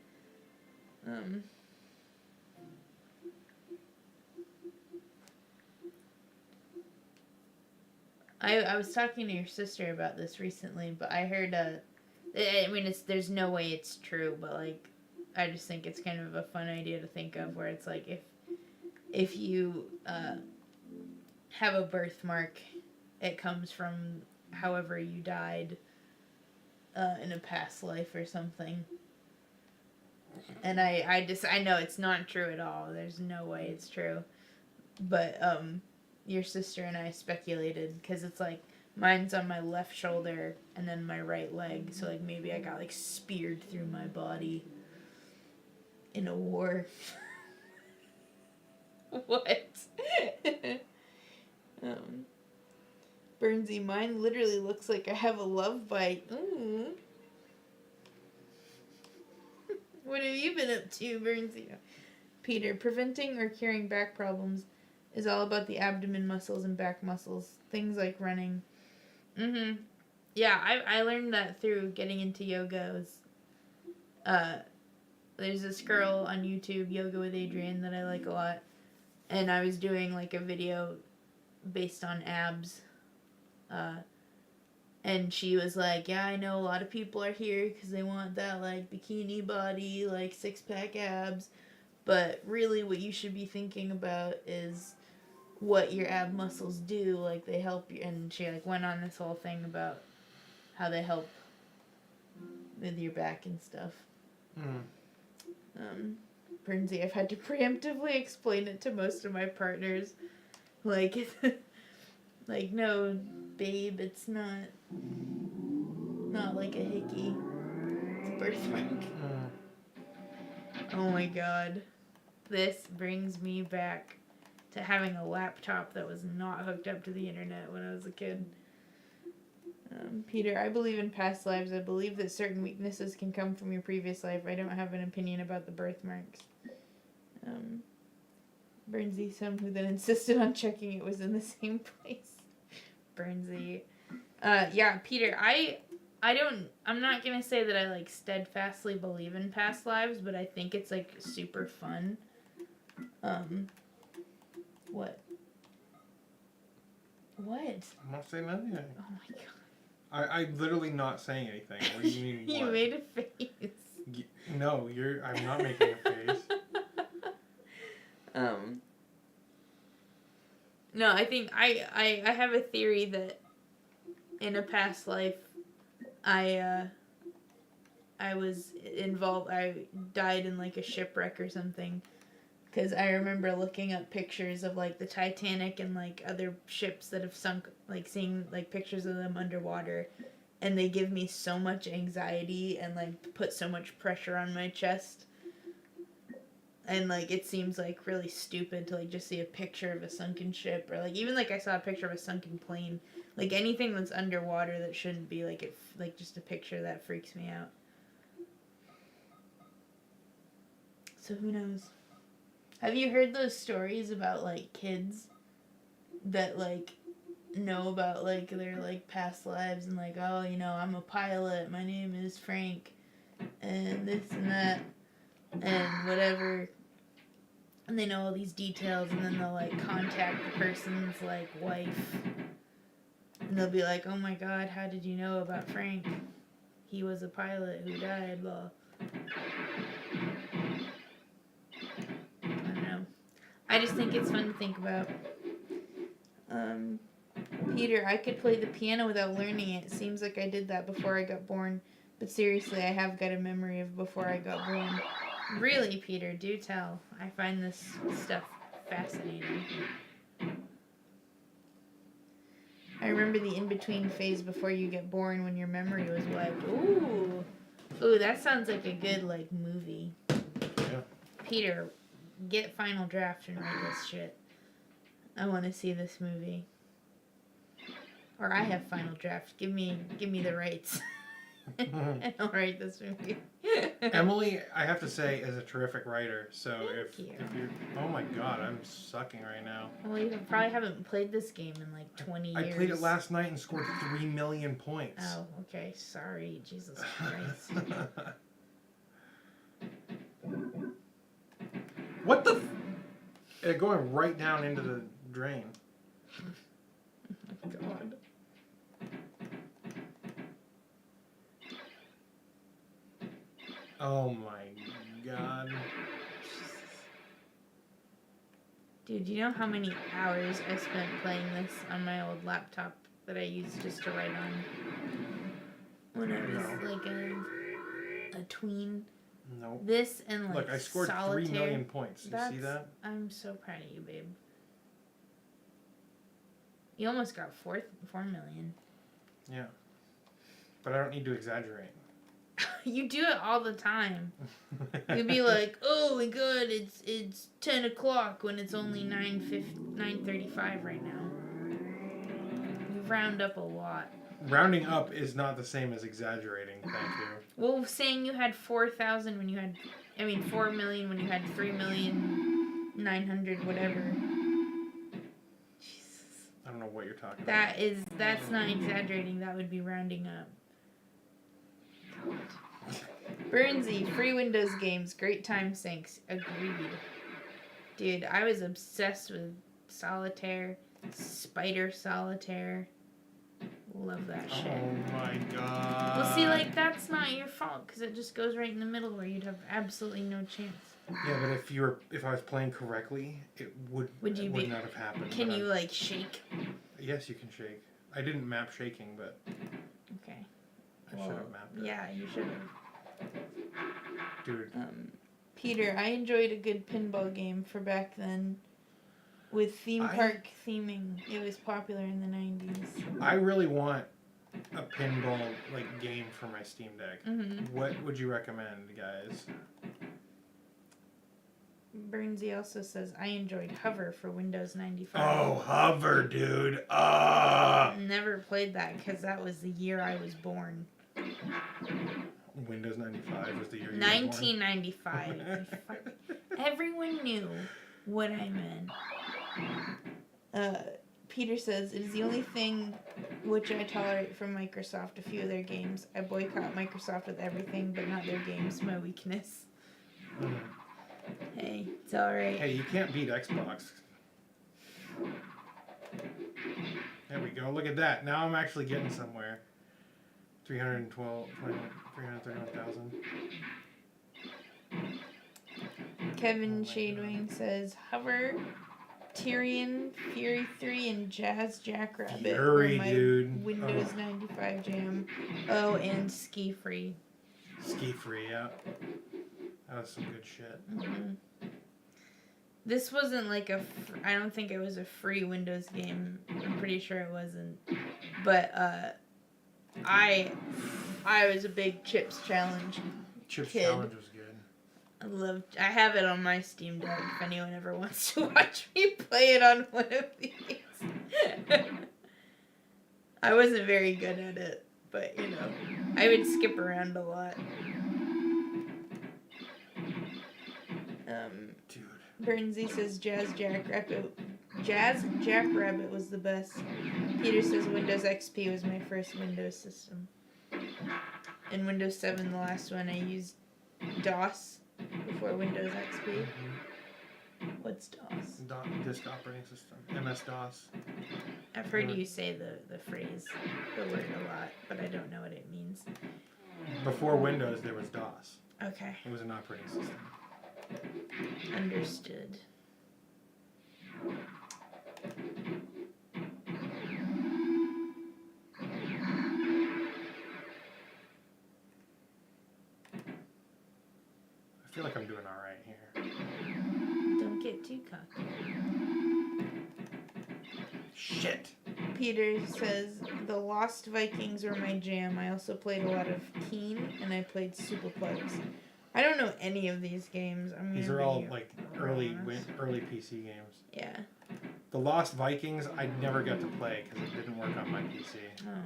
I was talking to your sister about this recently, but I heard I mean there's no way it's true, but like I just think it's kind of a fun idea to think of, where it's like if you have a birthmark, it comes from however you died in a past life or something. And I know it's not true at all. There's no way it's true. But your sister and I speculated, because it's like mine's on my left shoulder and then my right leg, so like maybe I got like speared through my body in a war. What? Burnsy, mine literally looks like I have a love bite. Ooh. What have you been up to, Burnsy? Peter, preventing or curing back problems is all about the abdomen muscles and back muscles. Things like running. Yeah, I learned that through getting into yoga. There's this girl on YouTube, Yoga with Adrienne, that I like a lot. And I was doing like a video based on abs. And she was like, yeah, I know a lot of people are here because they want that like bikini body, like 6-pack abs. But really what you should be thinking about is what your ab muscles do. Like they help you. And she like went on this whole thing about how they help with your back and stuff. Bernsey, I've had to preemptively explain it to most of my partners. Like, like, no, babe, it's not like a hickey. It's a birthmark. Oh my god. This brings me back to having a laptop that was not hooked up to the internet when I was a kid. Peter, I believe in past lives. I believe that certain weaknesses can come from your previous life. I don't have an opinion about the birthmarks. Bernsey, some who then insisted on checking it was in the same place. Bernsey. Yeah, Peter, I'm not gonna say that I like steadfastly believe in past lives, but I think it's like super fun. What?
I'm not saying anything.
Oh my god.
I'm literally not saying anything. What do you mean?
You
what?
made a face.
No, I'm not making a face.
No, I think I have a theory that in a past life I was involved. I died in like a shipwreck or something. Because I remember looking up pictures of like the Titanic and like other ships that have sunk, like seeing like pictures of them underwater, and they give me so much anxiety and like put so much pressure on my chest. And like it seems like really stupid to like just see a picture of a sunken ship, or like even like I saw a picture of a sunken plane. Like anything that's underwater that shouldn't be like like just a picture that freaks me out. So who knows? Have you heard those stories about like kids that like know about like their like past lives and like, oh, you know, I'm a pilot, my name is Frank, and this and that and whatever, and they know all these details, and then they'll like contact the person's like wife, and they'll be like, oh my god, how did you know about Frank? He was a pilot who died, blah. I just think it's fun to think about. Peter, I could play the piano without learning it. Seems like I did that before I got born. But seriously, I have got a memory of before I got born. Really, Peter, do tell. I find this stuff fascinating. I remember the in-between phase before you get born when your memory was wiped. Ooh. Ooh, that sounds like a good, like, movie.
Yeah.
Peter, get Final Draft and write this shit. I want to see this movie. Or I have Final Draft. Give me the rights. And I'll write this movie.
Emily, I have to say, is a terrific writer. So if
you.
you're, oh my god, I'm sucking right now.
Well, you probably haven't played this game in like 20
I
years.
played it last night and scored 3 million points.
Oh, okay. Sorry. Jesus Christ.
What the? Going right down into the drain.
Oh, God.
Oh my god.
Dude, do you know how many hours I spent playing this on my old laptop that I used just to write on when I was like a tween?
Nope.
This and like
Look, I scored
Solitaire.
3 million points. You see that?
I'm so proud of you, babe. You almost got 4 million.
Yeah. But I don't need to exaggerate.
You do it all the time. You'd be like, "Oh my god, it's 10 o'clock when it's only 9:35 right now." You round up a lot.
Rounding up is not the same as exaggerating. Thank you.
Well, saying you had 4,000 when you had, 4 million when you had 3,900,000 whatever. Jesus.
I don't know what you're talking about.
That's not exaggerating. That would be rounding up. Burnsy, free Windows games, great time sinks. Agreed. Dude, I was obsessed with Solitaire, Spider Solitaire. Love that shit.
Oh my god.
Well, see, like, that's not your fault, because it just goes right in the middle where you'd have absolutely no chance.
Yeah, but if I was playing correctly, it would not have happened.
Can you, like, shake?
Yes, you can shake. I didn't map shaking, but
Okay.
I should have mapped it.
Yeah, you should have.
Dude.
Peter, I enjoyed a good pinball game for back then. With theme park theming. It was popular in the 90s.
I really want a pinball game for my Steam Deck.
Mm-hmm.
What would you recommend, guys?
Burnsy also says, I enjoyed Hover for Windows 95.
Oh, Hover, dude.
Never played that because that was the year I was born.
Windows 95 was the year you
1995. Everyone knew what I meant. Peter says, it is the only thing which I tolerate from Microsoft, a few of their games. I boycott Microsoft with everything, but not their games, my weakness. Hey, it's alright.
Hey, you can't beat Xbox. There we go. Look at that. Now I'm actually getting somewhere. 331,000.
Kevin Shadewing says, Hover, Tyrion, Fury 3, and Jazz Jackrabbit
Fury,
were my
dude.
Windows 95 jam. Oh, and Ski Free.
Ski Free, yeah. That was some good shit.
Mm-hmm. This wasn't like I don't think it was a free Windows game. I'm pretty sure it wasn't. But I was a big Chips Challenge
Chips
kid.
Challenge was good.
I have it on my Steam Deck if anyone ever wants to watch me play it on one of these. I wasn't very good at it, but I would skip around a lot.
Dude.
Burnsy says Jazz Jackrabbit was the best. Peter says Windows XP was my first Windows system. In Windows 7, the last one, I used DOS before Windows XP.
Mm-hmm.
What's DOS?
Disk operating system. MS-DOS.
I've heard you say the phrase, the word a lot, but I don't know what it means.
Before Windows, there was DOS.
Okay.
It was an operating system.
Understood.
I feel like I'm doing alright here.
Don't get too cocky.
Shit!
Peter says, the Lost Vikings were my jam. I also played a lot of Keen, and I played Super Plugs. I don't know any of these games.
These are all early PC games.
Yeah.
The Lost Vikings, I never got to play because it didn't work on my PC.
Oh.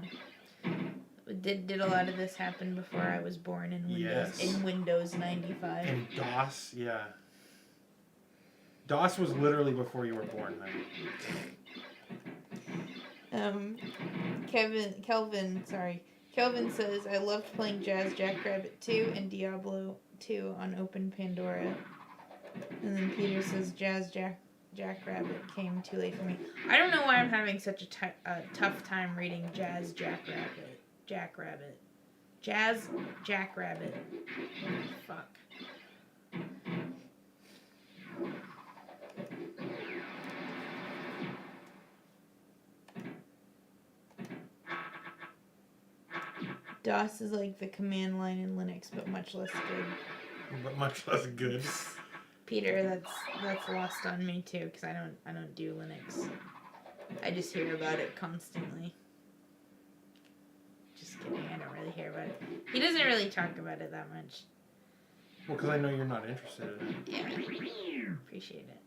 Did a lot of this happen before I was born in Windows
Yes.
in Windows 95?
And DOS, yeah. DOS was literally before you were born, man.
Kelvin says, I loved playing Jazz Jackrabbit 2 and Diablo 2 on Open Pandora. And then Peter says, Jackrabbit came too late for me. I don't know why I'm having such a tough time reading Jazz Jackrabbit. Jazz Jackrabbit. Fuck. DOS is like the command line in Linux, but much less good.
But much less good.
Peter, that's lost on me too, because I don't do Linux. I just hear about it constantly. Just kidding, I don't really hear about it. He doesn't really talk about it that much.
Well, because I know you're not interested in it.
Yeah, appreciate it.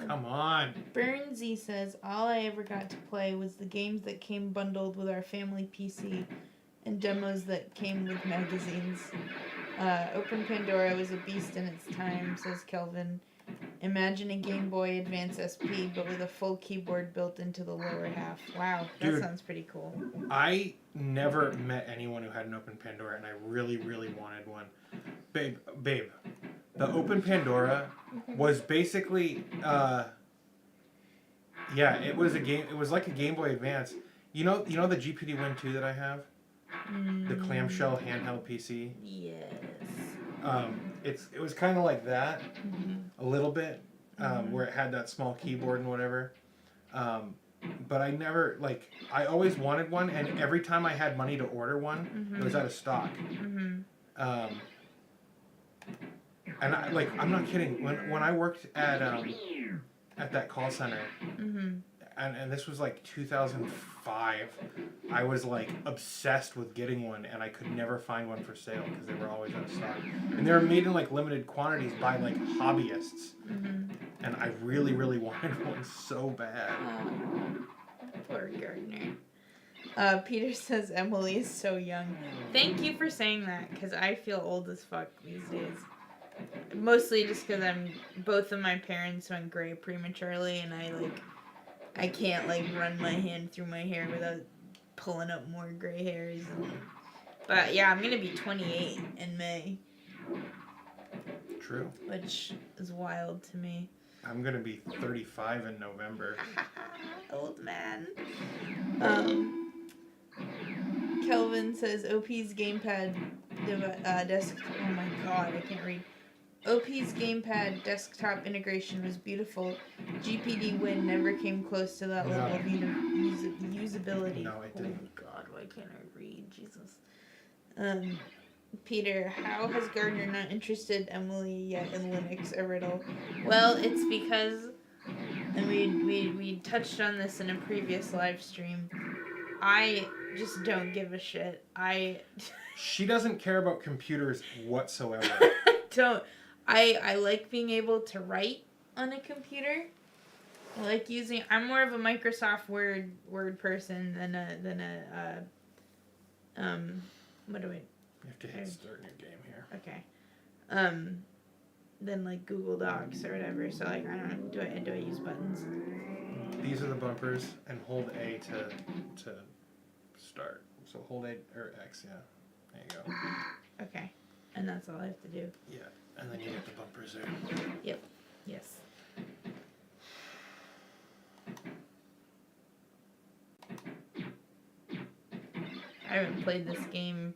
Come on.
Burnsy says, all I ever got to play was the games that came bundled with our family PC and demos that came with magazines. Open Pandora was a beast in its time, says Kelvin. Imagine a Game Boy Advance SP, but with a full keyboard built into the lower half. Wow, that
Dude,
sounds pretty cool.
I never met anyone who had an Open Pandora, and I really, really wanted one. Babe, the Open Pandora was basically, it was a game. It was like a Game Boy Advance. You know the GPD Win 2 that I have, the clamshell handheld PC.
Yes.
It was kind of like that, a little bit, where it had that small keyboard and whatever. But I never I always wanted one, and every time I had money to order one, it was out of stock. And I'm not kidding. When I worked at that call center, and this was like 2005, I was like obsessed with getting one, and I could never find one for sale because they were always out of stock. And they were made in like limited quantities by like hobbyists, and I really, really wanted one so bad.
Poor Gardner. Peter says Emily is so young. Thank you for saying that, because I feel old as fuck these days. Mostly just because both of my parents went gray prematurely, and I can't run my hand through my hair without pulling up more gray hairs. But yeah, I'm gonna be 28 in May.
True.
Which is wild to me.
I'm gonna be 35 in November.
Old man. Kelvin says OP's gamepad desk. Oh my god, I can't read. OP's gamepad desktop integration was beautiful. GPD Win never came close to that level of usability.
No, it didn't.
Oh god, why can't I read? Jesus. Peter, how has Gardner not interested Emily yet in Linux a riddle? Well, it's because, and we touched on this in a previous live stream, I just don't give a shit.
She doesn't care about computers whatsoever.
I like being able to write on a computer. I like I'm more of a Microsoft Word person than a what do I...
You have to hit start new game here.
Okay. Than like Google Docs or whatever. So I don't know. Do I use buttons?
These are the bumpers, and hold A to start. So hold A or X, yeah. There you go.
Okay. And that's all I have to do.
Yeah, and then you get the bumpers there.
Yep. Yes. I haven't played this game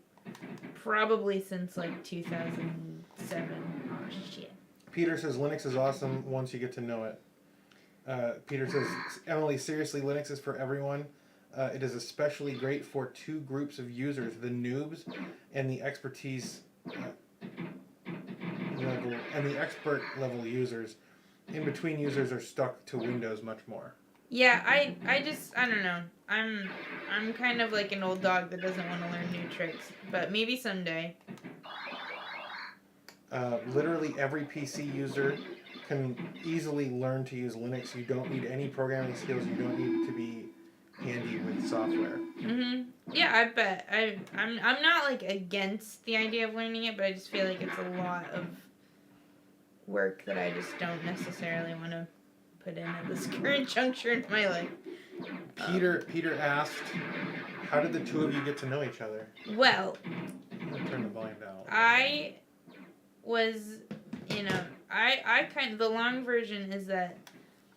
probably since 2007. Oh shit.
Peter says Linux is awesome once you get to know it. Peter says, Emily, seriously, Linux is for everyone. It is especially great for two groups of users, the noobs and the expertise level, and the expert level users. In between users are stuck to Windows much more.
Yeah, I don't know. I'm kind of like an old dog that doesn't want to learn new tricks, but maybe someday.
Literally every PC user can easily learn to use Linux. You don't need any programming skills. You don't need to be handy with software.
Yeah, I bet. I'm not like against the idea of learning it, but I just feel like it's a lot of work that I just don't necessarily want to put in at this current juncture in my life.
Peter asked, how did the two of you get to know each other?
Well,
I'm gonna turn the volume down.
I was, I kind of, the long version is that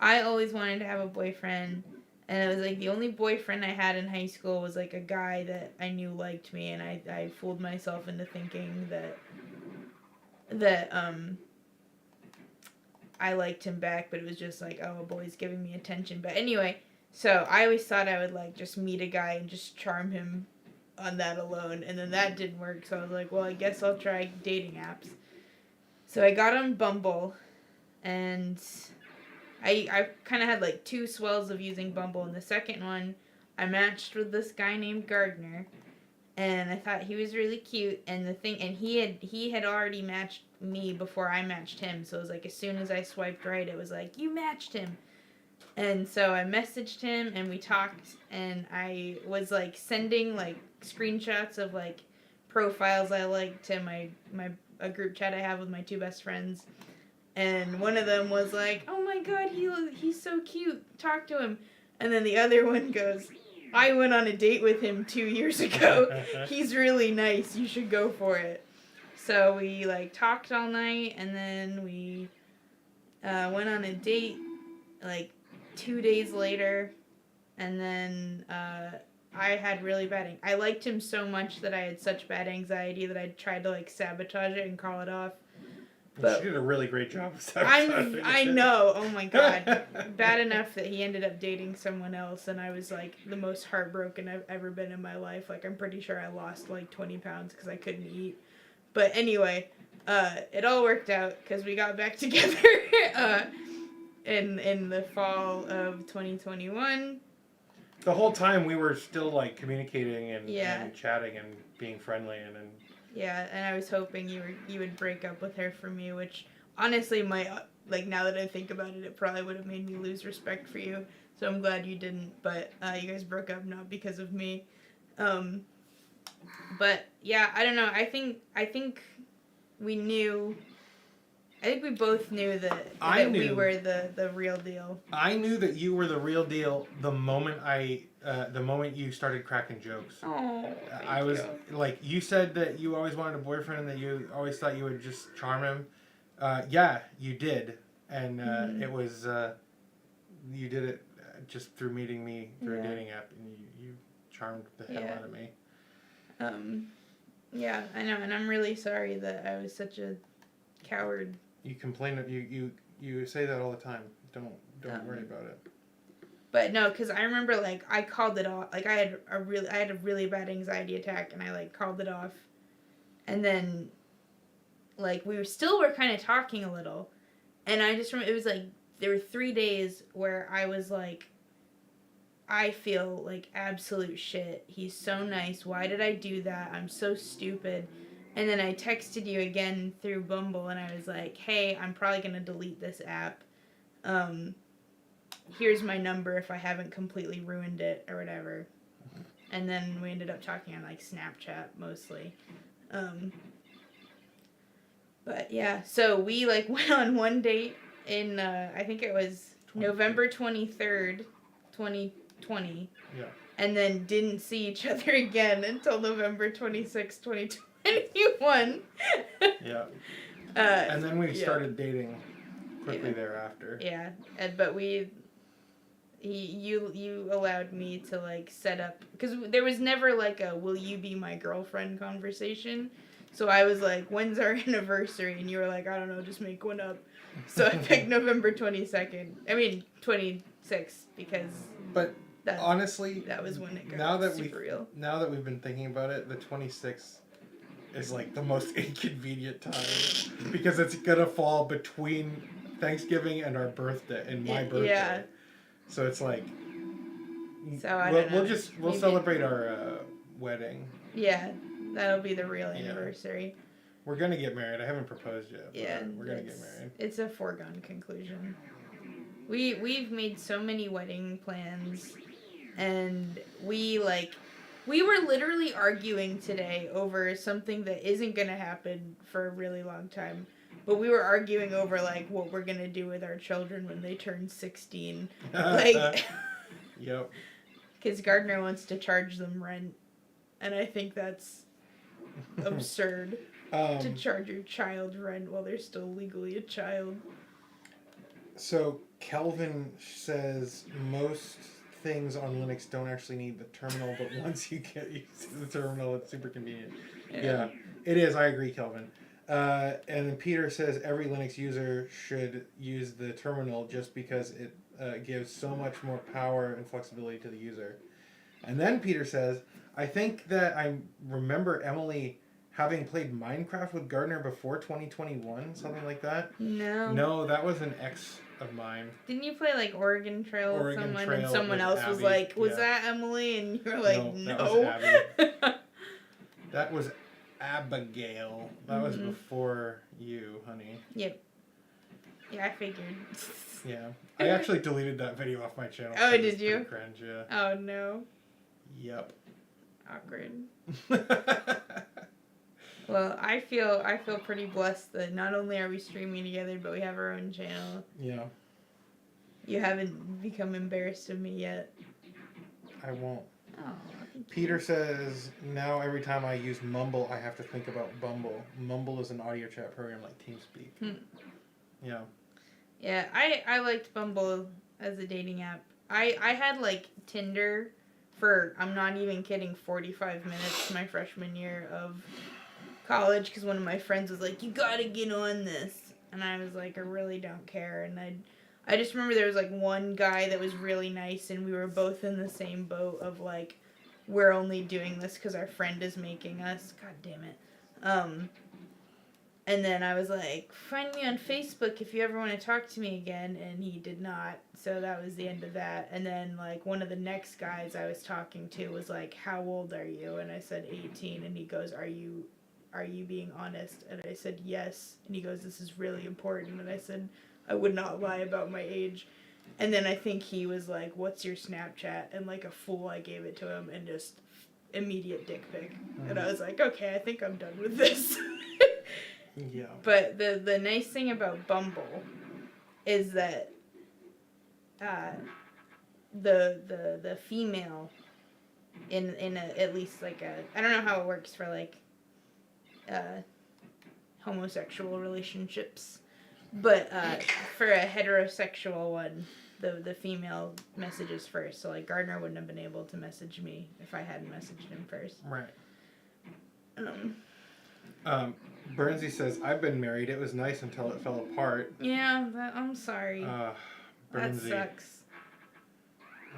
I always wanted to have a boyfriend, and it was like the only boyfriend I had in high school was like a guy that I knew liked me, and I fooled myself into thinking that I liked him back, but it was just like, oh, a boy's giving me attention. But anyway, so I always thought I would like just meet a guy and just charm him on that alone, and then that didn't work, so I was like, well, I guess I'll try dating apps. So I got on Bumble, and I kind of had like two swells of using Bumble, and the second one I matched with this guy named Gardner, and I thought he was really cute, and he had already matched me before I matched him, so it was like as soon as I swiped right, it was like, you matched him. And so I messaged him, and we talked, and I was like sending like screenshots of like profiles I liked to a group chat I have with my two best friends, and one of them was like, oh my god, he's so cute, talk to him. And then the other one goes, I went on a date with him 2 years ago, he's really nice, you should go for it. So we like talked all night, and then we went on a date like 2 days later, and then I had really bad. I liked him so much that I had such bad anxiety that I tried to like sabotage it and call it off. But
she did a really great job of sabotaging it.
I know. Oh my god, bad enough that he ended up dating someone else, and I was like the most heartbroken I've ever been in my life. Like I'm pretty sure I lost like 20 pounds because I couldn't eat. But anyway, it all worked out because we got back together in the fall of 2021.
The whole time we were still like communicating and chatting and being friendly and
yeah, and I was hoping you would break up with her for me, which honestly might, like now that I think about it, it probably would have made me lose respect for you. So I'm glad you didn't. But you guys broke up not because of me. But yeah, I don't know. I think we knew. I think we both knew that we were the real deal.
I knew that you were the real deal the moment you started cracking jokes.
Oh,
I was like, you said that you always wanted a boyfriend and that you always thought you would just charm him. Yeah, you did, and it was you did it just through meeting me through a dating app, and you charmed the hell out of me.
Yeah, I know, and I'm really sorry that I was such a coward.
You complain. You say that all the time. Don't worry about it.
But no, because I remember like I called it off. Like I had a really bad anxiety attack, and I like called it off. And then, like we were kind of talking a little, and I just remember it was like there were 3 days where I was like, I feel like absolute shit. He's so nice. Why did I do that? I'm so stupid. And then I texted you again through Bumble, and I was like, hey, I'm probably going to delete this app. Here's my number if I haven't completely ruined it or whatever. And then we ended up talking on, like, Snapchat mostly. But, yeah, so we, like, went on one date in, I think it was November 23rd, 2020.
Yeah.
And then didn't see each other again until November 26th, 2021.
Yeah. And then we started dating quickly thereafter.
Yeah, but you allowed me to like set up, because there was never like a will you be my girlfriend conversation. So I was like, when's our anniversary? And you were like, I don't know, just make one up. So I picked November 26th, because. But.
Honestly,
that was when it got super real.
Now that we've been thinking about it, the 26th is like the most inconvenient time because it's gonna fall between Thanksgiving and our birthday and my birthday. Yeah. So it's like. So I don't know. We'll celebrate our wedding.
Yeah, that'll be the real anniversary.
We're gonna get married. I haven't proposed yet. But
Yeah,
we're gonna get married.
It's a foregone conclusion. We've made so many wedding plans, and we were literally arguing today over something that isn't gonna happen for a really long time. But we were arguing over like what we're gonna do with our children when they turn 16. Like,
Yep.
because Gardner wants to charge them rent, and I think that's absurd to charge your child rent while they're still legally a child.
So Kelvin says most things on Linux don't actually need the terminal, but once you get used to the terminal, it's super convenient. Yeah, it is. I agree, Kelvin. And then Peter says every Linux user should use the terminal just because it gives so much more power and flexibility to the user. And then Peter says, I think that I remember Emily having played Minecraft with Gardner before 2021, something like that. No, that was an ex of mine.
Didn't you play like Oregon Trail with
Oregon
someone
Trail
and someone
with
else was
Abby,
like, was
yeah.
that Emily? And you were like,
No,
no.
that was Abby. That was Abigail. That was before you, honey.
Yep. Yeah, I figured.
Yeah. I actually deleted that video off my channel.
Oh,
'cause
did
it's
you?
pretty cringe, yeah.
Oh no.
Yep.
Awkward. Well, I feel pretty blessed that not only are we streaming together, but we have our own channel.
Yeah.
You haven't become embarrassed of me yet.
I won't.
Oh, thank you.
Peter says, now every time I use Mumble, I have to think about Bumble. Mumble is an audio chat program like TeamSpeak. Yeah.
Yeah, I liked Bumble as a dating app. I had like Tinder for, I'm not even kidding, 45 minutes my freshman year of college because one of my friends was like, you gotta get on this. And I was like, I really don't care. And I just remember there was like one guy that was really nice and we were both in the same boat of like, we're only doing this because our friend is making us. God damn it. And then I was like, find me on Facebook if you ever want to talk to me again. And he did not. So that was the end of that. And then like one of the next guys I was talking to was like, how old are you? And I said 18. And he goes, are you being honest? And I said, yes. And he goes, this is really important. And I said, I would not lie about my age. And then I think he was like, what's your Snapchat? And like a fool, I gave it to him and just immediate dick pic. And I was like, okay, I think I'm done with this.
Yeah.
But the nice thing about Bumble is that the female in a, at least like a, I don't know how it works for like homosexual relationships, but for a heterosexual one, the female messages first. So like Gardner wouldn't have been able to message me if I hadn't messaged him first.
Right. Bernsey says, I've been married. It was nice until it fell apart.
Yeah, I'm sorry. That
Bernsey,
sucks.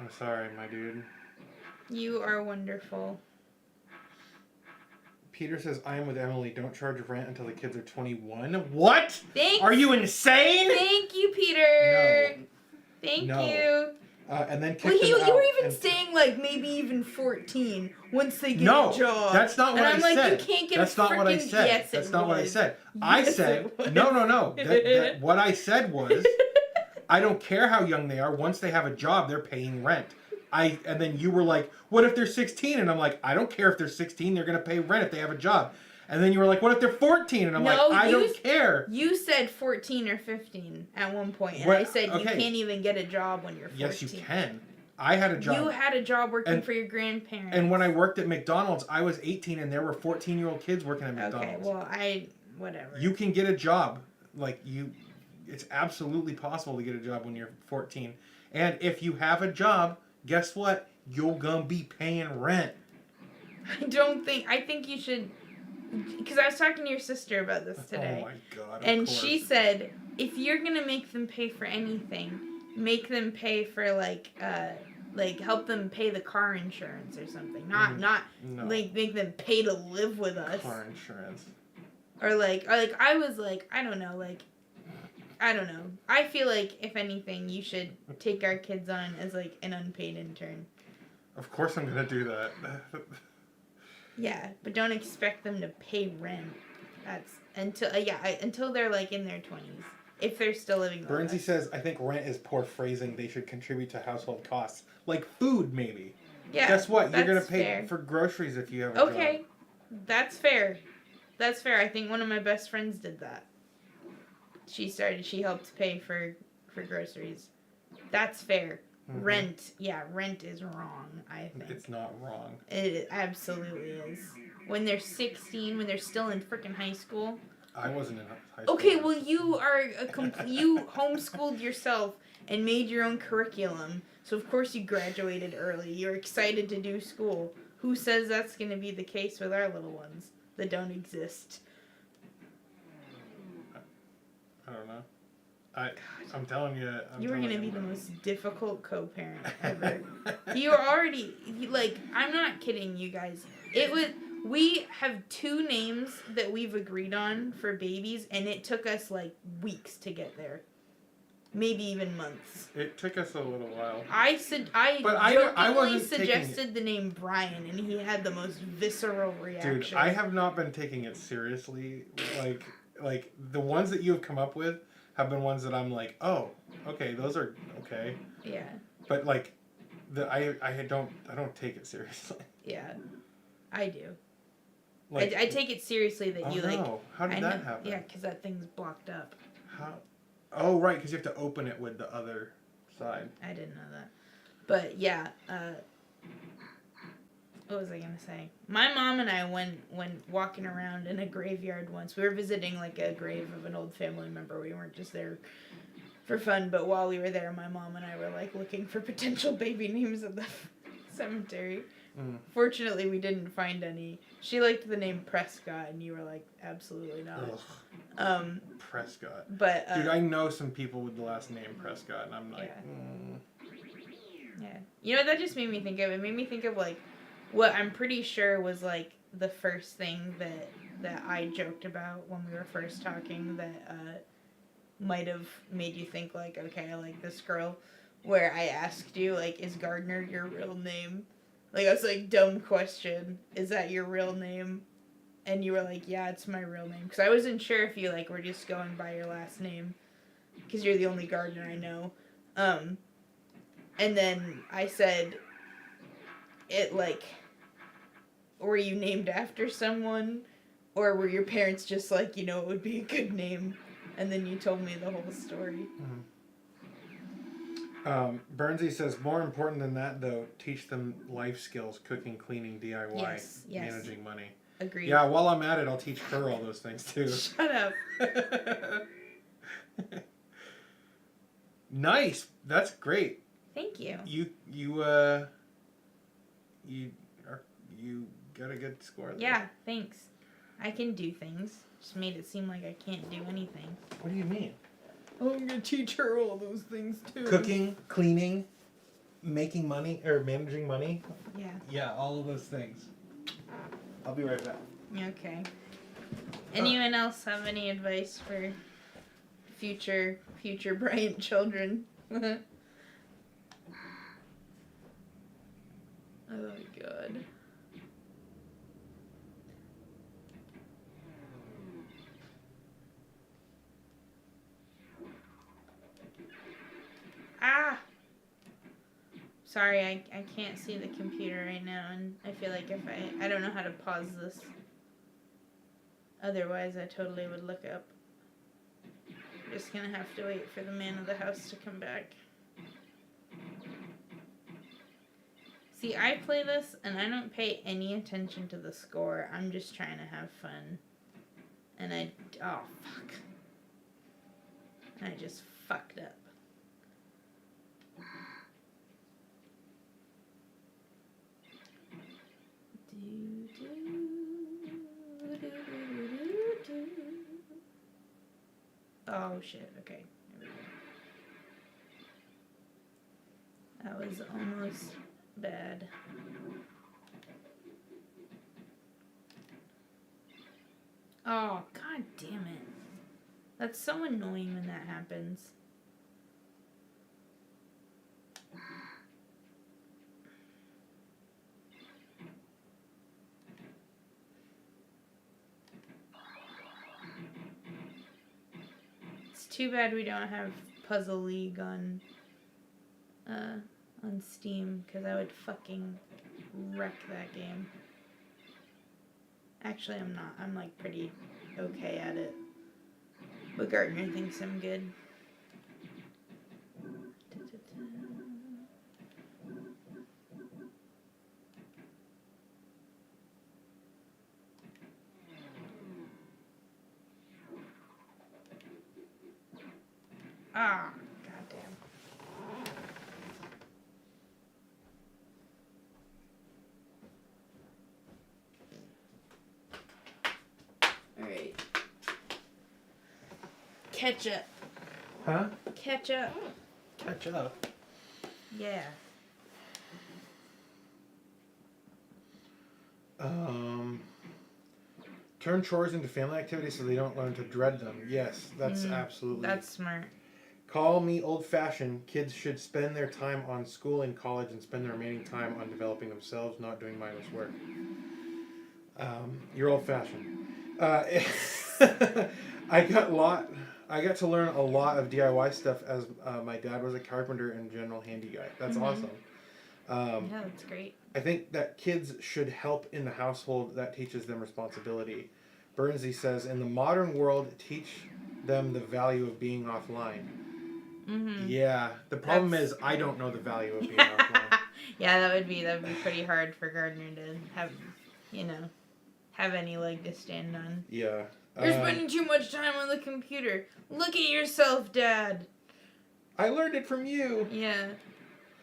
I'm sorry, my dude.
You are wonderful.
Peter says, I am with Emily. Don't charge rent until the kids are 21. What?
Thanks.
Are you insane?
Thank you, Peter.
No.
Thank
No.
you.
And then
Well,
kicked
you
them out
were even
and-
saying like maybe even 14 once they get
No,
a job.
that's not what
and
I
I'm like,
said.
you can't get
That's
a
not what I
freaking-
said.
Yes,
That's
it
not what I
was.
said. I
Yes,
said,
it was.
no. What I said was, I don't care how young they are. Once they have a job, they're paying rent. And then you were like, what if they're 16? And I'm like, I don't care if they're 16. They're going to pay rent if they have a job. And then you were like, what if they're 14? And I'm
No,
like, I don't care.
You said 14 or 15 at one point, and
What?
I said you
Okay.
can't even get a job when you're 14.
Yes, you can. I had a job.
You had a job working
And-
for your grandparents.
And when I worked at McDonald's, I was 18 and there were 14-year-old kids working at McDonald's.
Okay, well, whatever.
You can get a job. It's absolutely possible to get a job when you're 14. And if you have a job, guess what? You're gonna be paying rent.
I think you should, because I was talking to your sister about this today.
Oh my god. Of
And
course.
she said, if you're gonna make them pay for anything, make them pay for like help them pay the car insurance or something. Not
No.
like make them pay to live with us.
Car insurance.
Or like I was like, I don't know. I feel like if anything, you should take our kids on as like an unpaid intern.
Of course I'm gonna do that.
Yeah, but don't expect them to pay rent. That's until until they're like in their 20s, if they're still living.
Bernsey says, I think rent is poor phrasing. They should contribute to household costs, like food, maybe.
Yeah.
Guess what? You're gonna
that's
pay
fair.
for groceries if you have a job.
Okay, that's fair. That's fair. I think one of my best friends did that. She helped pay for groceries. That's fair.
Mhm.
Rent is wrong, I think.
It's not wrong.
It absolutely is. When they're 16, when they're still in freaking high school.
I wasn't in high school.
Okay, well you are you homeschooled yourself and made your own curriculum. So of course you graduated early. You're excited to do school. Who says that's going to be the case with our little ones that don't exist?
I don't know. I'm telling you.
You were going to be the most difficult co-parent ever. You were already, I'm not kidding you guys. We have 2 names that we've agreed on for babies, and it took us weeks to get there. Maybe even months.
It took us a little while.
I
I wasn't
suggested the name Brian, and he had the most visceral reaction.
Dude, I have not been taking it seriously. Like the ones that you have come up with have been ones that I'm like, oh, okay, those are okay.
Yeah.
But I don't take it seriously.
Yeah, I do. I take it seriously that you
no. How did that happen?
Yeah, because that thing's blocked up.
How? Oh, right, because you have to open it with the other side.
I didn't know that. But yeah, what was I gonna say? My mom and I went walking around in a graveyard once. We were visiting a grave of an old family member. We weren't just there for fun, but while we were there, my mom and I were looking for potential baby names at the cemetery.
Mm.
Fortunately, we didn't find any. She liked the name Prescott, and you were like, absolutely not.
Ugh. Prescott.
But
dude, I know some people with the last name Prescott, and I'm like,
yeah. You know what that just made me think of? It made me think of what I'm pretty sure was the first thing that I joked about when we were first talking that might have made you think okay, I like this girl. Where I asked you is Gardner your real name? I was dumb question. Is that your real name? And you were like, yeah, it's my real name. Because I wasn't sure if you were just going by your last name. Because you're the only Gardner I know. And then I said, were you named after someone? Or were your parents just it would be a good name? And then you told me the whole story.
Mm-hmm. Bernsey says, more important than that, though, teach them life skills, cooking, cleaning, DIY,
Yes.
managing money.
Agreed.
Yeah, while I'm at it, I'll teach her all those things, too.
Shut up.
Nice. That's great.
Thank you.
You got a good score there.
Yeah, thanks. I can do things. Just made it seem like I can't do anything.
What do you mean?
I'm gonna teach her all those things too.
Cooking, cleaning, making money, or managing money.
Yeah.
Yeah, all of those things. I'll be right back.
Okay. Anyone else have any advice for future Bryant children? Oh my god. Ah! Sorry, I can't see the computer right now, and I feel like if I don't know how to pause this. Otherwise, I totally would look up. Just gonna have to wait for the man of the house to come back. See, I play this, and I don't pay any attention to the score. I'm just trying to have fun. And oh, fuck. I just fucked up. Oh shit, okay. There we go. That was almost bad. Oh, god damn it. That's so annoying when that happens. too bad we don't have Puzzle League on Steam, because I would fucking wreck that game. Actually, I'm not. I'm like pretty okay at it. But Gardner thinks I'm good. Ah, goddamn. Alright. Catch up.
Huh?
Catch up.
Catch up.
Yeah.
Turn chores into family activities so they don't learn to dread them. Yes, that's absolutely.
That's smart.
Call me old-fashioned. Kids should spend their time on school and college and spend the remaining time on developing themselves, not doing mindless work. You're old-fashioned. I got to learn a lot of DIY stuff as my dad was a carpenter and general handy guy. That's awesome.
Yeah, that's great.
I think that kids should help in the household. That teaches them responsibility. Bernsey says, in the modern world, teach them the value of being offline.
Mm-hmm.
Yeah, the problem is I don't know the value of being offline.
Yeah, that would be pretty hard for Gardner to have any leg to stand on.
Yeah.
You're spending too much time on the computer. Look at yourself, Dad.
I learned it from you.
Yeah.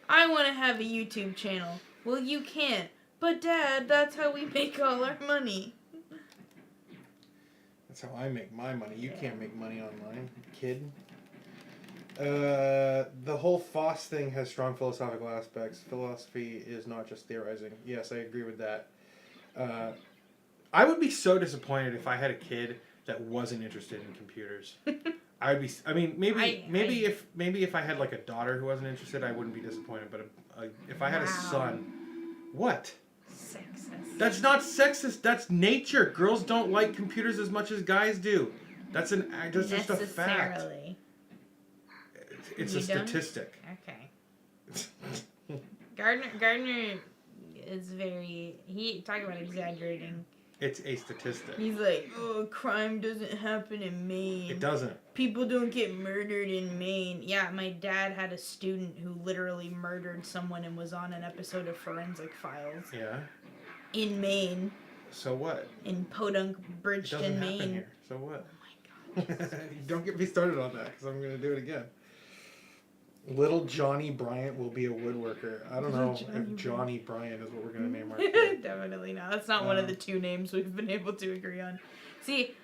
I want to have a YouTube channel. Well, you can't. But, Dad, that's how we make all our money.
That's how I make my money. You can't make money online, kid. The whole Foss thing has strong philosophical aspects. Philosophy is not just theorizing. Yes, I agree with that. I would be so disappointed if I had a kid that wasn't interested in computers. I would be. I mean, maybe if I had like a daughter who wasn't interested, I wouldn't be disappointed. But if I had a son, what?
Sexist.
That's not sexist. That's nature. Girls don't like computers as much as guys do. That's just a fact.
Necessarily.
It's
You
a
don't?
statistic.
Okay. Gardner is talking about exaggerating.
It's a statistic.
He's like, oh, crime doesn't happen in Maine.
It doesn't.
People don't get murdered in Maine. Yeah, my dad had a student who literally murdered someone and was on an episode of Forensic Files.
Yeah.
In Maine.
So what?
In Podunk, Bridgeton, Maine.
Happen here. So what?
Oh my god.
Don't get me started on that because I'm going to do it again. Little Johnny Bryant will be a woodworker. I don't know if Johnny Bryant is what we're going to name our kid.
Definitely not. That's not one of the two names we've been able to agree on. See,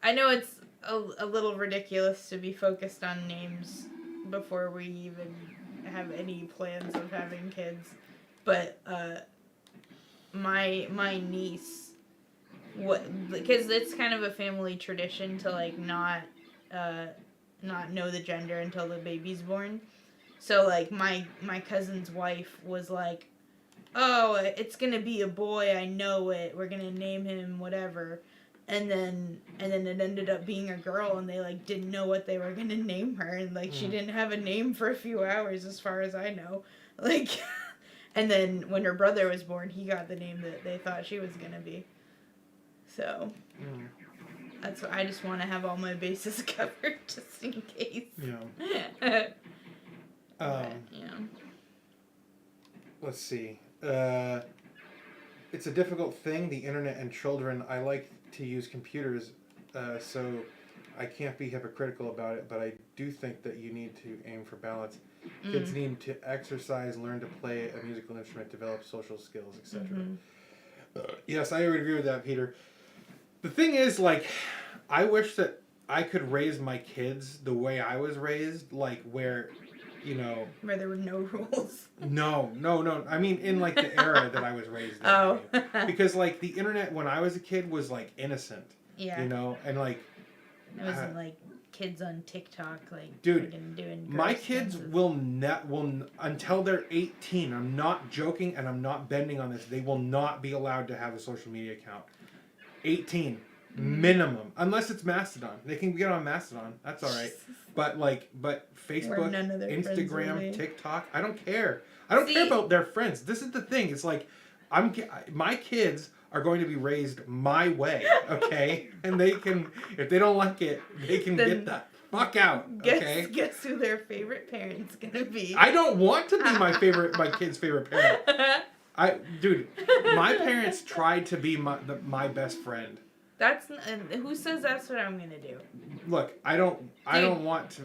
I know it's a little ridiculous to be focused on names before we even have any plans of having kids, but my niece, because it's kind of a family tradition to like not know the gender until the baby's born. So like my cousin's wife was like, oh, it's gonna be a boy, I know it, we're gonna name him whatever, and then it ended up being a girl, and they like didn't know what they were gonna name her, and like she didn't have a name for a few hours as far as I know, like and then when her brother was born, he got the name that they thought she was gonna be. So that's what I just want to have all my bases covered just in case.
Yeah.
But, you know.
Let's see. It's a difficult thing, the internet and children. I like to use computers, so I can't be hypocritical about it, but I do think that you need to aim for balance. Kids need to exercise, learn to play a musical instrument, develop social skills, etc. Yes, I would agree with that, Peter. The thing is, like, I wish that I could raise my kids the way I was raised, like, where, you know...
Where there were no rules.
No. I mean, in, like, the era that I was raised in.
Oh.
Because, like, the internet when I was a kid was, like, innocent.
Yeah.
You know? And, like...
It wasn't, like, kids on TikTok, like,
dude,
doing
my kids will until they're 18, I'm not joking and I'm not bending on this, they will not be allowed to have a social media account. 18. Minimum. Unless it's Mastodon. They can get on Mastodon. That's all right. But Facebook,
none of their friends will
Instagram,
be.
TikTok, I don't care. I don't care
See-
about their friends. This is the thing. It's like my kids are going to be raised my way, okay? And they can, if they don't like it, they can
Then
get the fuck out, okay?
Guess who their favorite parent's gonna be?
I don't want to be my kid's favorite parent. Dude, my parents tried to be my best friend.
Who says that's what I'm gonna do?
Look, I don't want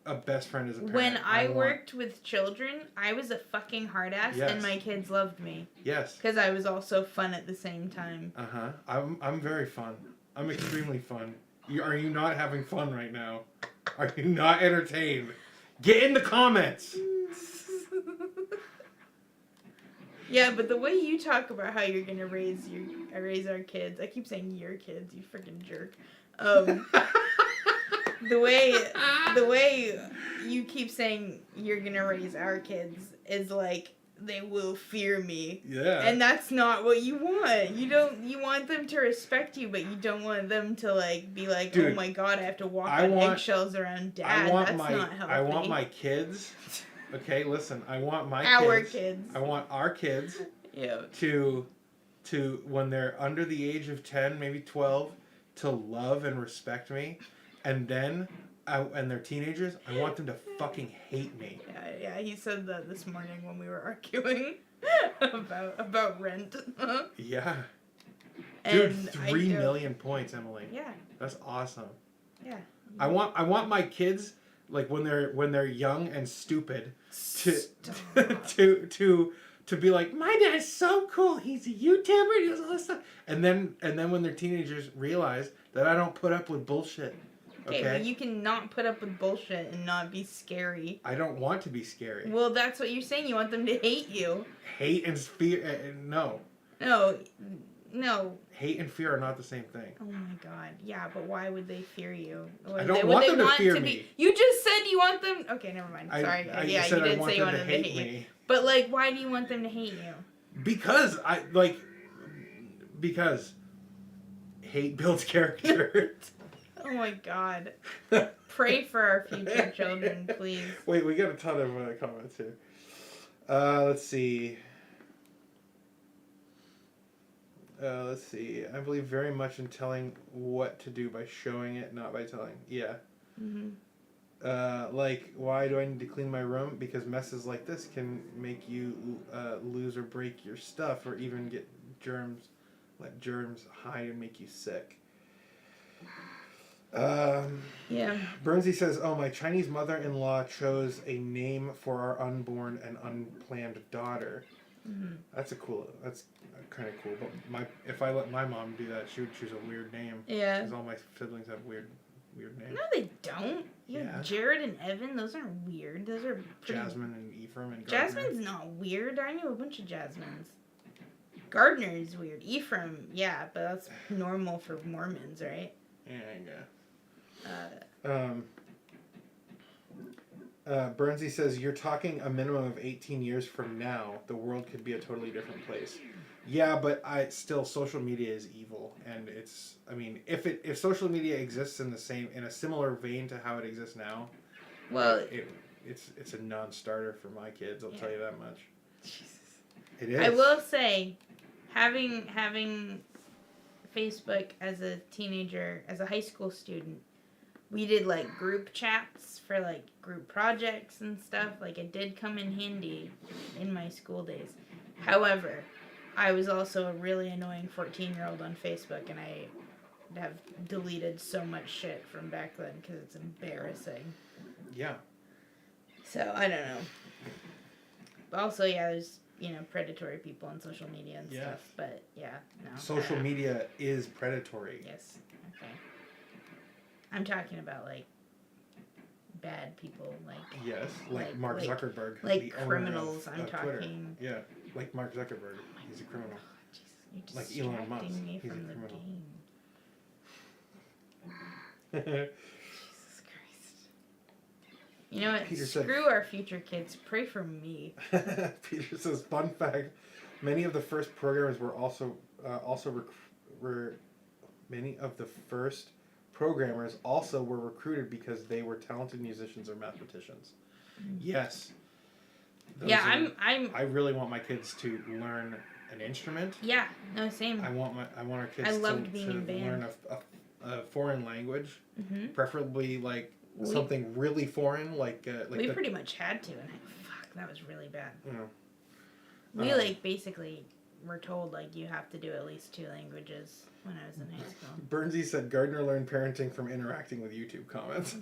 a best friend as a parent.
When I worked with children, I was a fucking hard ass,
Yes.
and my kids loved me
Yes.
because I was also fun at the same time.
I'm very fun. I'm extremely fun. Are you not having fun right now? Are you not entertained? Get in the comments.
Yeah, but the way you talk about how you're gonna raise our kids, I keep saying your kids, you freaking jerk. The way you keep saying you're gonna raise our kids is like they will fear me.
Yeah.
And that's not what you want. You want them to respect you, but you don't want them to like be like,
Dude,
oh my god, I have to walk on eggshells around dad. That's not healthy.
I want my kids. Okay, listen. I want my
kids.
I want our kids
Yeah.
to when they're under the age of 10, maybe 12, to love and respect me, and then and they're teenagers, I want them to fucking hate me.
Yeah, he said that this morning when we were arguing about rent.
Yeah. Dude,
And
3 million points, Emily.
Yeah.
That's awesome.
Yeah.
I want my kids, like when they're young and stupid, to be like, my dad's so cool, he's a YouTuber, he does all this stuff. And then when they're teenagers, realize that I don't put up with bullshit.
Okay, well, you can not put up with bullshit and not be scary.
I don't want to be scary.
Well, that's what you're saying. You want them to hate you.
Hate and fear, no.
No.
Hate and fear are not the same thing.
Oh my god. Yeah, but why would they fear you?
I don't want them to fear me.
You just said you want them. Okay, never mind. Sorry.
I said
you
I
did
want
say you
them
wanted
to
them to
hate
hate you.
me.
But like, why do you want them to hate you?
Because hate builds character.
Oh my god. Pray for our future children, please.
Wait, we got a ton of comments here. Let's see. I believe very much in telling what to do by showing it, not by telling. Yeah.
Mm-hmm.
Like, why do I need to clean my room? Because messes like this can make you lose or break your stuff, or even get germs, let germs hide and make you sick.
Yeah.
Bernsey says, "Oh, my Chinese mother-in-law chose a name for our unborn and unplanned daughter."
Mm-hmm.
That's kind of cool. But if I let my mom do that, she would choose a weird name.
Yeah.
Because all my siblings have weird names.
No, they don't. You have Jared and Evan. Those aren't weird. Those are pretty...
Jasmine and Ephraim and Gardner.
Jasmine's not weird. I knew a bunch of Jasmines. Gardner is weird. Ephraim, yeah, but that's normal for Mormons, right?
Yeah. Bernsey says, you're talking a minimum of 18 years from now. The world could be a totally different place. Yeah, but social media is evil, and it's. I mean, if social media exists in a similar vein to how it exists now,
well,
it's a non-starter for my kids. I'll tell you that much.
Jesus.
It is.
I will say, having Facebook as a teenager, as a high school student, we did like group chats for like group projects and stuff. Like it did come in handy in my school days. However, I was also a really annoying 14-year-old on Facebook, and I have deleted so much shit from back then because it's embarrassing.
Yeah.
So, I don't know. Also, yeah, there's, predatory people on social media and stuff, but yeah, no.
Social media is predatory.
Yes. Okay. I'm talking about, like, bad people, like...
Yes, like Mark Zuckerberg.
Like
the
criminals,
owner of
I'm
Twitter.
talking...
Yeah, like Mark Zuckerberg. He's a criminal.
You're
Like Elon Musk.
distracting me
He's a
from the
criminal.
game. Jesus Christ. You know what?
Peter said-
Screw our future kids. Pray for me.
Peter says, fun fact, many of the first programmers were also Many of the first programmers also were recruited because they were talented musicians or mathematicians. Yes. Those
Yeah,
are-
I'm.
I really want my kids to learn an instrument.
Yeah, no, same.
I want our kids
I
to
loved being in
learn
band.
a foreign language,
Mm-hmm.
preferably like
We-
something really foreign, like
We
the,
pretty much had to, and fuck, that was really bad.
you know.
We
Um,
basically were told you have to do at least 2 languages when I was in high school.
Bernsey said Gardner learned parenting from interacting with YouTube comments.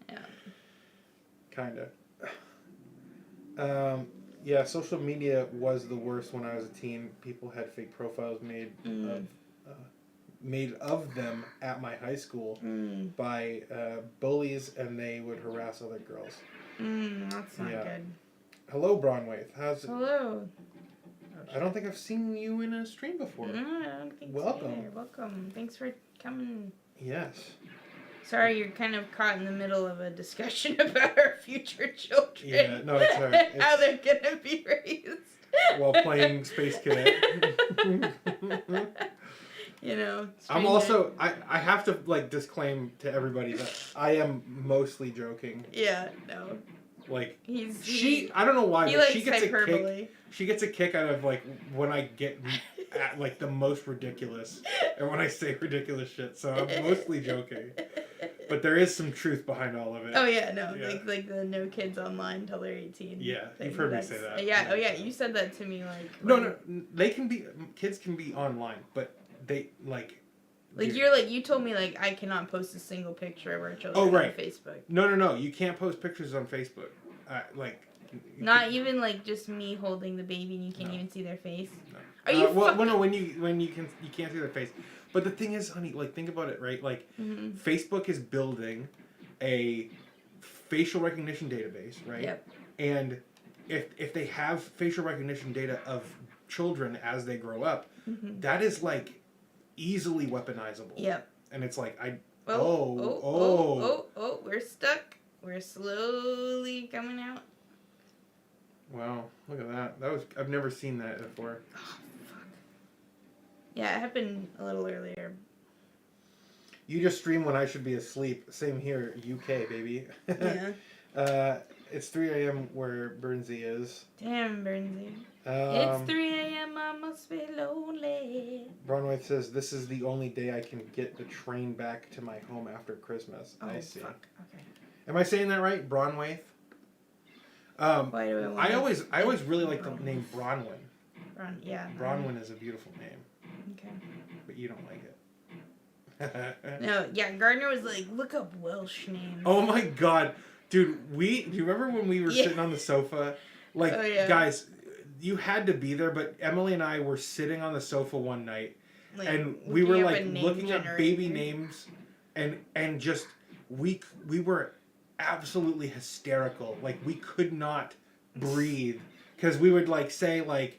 Yeah.
Kinda. Yeah, social media was the worst when I was a teen. People had fake profiles made of them at my high school by bullies, and they would harass other girls.
That's not
Yeah.
good.
Hello, Bronwaith. How's it?
Hello.
I don't think I've seen you in a stream before.
No, I don't think
Welcome.
so. You're welcome. Thanks for coming.
Yes.
Sorry, you're kind of caught in the middle of a discussion about our future children.
Yeah, no, it's alright.
How they're gonna be raised.
While playing Space Cadet.
You know.
I'm also I have to disclaim to everybody that I am mostly joking.
Yeah, no.
Like
He
I don't know why,
he
but
likes
she gets
hyperbole.
a kick. She gets a kick out of when I get at the most ridiculous, and when I say ridiculous shit. So I'm mostly joking, but there is some truth behind all of it.
Oh yeah, no,
Yeah.
like the no kids online till they're 18.
Yeah,
thing.
you've heard me say that.
Yeah, oh yeah, you said that to me
No, kids can be online, but they dude.
you told me I cannot post a single picture of our children
Oh, right.
on Facebook.
No, you can't post pictures on Facebook.
Not even just me holding the baby and you can't even see their face.
No.
Are you
well,
fucking...
no, when you can't see their face. But the thing is, honey, think about it, right?
Mhm.
Facebook is building a facial recognition database, right?
Yep.
And if they have facial recognition data of children as they grow up, that is easily weaponizable.
Yep.
And it's
Oh, we're stuck. We're slowly coming out.
Wow, look at that. I've never seen that before.
Oh, fuck. Yeah, it happened a little earlier.
You just stream when I should be asleep. Same here, UK, baby.
Yeah.
It's 3 a.m. where Bernsey is.
Damn, Bernsey. It's 3 a.m. I must be lonely.
Bronwith says, this is the only day I can get the train back to my home after Christmas.
Oh,
I see.
fuck. Okay.
Am I saying that right? Bronwaith?
Why do I want
I always really like the name Bronwyn.
Yeah.
Bronwyn is a beautiful name.
Okay.
But you don't like it.
No, yeah, Gardner was look up Welsh names.
Oh my god. Dude, do you remember when we were sitting on the sofa?
Oh, yeah.
Guys, you had to be there, but Emily and I were sitting on the sofa one night, and we were looking at baby names, and just we were absolutely hysterical. We could not breathe because we would say I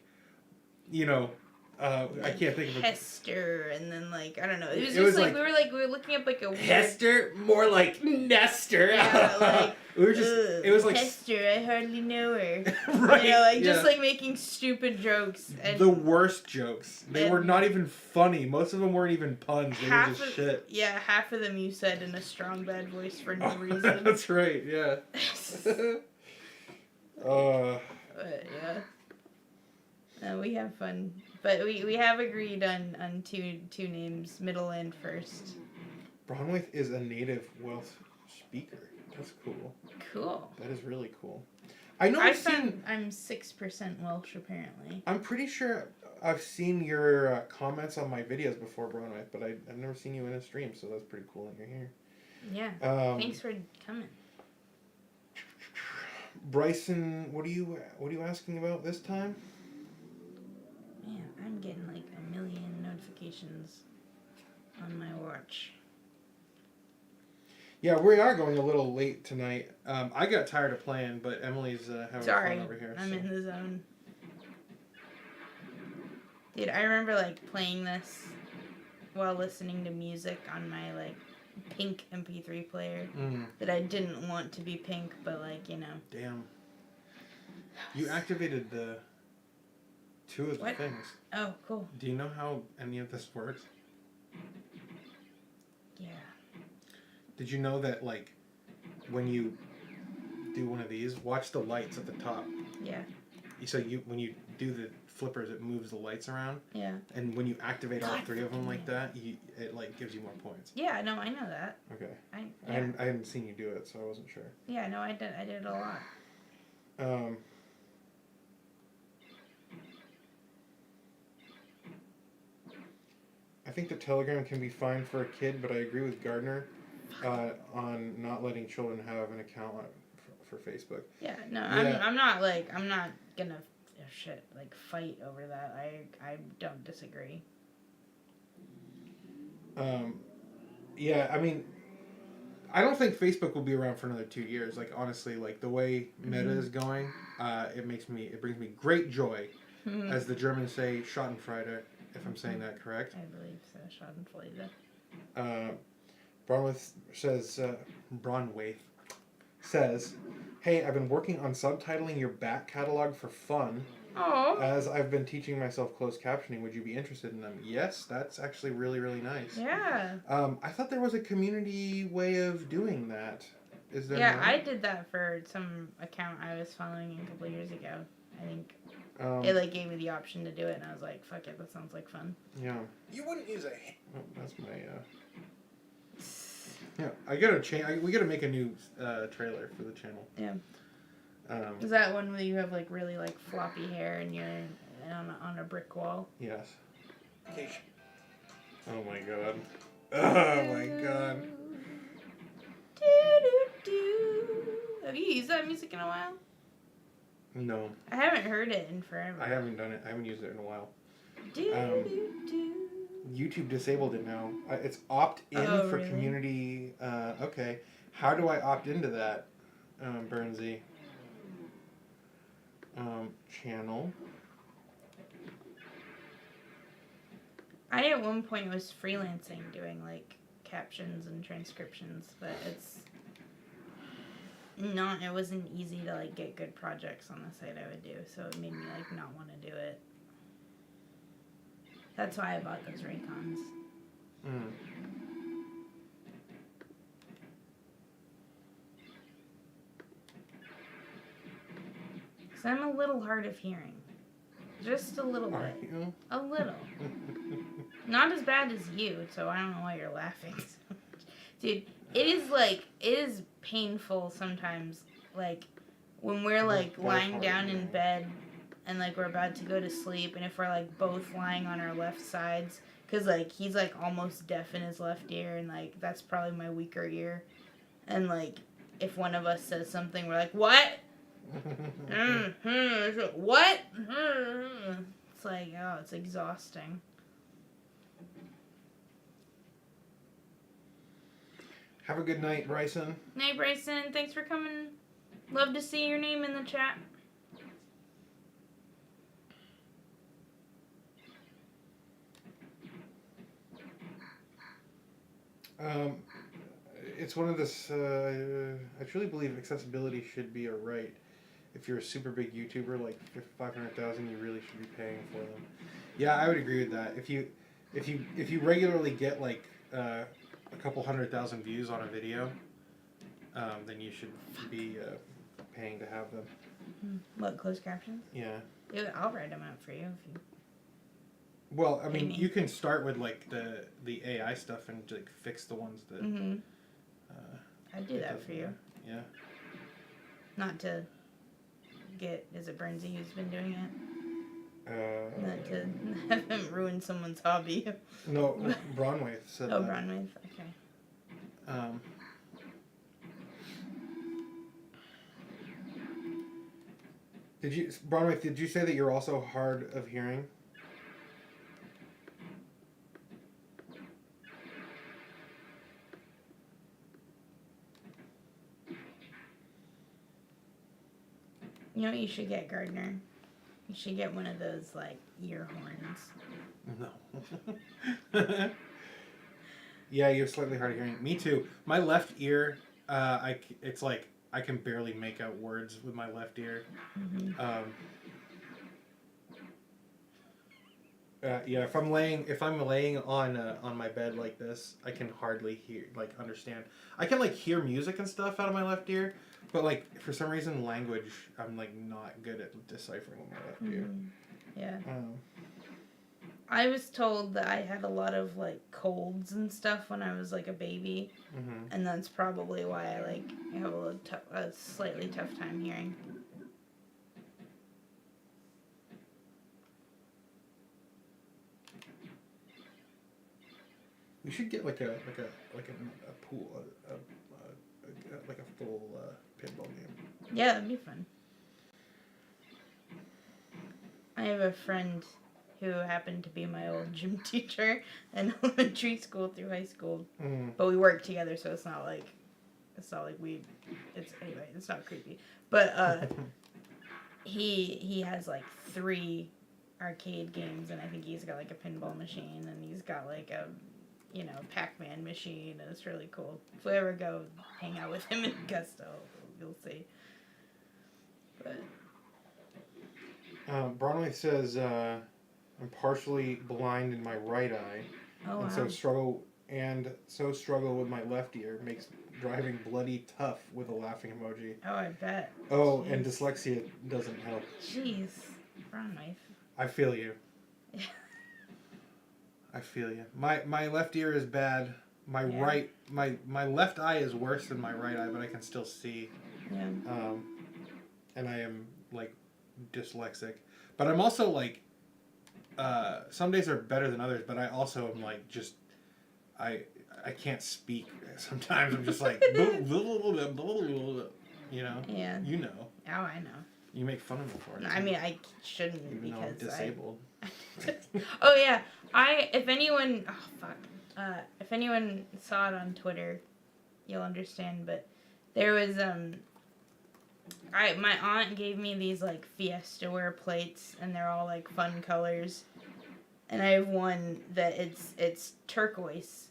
can't think of it.
Hester, and then I don't know. It was
It was
just we were looking up a weird...
Hester, more like Nestor.
Yeah,
we were just. It was
Hester. I hardly know her.
Right.
Just making stupid jokes. And
the worst jokes. They were not even funny. Most of them weren't even puns. They were just shit.
Yeah, half of them you said in a strong bad voice for no reason.
That's right. Yeah.
But yeah. We have fun. But we have agreed on two names, middle and first.
Bronwith is a native Welsh speaker. That's cool.
Cool.
That is really cool. I know
I'm 6% Welsh apparently.
I'm pretty sure I've seen your comments on my videos before, Bronwith, but I've never seen you in a stream, so that's pretty cool that you're here.
Yeah. Thanks for coming.
Bryson, what are you asking about this time?
Man, I'm getting 1 million notifications on my watch.
Yeah, we are going a little late tonight. I got tired of playing, but Emily's having fun over here.
I'm in the zone. Dude, I remember playing this while listening to music on my pink MP3 player that I didn't want to be pink, but
Damn. You activated the 2 of the things.
Oh, cool.
Do you know how any of this works?
Yeah.
Did you know that, like, when you do one of these, watch the lights at the top.
Yeah.
So when you do the flippers, it moves the lights around.
Yeah.
And when you activate all
God,
3 of them like
yeah.
that, it like gives you more points.
Yeah, no, I know that.
Okay.
I
hadn't seen you do it, so I wasn't sure.
Yeah, no, I did it a lot.
I think the Telegram can be fine for a kid, but I agree with Gardner on not letting children have an account for Facebook.
Yeah, no,
Yeah.
I'm not gonna fight over that. I don't disagree.
Yeah, I mean, I don't think Facebook will be around for another 2 years. Like, honestly, like the way Meta is going, it brings me great joy, as the Germans say, Schadenfreude, if I'm saying that correct.
I believe so, Schadenfreude.
Braunwaith says, "Hey, I've been working on subtitling your back catalog for fun.
Oh.
As I've been teaching myself closed captioning, would you be interested in them?" Yes, that's actually really, really nice.
Yeah.
I thought there was a community way of doing that. Is there?
Yeah,
not?
I did that for some account I was following a couple years ago. I think it gave me the option to do it, and I was like, "Fuck it, that sounds like fun."
Yeah. You wouldn't use a. Oh, that's my. Yeah, I gotta we gotta make a new trailer for the channel.
Yeah. Is that one where you have like really like floppy hair and you're on a brick wall?
Yes. Oh my god. Oh my god.
Have you used that music in a while?
No.
I haven't heard it in forever.
I haven't done it. I haven't used it in a while. YouTube disabled it now. It's opt-in for
really?
community. Okay. How do I opt into that, Burnsy? Channel.
I at one point was freelancing doing like captions and transcriptions, but it wasn't easy to like get good projects on the site I would do, so it made me like not want to do it. That's why I bought those Raycons. Because I'm a little hard of hearing. Just a little
Are
bit.
you?
A little. Not as bad as you, so I don't know why you're laughing so much. Dude, it is painful sometimes, like, when we're, like, lying down in bed and, like, we're about to go to sleep, and if we're, like, both lying on our left sides, because, like, he's, like, almost deaf in his left ear, and, like, that's probably my weaker ear, and, like, if one of us says something, we're like, what? What? It's like, oh, it's exhausting.
Have a good night, Bryson.
Hey, Bryson, thanks for coming. Love to see your name in the chat.
It's one of this. I truly believe accessibility should be a right. If you're a super big YouTuber, like 500,000, you really should be paying for them. Yeah, I would agree with that. If you regularly get like a couple 100,000 views on a video, then you should be paying to have them.
What, closed captions?
Yeah.
Yeah, I'll write them out for you if you.
Well, I mean, you can start with like the AI stuff and like fix the ones that.
Mm-hmm. I'd do that for you.
Yeah.
Not to get. Is it Bernsey who's been doing it? Not to have him ruin someone's hobby.
No, Braunwaith said
Oh,
that.
Braunwaith. Okay.
Braunwaith, did you say that you're also hard of hearing?
You know what you should get, Gardner? You should get one of those, like, ear horns.
No. Yeah, you're slightly hard of hearing. Me too. My left ear, it's like I can barely make out words with my left ear.
Mm-hmm.
Yeah, if I'm laying on my bed like this, I can hardly understand. I can hear music and stuff out of my left ear, but for some reason language I'm not good at deciphering with my left ear.
Yeah. I was told that I had a lot of colds and stuff when I was a baby, and that's probably why I have a slightly tough time hearing.
We should get a pool, a full pinball game.
Yeah, that'd be fun. I have a friend who happened to be my old gym teacher in elementary school through high school, but we worked together, so it's not like it's not creepy. But he has 3 arcade games, and I think he's got a pinball machine, and he's got a Pac-Man machine, and it's really cool. If we ever go hang out with him in Augusta, you'll see. But
Bronwyn says I'm partially blind in my right eye,
oh,
and
wow.
so struggle with my left ear makes driving bloody tough with a laughing emoji.
Oh, I bet.
Oh,
Jeez.
and dyslexia doesn't help.
Jeez, Bronwyn.
I feel you. I feel you. My left ear is bad. My my left eye is worse than my right eye, but I can still see.
Yeah.
And I am dyslexic, but I'm also some days are better than others. But I also am I can't speak sometimes. I'm just you know.
Yeah.
You know.
Oh, I know.
You make fun of me for it.
I mean, I shouldn't
even
because
though I'm disabled.
Oh yeah, if anyone saw it on Twitter, you'll understand. But there was my aunt gave me these Fiesta-ware plates, and they're all fun colors. And I have one that it's turquoise,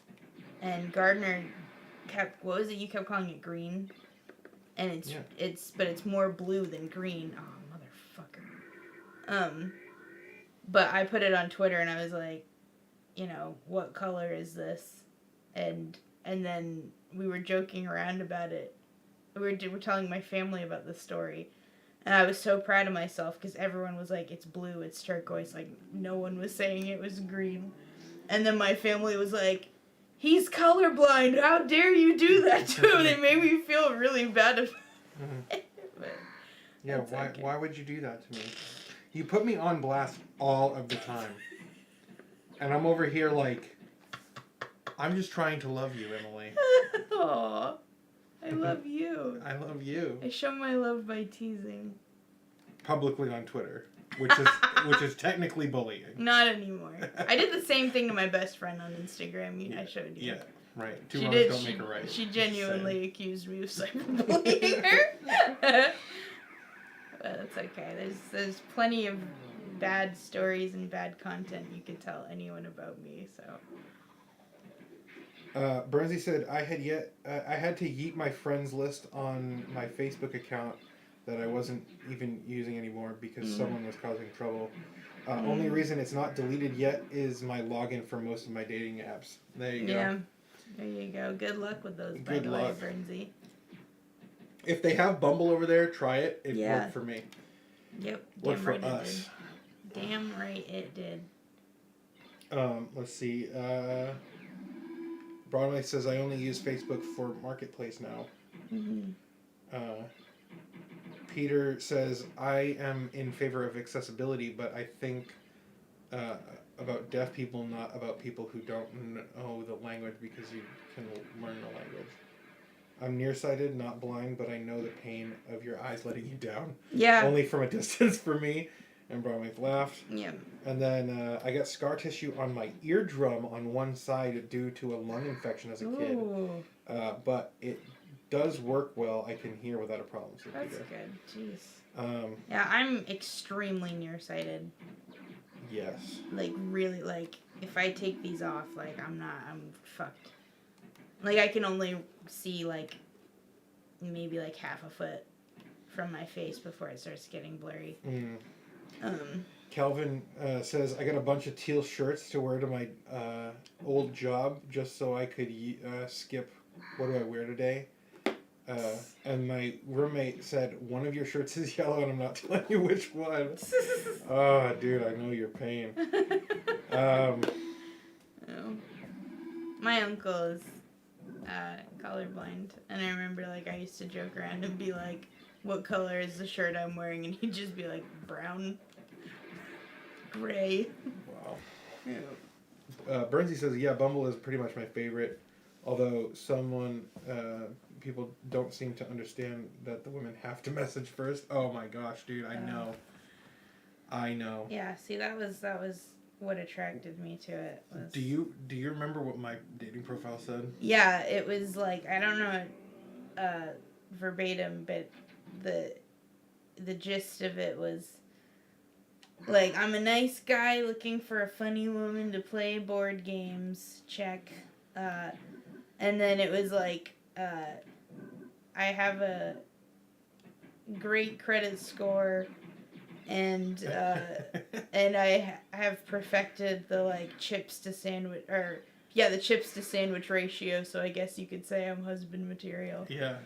and Gardner you kept calling it green, and it's more blue than green. Oh, motherfucker. But I put it on Twitter, and I was like, what color is this? And then we were joking around about it. We were telling my family about the story, and I was so proud of myself because everyone was like, it's blue, it's turquoise. No one was saying it was green. And then my family was like, he's colorblind. How dare you do that to him? They made me feel really bad about it.
Yeah, why would you do that to me? You put me on blast all of the time. And I'm over here I'm just trying to love you, Emily.
Aw, I love you.
I love you.
I show my love by teasing.
Publicly on Twitter, which is technically bullying.
Not anymore. I did the same thing to my best friend on Instagram. I showed you.
Yeah, right. Two wrongs don't make a right.
She genuinely accused me of cyberbullying her. But that's okay. There's plenty of bad stories and bad content you could tell anyone about me. So.
Bernsey said I had to yeet my friends list on my Facebook account that I wasn't even using anymore because someone was causing trouble. Only reason it's not deleted yet is my login for most of my dating apps. There you go.
Yeah, there you go. Good luck with those, by the way, Bernsey.
If they have Bumble over there, try it. It worked for me.
Yep.
Worked for us.
Damn right it did.
Let's see. Broadway says I only use Facebook for Marketplace now. Peter says I am in favor of accessibility, but I think about deaf people, not about people who don't know the language because you can learn the language. I'm nearsighted, not blind, but I know the pain of your eyes letting you down.
Yeah.
Only from a distance for me. And Broadway laughed.
Yeah.
And then I got scar tissue on my eardrum on one side due to a lung infection as a kid. But it does work well. I can hear without a problem. So
that's good. Jeez. Yeah, I'm extremely nearsighted.
Yes.
Really, if I take these off, I'm fucked. I can only see, maybe, half a foot from my face before it starts getting blurry.
Calvin says, I got a bunch of teal shirts to wear to my old job just so I could skip what do I wear today. And my roommate said, one of your shirts is yellow and I'm not telling you which one. Oh, dude, I know your pain.
Oh. My uncle is colorblind, and I remember like I used to joke around and be like, what color is the shirt I'm wearing? And he'd just be like, brown, gray.
Wow.
Yeah.
Bernsey says, yeah, Bumble is pretty much my favorite, although people don't seem to understand that the women have to message first. Oh my gosh, dude, I know.
Yeah, see, that was what attracted me to it. Was...
Do you remember what my dating profile said?
Yeah, it was like, I don't know verbatim, but the gist of it was like, I'm a nice guy looking for a funny woman to play board games, check. And then it was like, I have a great credit score, and I have perfected the like chips to sandwich ratio. So I guess you could say I'm husband material.
Yeah.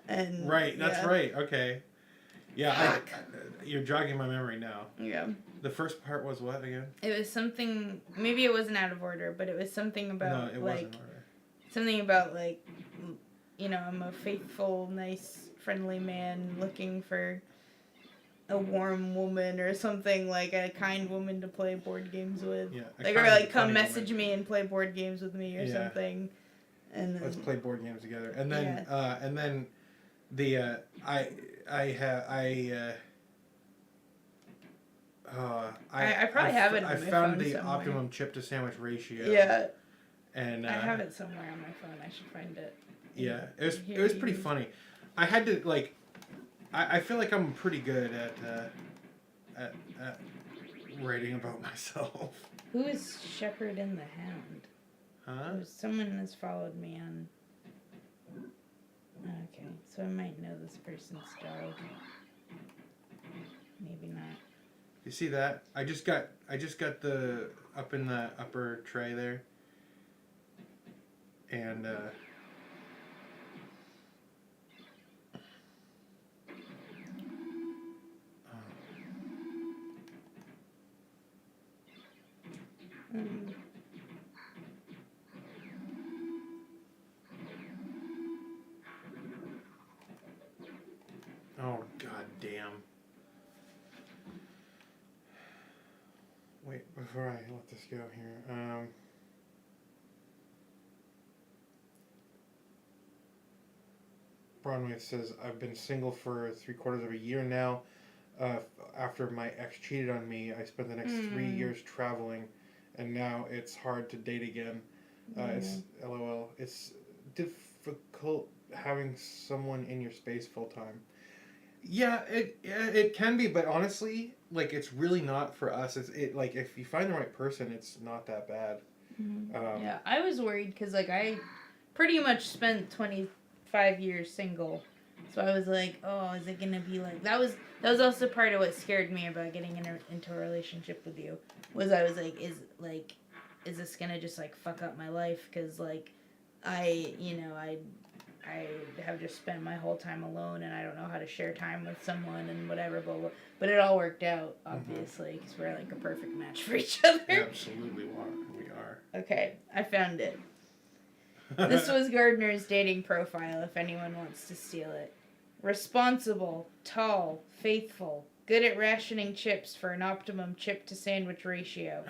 And
right. That's right. Okay. Yeah. You're jogging my memory now.
Yeah.
The first part was what again?
It was something. Maybe it wasn't out of order, but it was something about
No, it
like
wasn't order.
something about like, you know, I'm a faithful, nice, friendly man looking for a warm woman or something, like a kind woman to play board games with.
Yeah.
Like, or like come message me and play board games with me or something. And then,
let's play board games together. And then I
probably have it on
I
my
found
phone
the
somewhere.
optimum chip to sandwich ratio.
Yeah.
And
I have it somewhere on my phone. I should find it.
Yeah, it was pretty funny. I had to like, I feel like I'm pretty good at writing about myself.
Who is Shepherd in the Hound?
Huh?
Someone has followed me on. Okay, so I might know this person's dog. Maybe not.
You see that? I just got the up in the upper tray there. And oh god damn. Wait, before I let this go here. Bronway says, I've been single for 3/4 of a year now. After my ex cheated on me, I spent the next 3 years traveling, and now it's hard to date again. It's LOL. It's difficult having someone in your space full time. Yeah, it can be, but honestly, like, it's really not for us. It's like, if you find the right person, it's not that bad.
Yeah, I was worried because like I pretty much spent 25 years single, so I was like, oh, is it gonna be like that was also part of what scared me about getting into a relationship with you, was I was like, is this gonna just like fuck up my life, because like I have just spent my whole time alone and I don't know how to share time with someone and whatever, but it all worked out, obviously, because we're like a perfect match for each other.
Absolutely, we are.
Okay, I found it. This was Gardner's dating profile, if anyone wants to steal it. Responsible, tall, faithful, good at rationing chips for an optimum chip to sandwich ratio.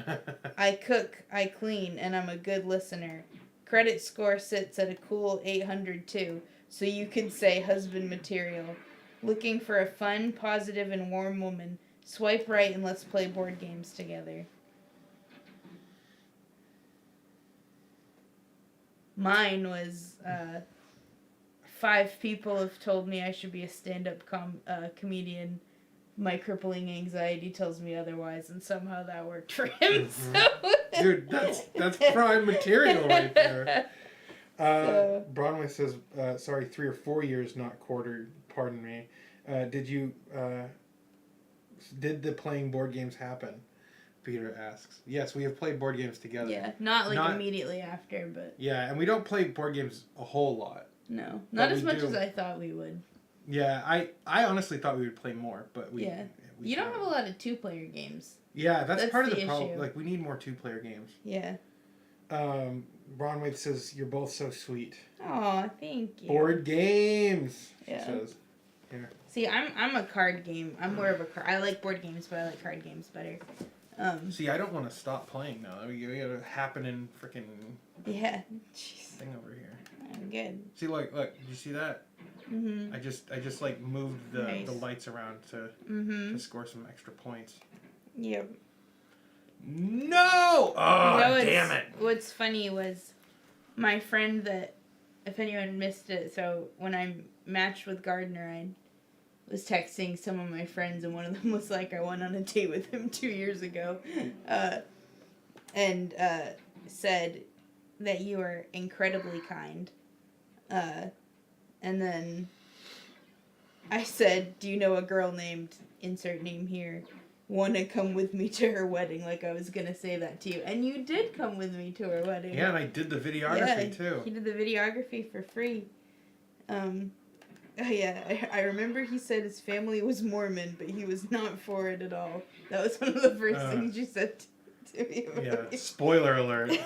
I cook, I clean, and I'm a good listener. Credit score sits at a cool 802, so you could say husband material. Looking for a fun, positive, and warm woman. Swipe right and let's play board games together. Mine was 5 people have told me I should be a stand-up comedian. My crippling anxiety tells me otherwise, and somehow that worked for him. So.
Dude, that's prime material right there. Bronway says, sorry, 3 or 4 years, not quarter. Pardon me. Did you Did the playing board games happen? Peter asks. Yes, we have played board games together.
Yeah, not like
Not-
immediately after, but
Yeah, and we don't play board games a whole lot.
no,
But
not as
we
much
do.
as I thought we would.
Yeah, I honestly thought we would play more, but we.
Yeah.
we
You don't have
haven't.
a lot of 2-player games.
Yeah, that's part of
the
the problem.
issue.
Like, we need more 2-player games.
Yeah.
Bronwyn says, "You're both so sweet."
Aw, thank you.
Board games, she
Yeah.
says.
See, I'm a card game. I'm more of a card. I like board games, but I like card games better.
See, I don't want to stop playing now. We got a happening freaking
Yeah. Jeez.
thing over here.
I'm good.
See, look, did you see that?
Mhm.
I just like moved the
Nice.
lights around to
Mhm.
score some extra points.
Yep.
No! Oh, damn it!
What's funny was my friend that, if anyone missed it, so when I matched with Gardner, I was texting some of my friends, and one of them was like, I went on a date with him 2 years ago, and said that you are incredibly kind. And then I said, do you know a girl named, insert name here, want to come with me to her wedding? Like I was going to say that to you. And you did come with me to her wedding.
Yeah, and I did the videography too.
He did the videography for free. Oh yeah, I remember he said his family was Mormon, but he was not for it at all. That was one of the first things you said to me.
Yeah, spoiler alert.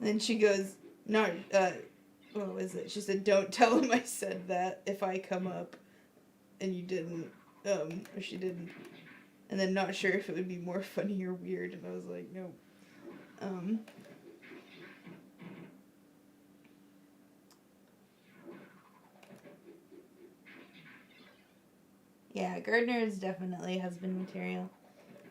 Then she goes, no, what was it? She said, don't tell him I said that if I come up. And you didn't, or she didn't. And then not sure if it would be more funny or weird. And I was like, no. Yeah, Gardner is definitely husband material.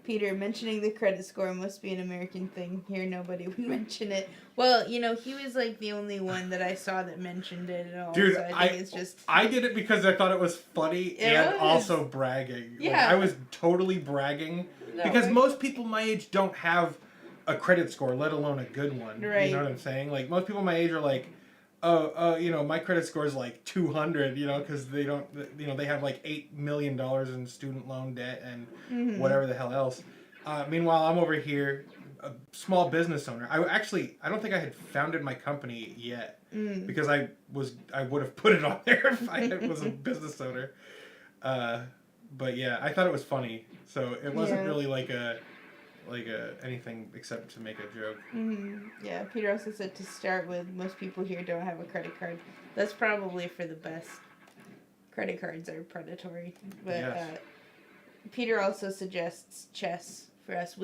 Peter, mentioning the credit score must be an American thing. Here, nobody would mention it. Well, you know, he was like the only one that I saw that mentioned it at all.
Dude,
so I think it's just.
I did it because I thought it was funny
It
and
was.
also bragging.
Yeah.
Like, I was totally bragging
No,
because
like-
most people my age don't have a credit score, let alone a good one.
Right.
You know what I'm saying? Like, most people my age are like, you know, my credit score is like 200, you know, because they don't, you know, they have like $8 million in student loan debt and whatever the hell else. Meanwhile, I'm over here, a small business owner. I don't think I had founded my company yet because I would have put it on there if I was a business owner. But yeah, I thought it was funny, so it wasn't really like a anything except to make a joke.
Yeah, Peter also said to start with, most people here don't have a credit card. That's probably for the best. Credit cards are predatory. But
Yes.
Peter also suggests chess for us.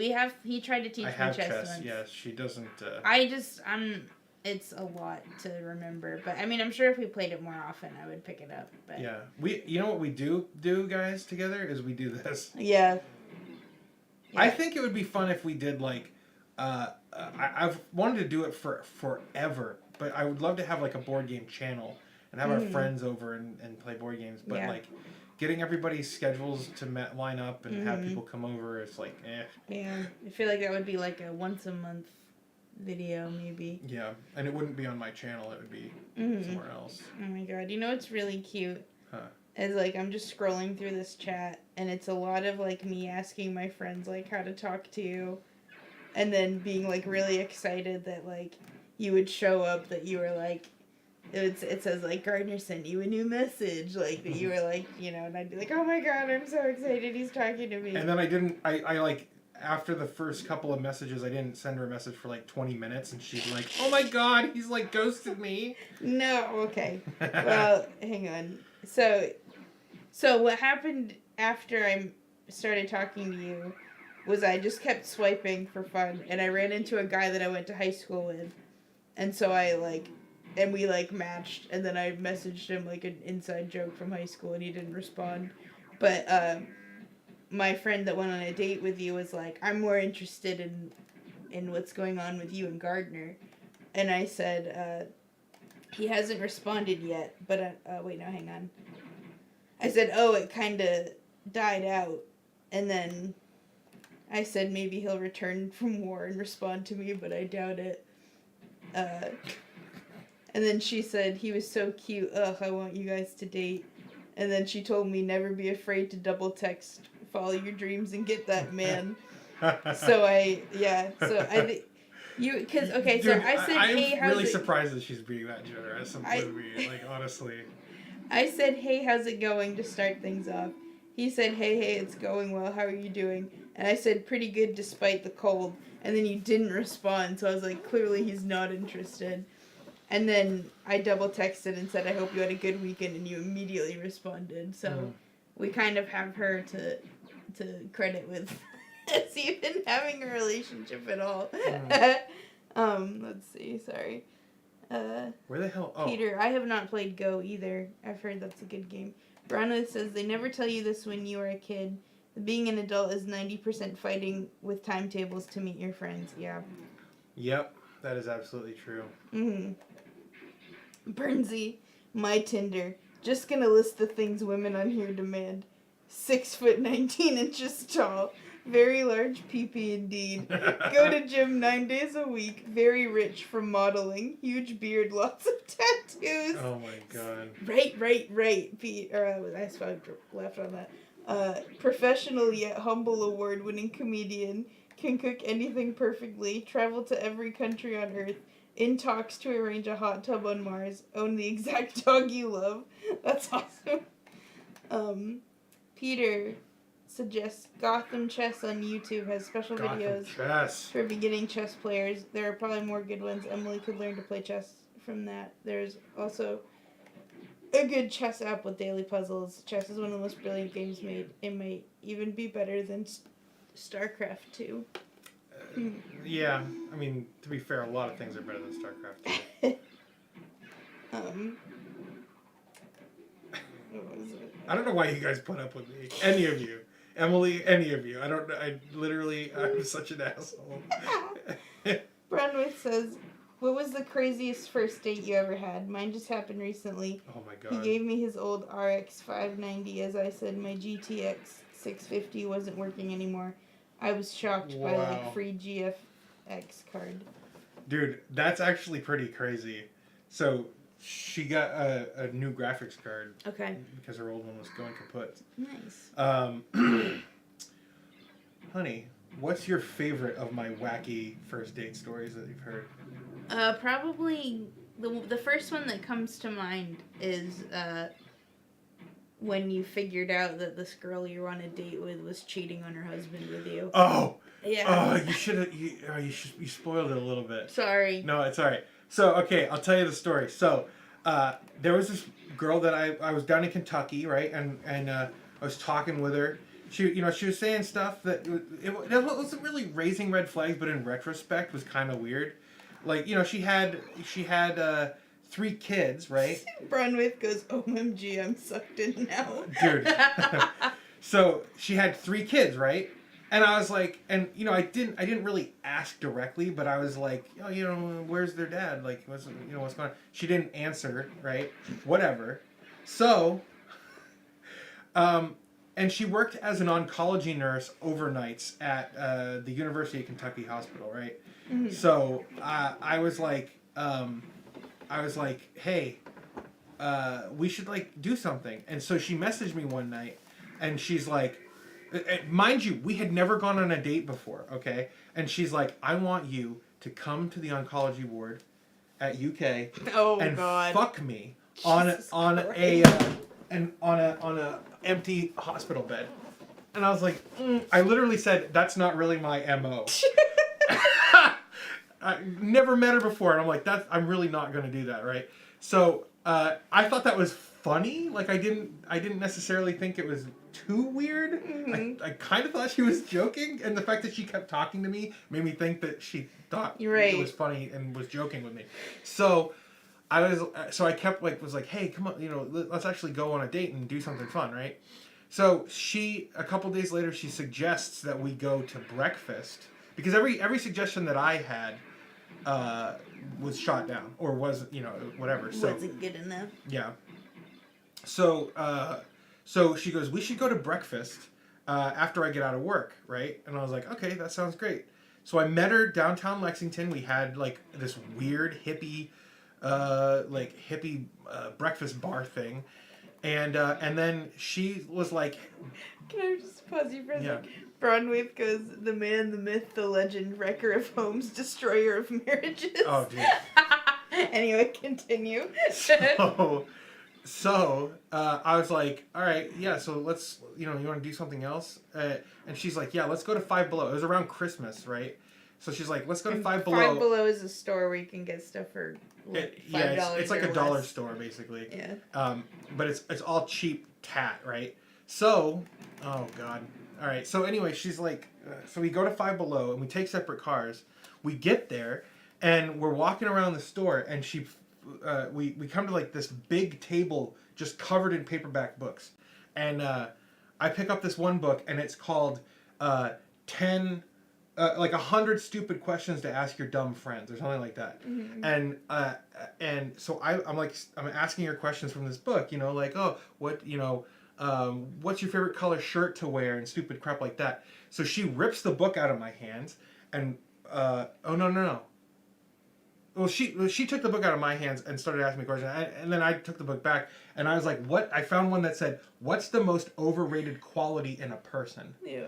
He tried to teach
I
me
have
chess
chess.
once.
Yes, she doesn't.
It's a lot to remember. But I mean, I'm sure if we played it more often, I would pick it up. But
Yeah, you know what we do guys together is we do this.
Yeah.
I think it would be fun if we did like, I've wanted to do it for forever, but I would love to have like a board game channel and have our friends over and play board games. But like, getting everybody's schedules to line up and have people come over, it's like, eh.
Yeah, I feel like that would be like a once a month video, maybe.
Yeah, and it wouldn't be on my channel; it would be somewhere else.
Oh my god, you know what's really cute?
Huh.
Is like I'm just scrolling through this chat, and it's a lot of like me asking my friends like how to talk to you, and then being like really excited that like you would show up, that you were like, it says like Gardner sent you a new message, like that you were like, you know, and I'd be like, oh my god, I'm so excited he's talking to me.
And then I like, after the first couple of messages, I didn't send her a message for like 20 minutes, and she's like, oh my god, he's like ghosted me.
No, okay. Well, hang on. So what happened after I started talking to you was I just kept swiping for fun, and I ran into a guy that I went to high school with, and so we matched, and then I messaged him like an inside joke from high school, and he didn't respond. But my friend that went on a date with you was like, I'm more interested in what's going on with you and Gardner, and I said, he hasn't responded yet, but wait, no, hang on. I said, oh, it kind of died out, and then I said maybe he'll return from war and respond to me, but I doubt it. And then she said, he was so cute, ugh, I want you guys to date. And then she told me never be afraid to double text, follow your dreams, and get that man. So I think because okay, so
Dude,
I said, hey,
I'm
how's
really
it?
surprised that she's being that generous with me. Like, honestly.
I said, hey, how's it going to start things off. He said, hey, it's going well. How are you doing? And I said, pretty good despite the cold. And then you didn't respond, so I was like, clearly he's not interested. And then I double texted and said, I hope you had a good weekend, and you immediately responded. So we kind of have her to credit with us even having a relationship at all. Let's see, sorry.
Where the hell? Oh.
Peter, I have not played Go either. I've heard that's a good game. Brownwood says, they never tell you this when you are a kid. Being an adult is 90% fighting with timetables to meet your friends. Yeah.
Yep, that is absolutely true.
Burnsy, my Tinder. Just gonna list the things women on here demand. 6 foot 19 inches tall. Very large pee-pee indeed. Go to gym 9 days a week. Very rich from modeling. Huge beard, lots of tattoos.
Oh my god.
Right. Pete, I swiped left on that. Professional yet humble award-winning comedian. Can cook anything perfectly. Travel to every country on Earth. In talks to arrange a hot tub on Mars. Own the exact dog you love. That's awesome. Peter suggests Gotham Chess on YouTube has special videos for beginning chess players. There are probably more good ones. Emily could learn to play chess from that. There's also a good chess app with daily puzzles. Chess is one of the most brilliant games made. It might even be better than StarCraft 2.
Yeah, I mean, to be fair, a lot of things are better than StarCraft 2.
What was it?
I don't know why you guys put up with me. Any of you. Emily, any of you. I'm such an asshole.
Brunwith says, what was the craziest first date you ever had? Mine just happened recently.
Oh my god.
He gave me his old RX 590 as I said my GTX 650 wasn't working anymore. I was shocked by like free GFX card.
Dude, that's actually pretty crazy. So she got a new graphics card.
Okay.
Because her old one was going kaput.
Nice.
Honey, what's your favorite of my wacky first date stories that you've heard?
Probably the first one that comes to mind is when you figured out that this girl you were on a date with was cheating on her husband with you.
Oh.
Yeah.
Oh, you spoiled it a little bit.
Sorry.
No, it's all right. So, okay, I'll tell you the story. So, there was this girl that I was down in Kentucky, right? And I was talking with her. She was saying stuff that it wasn't really raising red flags, but in retrospect was kind of weird. Like, she had 3 kids, right?
Brunwith goes, OMG, I'm sucked in now.
Dude. So she had 3 kids, right? And I was like, and I didn't really ask directly, but I was like, oh, where's their dad? Like, what's going on? She didn't answer, right? Whatever. So, and she worked as an oncology nurse overnights at the University of Kentucky Hospital, right? Mm-hmm. So I was like, hey, we should like do something. And so she messaged me one night, and she's like. Mind you, we had never gone on a date before, okay? And she's like, I want you to come to the oncology ward at UK and fuck me on a empty hospital bed. And I was like, I literally said, that's not really my MO. I never met her before, and I'm like, I'm really not gonna do that, right? So I thought that was funny. Like I didn't necessarily think it was too weird. Mm-hmm. I kind of thought she was joking, and the fact that she kept talking to me made me think that she thought it was funny and was joking with me. So I kept was like, hey, come on, let's actually go on a date and do something fun, right? So a couple days later, she suggests that we go to breakfast because every suggestion that I had was shot down or was whatever. So
wasn't good enough.
Yeah. So she goes, we should go to breakfast after I get out of work, right? And I was like, okay, that sounds great. So I met her downtown Lexington. We had like this weird hippie breakfast bar thing. And then she was like,
Can I just pause you for a
yeah.
sec? Broadwayth goes, the man, the myth, the legend, wrecker of homes, destroyer of marriages.
Oh, dude.
Anyway, continue.
So I was like, all right, yeah, so let's, you want to do something else? And she's like, yeah, let's go to Five Below. It was around Christmas, right? So she's like, let's go to Five Below.
Five Below is a store where you can get stuff for like $5
it's like
or
a dollar
less.
store, basically.
Yeah.
But it's all cheap tat, right? So, oh, God. All right, so anyway, she's like, so we go to Five Below, and we take separate cars. We get there, and we're walking around the store, and we come to like this big table just covered in paperback books, and I pick up this one book, and it's called 100 stupid questions to ask your dumb friends or something like that. Mm-hmm. And so I'm asking her questions from this book, like, oh, what, what's your favorite color shirt to wear and stupid crap like that. So she rips the book out of my hands and oh no. Well, she took the book out of my hands and started asking me questions, and then I took the book back, and I was like, "What?" I found one that said, "What's the most overrated quality in a person?"
Yeah.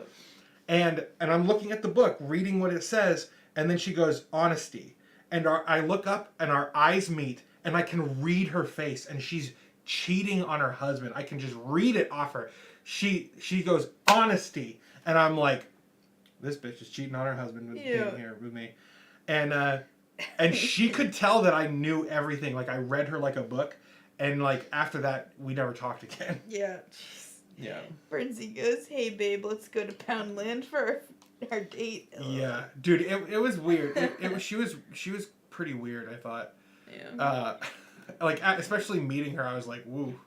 And I'm looking at the book, reading what it says, and then she goes, "Honesty." And I look up, and our eyes meet, and I can read her face, and she's cheating on her husband. I can just read it off her. She goes, "Honesty," and I'm like, "This bitch is cheating on her husband with being here with me," and she could tell that I knew everything. Like, I read her like a book, and like after that, we never talked again.
Yeah.
Yeah.
Bernsey goes, "Hey babe, let's go to Poundland for our date."
Yeah, dude, it was weird. She was pretty weird, I thought.
Yeah.
Like, especially meeting her, I was like, woo,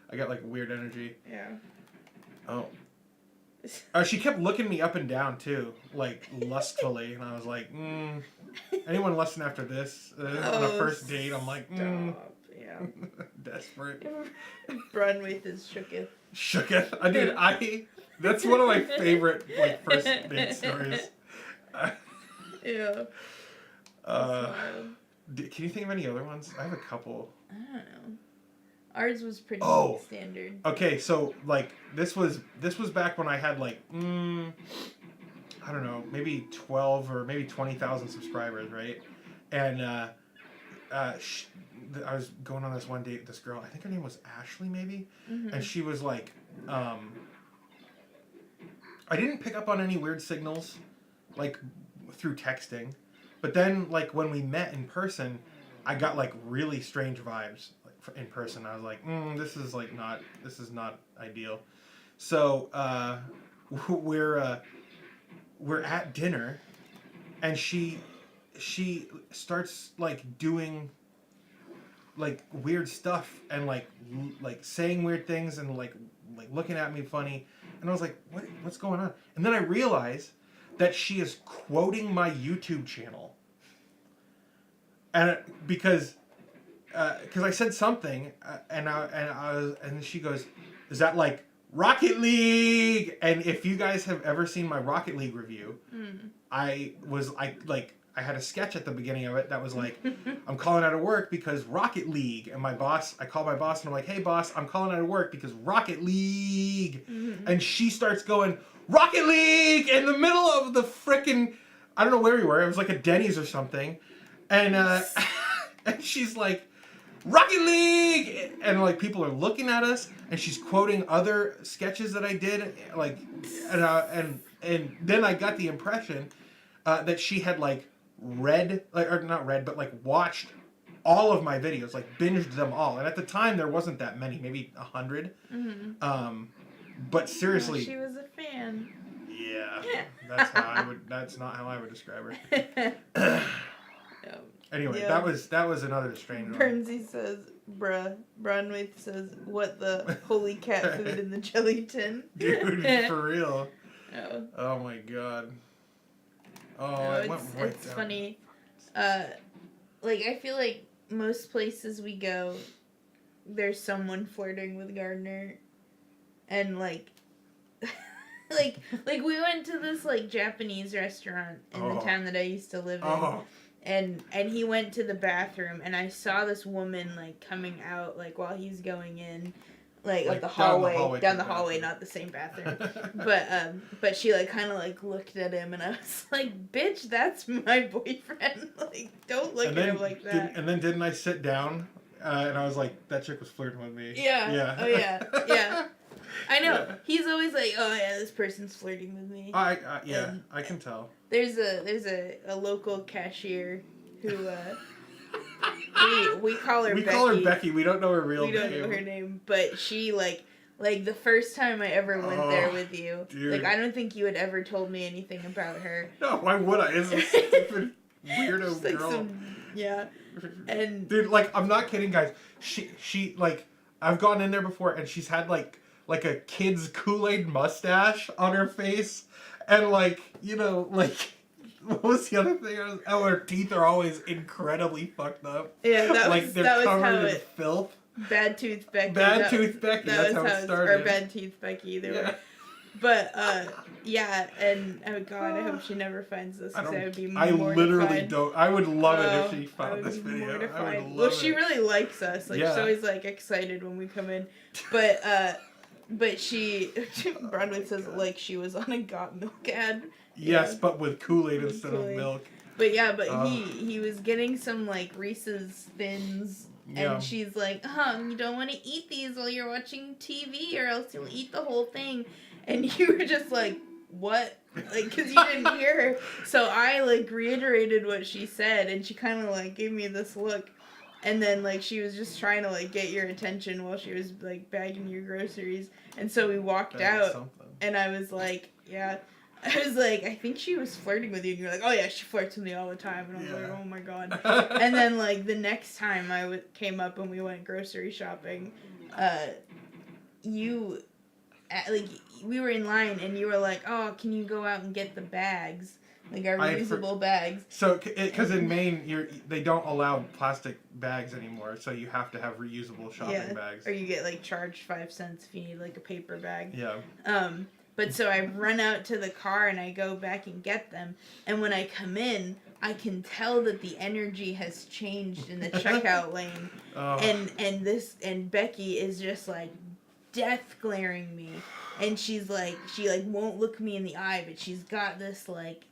I got like weird energy.
Yeah.
Oh. She kept looking me up and down too, like lustfully, and I was like, anyone lusting after this on a first date? I'm like,
Yeah.
Desperate.
Broadwayth is shooketh.
Shooketh. Dude, that's one of my favorite like first date stories.
Yeah.
Can you think of any other ones? I have a couple.
I don't know. Ours was pretty standard.
Okay, so like this was back when I had like I don't know, maybe 12 or maybe 20,000 subscribers, right? And I was going on this one date with this girl. I think her name was Ashley, maybe. Mm-hmm. And she was like, I didn't pick up on any weird signals, like through texting, but then like when we met in person, I got like really strange vibes. In person, I was like, this is not ideal. So we're at dinner, and she starts like doing like weird stuff and like saying weird things and like looking at me funny, and I was like, what's going on? And then I realized that she is quoting my YouTube channel, and because I said something, and she goes, "Is that like Rocket League?" And if you guys have ever seen my Rocket League review, I had a sketch at the beginning of it that was like, I'm calling out of work because Rocket League, and I call my boss and I'm like, "Hey boss, I'm calling out of work because Rocket League," and she starts going, "Rocket League!" in the middle of the frickin', I don't know where we were. It was like a Denny's or something, and and she's like, "Rocket League!" and like people are looking at us, and she's quoting other sketches that I did, like, and then I got the impression that she had like read, like, or not read, but like watched all of my videos, like binged them all. And at the time there wasn't that many, maybe 100. But seriously,
she was a fan.
Yeah, that's not how I would describe her. Anyway, that was another strange one.
Bernsey says, "Bruh." Broadwayth says, "What the holy cat food in the jelly tin?"
Dude, for real.
Oh.
Oh my god. Oh,
no,
it went right
it's
down.
funny. Like, I feel like most places we go, there's someone flirting with Gardner, and like like we went to this like Japanese restaurant in the town that I used to live in. And he went to the bathroom, and I saw this woman like coming out like while he's going in, like
Like,
up the
down the
hallway,
hallway
down
to
the
the
hallway,
bathroom.
not the same bathroom. But she like kind of like looked at him, and I was like, "Bitch, that's my boyfriend. Like, don't look
And
at
then
him like that."
didn't I sit down and I was like, that chick was flirting with me.
Yeah.
Yeah.
Oh yeah. Yeah. I know.
Yeah.
He's always like, "Oh yeah, this person's flirting with me."
Yeah,
And
I can tell.
there's a local cashier who we call her
We
Becky.
call her Becky. We don't know her real
We
name.
don't know her name, but she like the first time I ever went there with you,
dude.
like I don't think you had ever told me anything about her.
No, why would I? It's a stupid weirdo
Just, like,
girl.
yeah, and
Dude, like, I'm not kidding, guys. She like, I've gone in there before, and she's had like a kid's Kool-Aid mustache on her face, and like, you know, like, what was the other thing? Oh, her teeth are always incredibly fucked up.
yeah,
Like they're covered in filth.
Bad Tooth Becky.
Bad Tooth Becky. That's how it started.
Or Bad Tooth Becky. They
Yeah.
were. But yeah, and oh god, I hope she never finds this because I would be mortified.
literally don't. I would love it if she
I
found
would
this
be
video. I
mortified.
would love
Well, she
it.
really likes us. Like
Yeah.
she's always like excited when we come in. But she Broadway says it like she was on a Got Milk ad.
Yes,
Yeah.
but with Kool-Aid
With
instead
Kool-Aid.
of milk.
But yeah, but he was getting some like Reese's Thins.
Yeah.
And she's like, you don't want to eat these while you're watching TV or else you'll eat the whole thing. And you were just like, what? Like, because you didn't hear her. So I, like, reiterated what she said, and she kind of, like, gave me this look. And then, like, she was just trying to, like, get your attention while she was, like, bagging your groceries. And so we walked
That is
out,
something.
and I was like, yeah. I was like, I think she was flirting with you. And you're like, oh, yeah, she flirts with me all the time. And I was like, oh, my God. And then, like, the next time I came up and we went grocery shopping, we were in line and you were like, oh, can you go out and get the bags? Like, our reusable bags.
So, because in Maine, they don't allow plastic bags anymore, so you have to have reusable shopping bags.
Or you get, like, charged 5 cents if you need, like, a paper bag.
Yeah.
But so I run out to the car and I go back and get them. And when I come in, I can tell that the energy has changed in the checkout lane.
Oh.
And Becky is just like death glaring me. And she won't look me in the eye, but she's got this like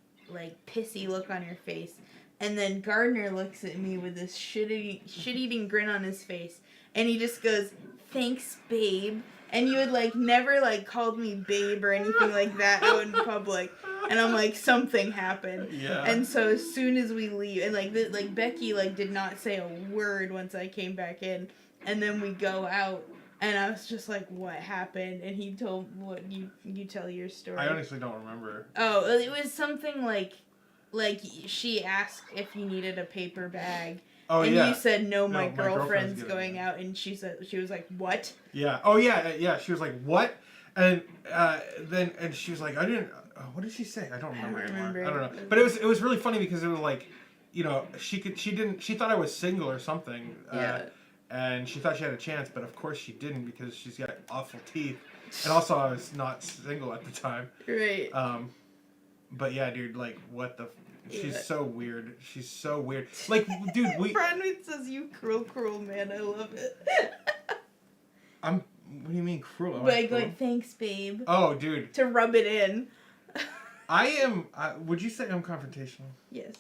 pissy look on her face. And then Gardner looks at me with this shit-eating grin on his face. And he just goes, thanks, babe. And you had, like, never, like, called me babe or anything like that out in public. And I'm like, something happened.
Yeah.
And so as soon as we leave, and, like, Becky, like, did not say a word once I came back in. And then we go out, and I was just like, what happened? And he told, you tell your story.
I honestly don't remember.
Oh, it was something like she asked if you needed a paper bag.
Oh,
and
yeah.
you said, no,
No,
my
my
girlfriend's
girlfriend's
going out. And she was like, what?
Yeah. Oh, yeah. Yeah. She was like, what? And then she was like, I didn't. What did she say? I don't remember. Anymore. I don't know. But it was really funny because it was like, you know, she thought I was single or something.
Yeah.
And she thought she had a chance, but of course she didn't because she's got awful teeth. And also I was not single at the time.
Right.
But yeah, dude, like, what the. She's
Yeah.
so weird. She's so weird. Like, dude,
Bronwyn says, you cruel man. I love it.
What do you mean cruel?
By going, thanks, babe.
Oh, dude.
To rub it in.
I am. Would you say I'm confrontational?
Yes.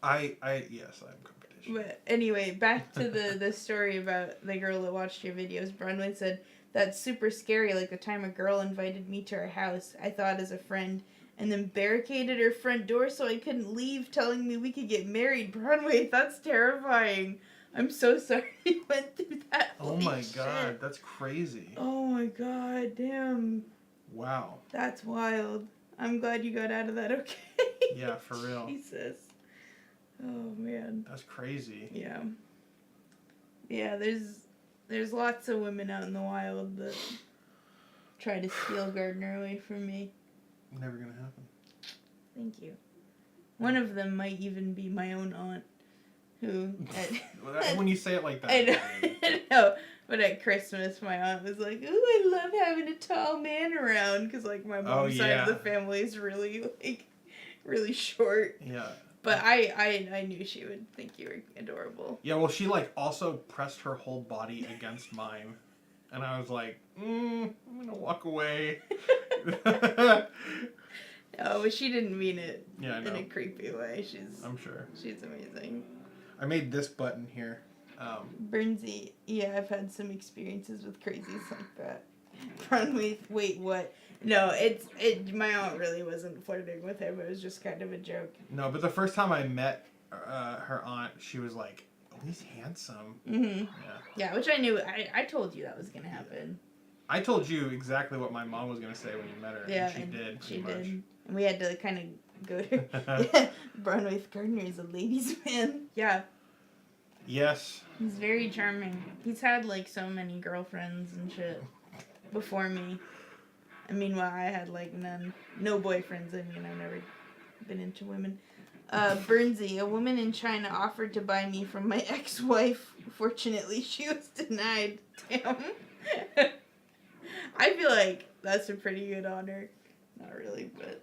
Yes, I am confrontational.
But anyway, back to the story about the girl that watched your videos. Bronwyn said, that's super scary. Like the time a girl invited me to her house, I thought as a friend, and then barricaded her front door so I couldn't leave, telling me we could get married. Bronwyn, that's terrifying. I'm so sorry you went through that.
Oh
Holy
my
shit.
god, that's crazy.
Oh my god, damn.
Wow.
That's wild. I'm glad you got out of that okay.
Yeah, for real.
Jesus. Oh man.
That's crazy.
Yeah. Yeah, there's lots of women out in the wild that try to steal Gardner away from me.
Never gonna happen.
Thank you. One of them might even be my own aunt, who
When you say it like that.
I know, but at Christmas my aunt was like, "Ooh, I love having a tall man around," because like my mom's side of the family is really short.
Yeah.
But I knew she would think you were adorable.
Yeah, well, she like also pressed her whole body against mine. And I was like, I'm gonna walk away.
Oh, but she didn't mean it
Yeah, I
in
know.
a creepy way.
I'm sure.
She's amazing.
I made this button here.
Burnsy, yeah, I've had some experiences with crazies like that. Runway, wait, what? No, my aunt really wasn't flirting with him. It was just kind of a joke.
No, but the first time I met her aunt, she was like, "Oh, he's handsome."
Mm-hmm.
Yeah.
Yeah, which I knew. I told you that was gonna happen.
I told you exactly what my mom was gonna say when you met her.
Yeah,
and she did.
She
pretty
did. And we had to kind of go to. Yeah, Brownwaith Gardner is a ladies' man. Yeah,
Yes.
he's very charming. He's had like so many girlfriends and shit before me. And meanwhile, I had like no boyfriends. I mean, I've never been into women. Burnsy, a woman in China offered to buy me from my ex-wife. Fortunately, she was denied. Damn. I feel like that's a pretty good honor. Not really, but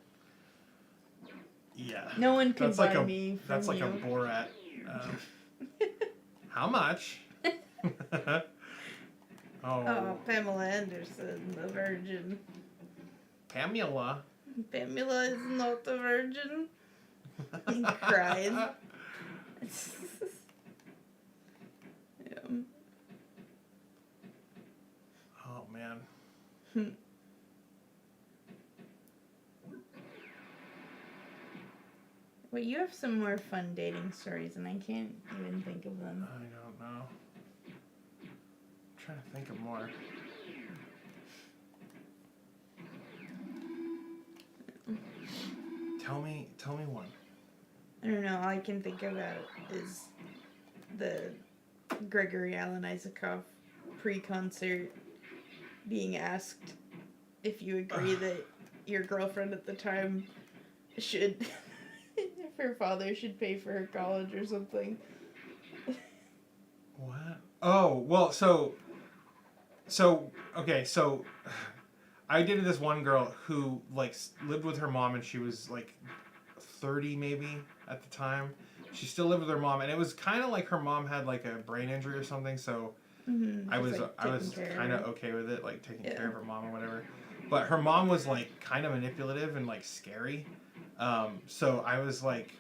Yeah.
no one can
That's
buy
like a
me from
that's like
you.
a Borat. How much?
Oh, Pamela Anderson, the virgin.
Pamela.
Pamela is not a virgin. He cries. Yeah.
Oh man.
Well, you have some more fun dating stories, and I can't even think of them.
I don't know. I'm trying to think of more. Tell me one.
I don't know. All I can think about is the Gregory Alan Isaacoff pre-concert being asked if you agree that your girlfriend at the time should, if her father should pay for her college or something.
What? Oh, well, so okay, so I dated this one girl who like lived with her mom, and she was like 30 maybe at the time. She still lived with her mom, and it was kind of like her mom had like a brain injury or something, so
Mm-hmm.
I was kind of okay with it, like taking care of her mom or whatever. But her mom was like kind of manipulative and like scary. So I was like,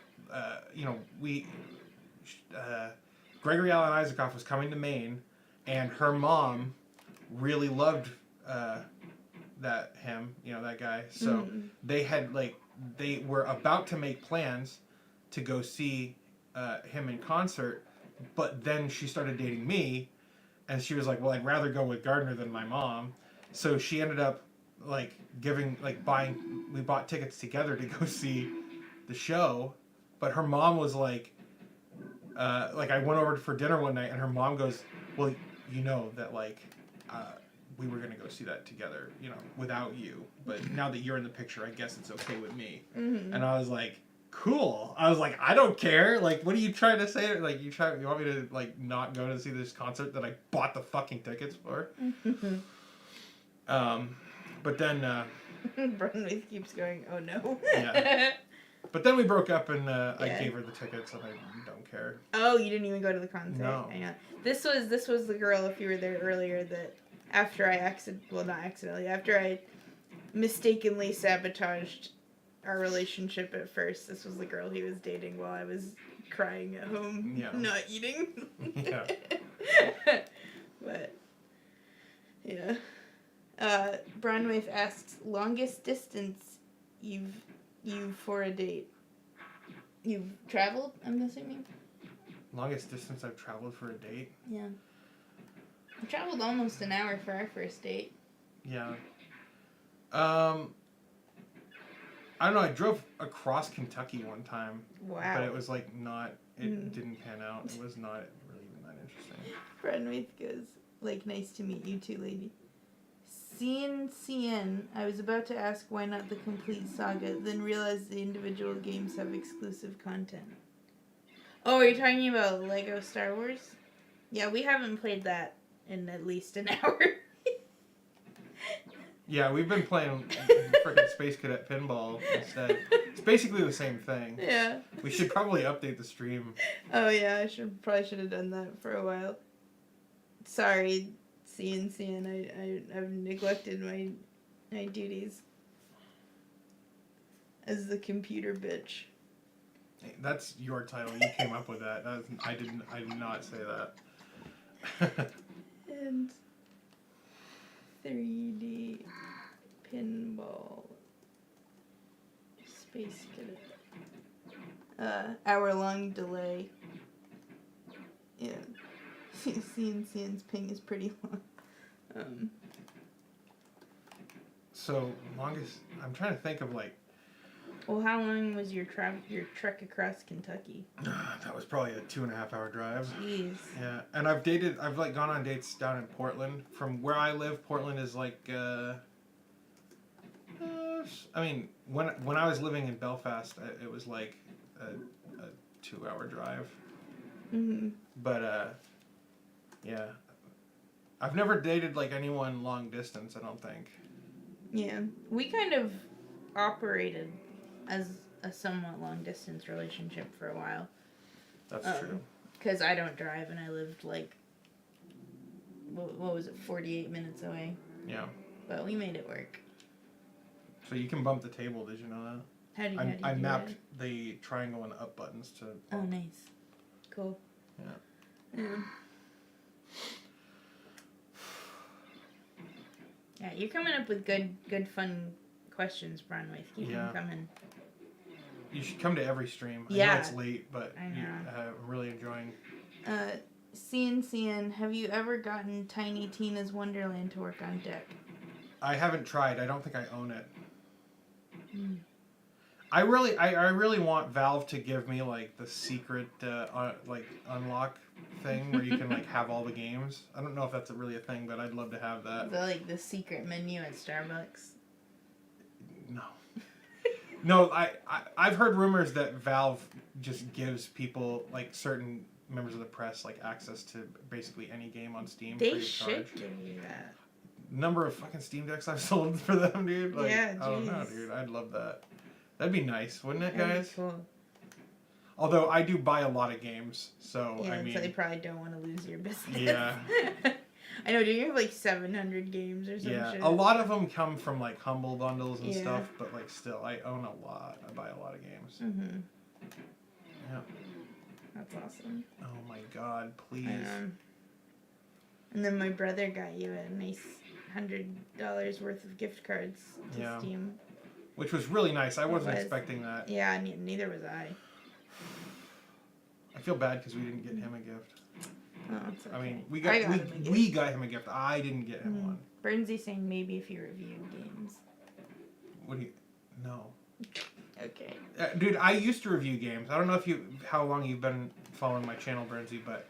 Gregory Alan Isaacoff was coming to Maine, and her mom really loved that guy. So they were about to make plans to go see him in concert, but then she started dating me, and she was like, well, I'd rather go with Gardner than my mom. So she ended up we bought tickets together to go see the show, but her mom was like I went over for dinner one night, and her mom goes, well, you know that we were gonna go see that together, without you, but now that you're in the picture, I guess it's okay with me.
Mm-hmm.
And I was like, cool. I was like, I don't care. Like, what are you trying to say? Like, you want me to not go to see this concert that I bought the fucking tickets for? But then
Brunwith keeps going, oh no.
Yeah. But then we broke up, and I gave her the tickets, and I don't care.
Oh, you didn't even go to the concert.
No.
Hang on. This was the girl, if you were there earlier, that after I mistakenly sabotaged our relationship at first. This was the girl he was dating while I was crying at home, not eating.
Yeah.
But yeah. Bronwave asks, longest distance you've for a date. You've traveled, I'm assuming?
Longest distance I've traveled for a date?
Yeah. I traveled almost an hour for our first date.
Yeah. I don't know, I drove across Kentucky one time.
Wow.
But it was didn't pan out. It was not really even that interesting.
Bronwave goes, nice to meet you too, lady. CN, I was about to ask why not the complete saga, then realized the individual games have exclusive content. Oh, are you talking about Lego Star Wars? Yeah, we haven't played that in at least an hour.
Yeah, we've been playing freaking Space Cadet Pinball instead. It's basically the same thing.
Yeah.
We should probably update the stream.
Oh yeah, I probably should have done that for a while. Sorry, CNC, and I've neglected my duties as the computer bitch.
That's your title. You came up with that. I did not say that.
And 3D pinball space cadet. Hour-long delay. Yeah. CNC's ping is pretty long.
So longest. I'm trying to think of like.
Well, how long was your trek across Kentucky?
That was probably a 2.5 hour drive.
Jeez.
Yeah, and I've like gone on dates down in Portland. From where I live, Portland is like. I mean, when I was living in Belfast, it was like a 2 hour drive.
Mhm.
But yeah, I've never dated like anyone long distance. I don't think.
Yeah, we kind of operated as a somewhat long distance relationship for a while.
That's true.
Because I don't drive and I lived like, what was it, 48 minutes away.
Yeah.
But we made it work.
So you can bump the table. Did you know that?
How did you
I
do
mapped
that?
the triangle and up buttons to.
Oh, nice. Cool.
Yeah.
Yeah. Yeah, you're coming up with good fun questions, Bronwith. Keep them coming.
You should come to every stream. I
Yeah.
know it's late, but
I know.
I'm really enjoying.
CN, have you ever gotten Tiny Tina's Wonderland to work on deck?
I haven't tried. I don't think I own it.
Mm.
I really want Valve to give me like the secret like unlock thing where you can like have all the games. I don't know if that's really a thing, but I'd love to have that.
The secret menu at Starbucks.
No. No, I've heard rumors that Valve just gives people like certain members of the press like access to basically any game on Steam free
They
of
should
charge.
give you that.
Number of fucking Steam Decks I've sold for them, dude. Like,
Yeah,
I don't know,
jeez.
dude. I'd love that. That'd be nice, wouldn't it,
That'd be
guys?
cool.
Although I do buy a lot of games, so
Yeah,
I mean,
so they probably don't want to lose your business.
Yeah.
I know. Do you have like 700 games or something?
yeah, a lot of them come from like Humble Bundles and
Yeah.
stuff, but like still, I own a lot. I buy a lot of games.
Mm-hmm.
Yeah.
That's awesome.
Oh my God, please.
And then my brother got you a nice $100 worth of gift cards to
Yeah.
Steam.
Which was really nice. I wasn't
was.
expecting that.
Yeah, neither was I.
I feel bad because we didn't get him a gift.
Oh, it's okay.
I mean,
him a gift.
we got him a gift. I didn't get him one.
Burnsy's saying maybe if you reviewed games.
What do you? No.
Okay.
Dude, I used to review games. I don't know how long you've been following my channel, Bernsey, but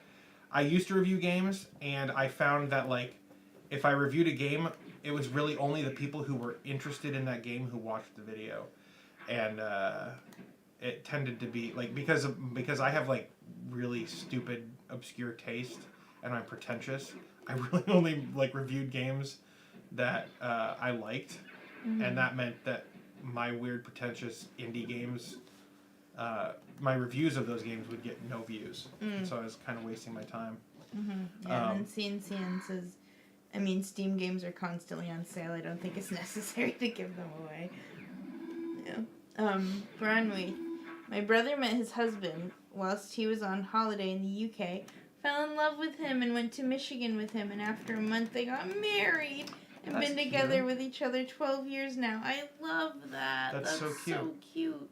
I used to review games, and I found that like, if I reviewed a game, it was really only the people who were interested in that game who watched the video, and it tended to be like because I have like really stupid, obscure taste, and I'm pretentious. I really only like reviewed games that I liked, and that meant that my weird, pretentious indie games, my reviews of those games would get no views. So I was kind of wasting my time.
Yeah, and then CN says, I mean, Steam games are constantly on sale. I don't think it's necessary to give them away. Yeah. Bronwith, my brother met his husband whilst he was on holiday in the UK, fell in love with him and went to Michigan with him, and after a month they got married. And
That's
been together with each other 12 years now. I love that.
That's so cute.
So cute.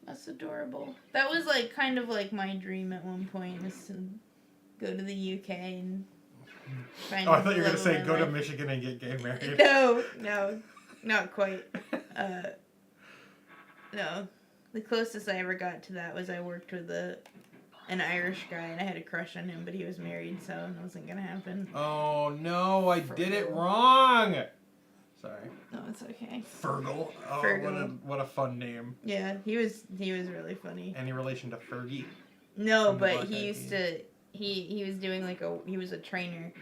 That's adorable. That was like kind of like my dream at one point, was to go to the UK and find
Oh, I thought you were
the
gonna say
love
go
of
to
my life.
Michigan and get gay married.
No, not quite. No, the closest I ever got to that was I worked with an Irish guy and I had a crush on him, but he was married, so it wasn't gonna happen.
Oh no, I did it wrong. Sorry.
No, it's okay.
Fergal. Oh,
Fergal.
what a fun name.
Yeah, he was really funny.
Any relation to Fergie?
No,
From the
but
Black
he
Eyed
used to. He was doing he was a trainer,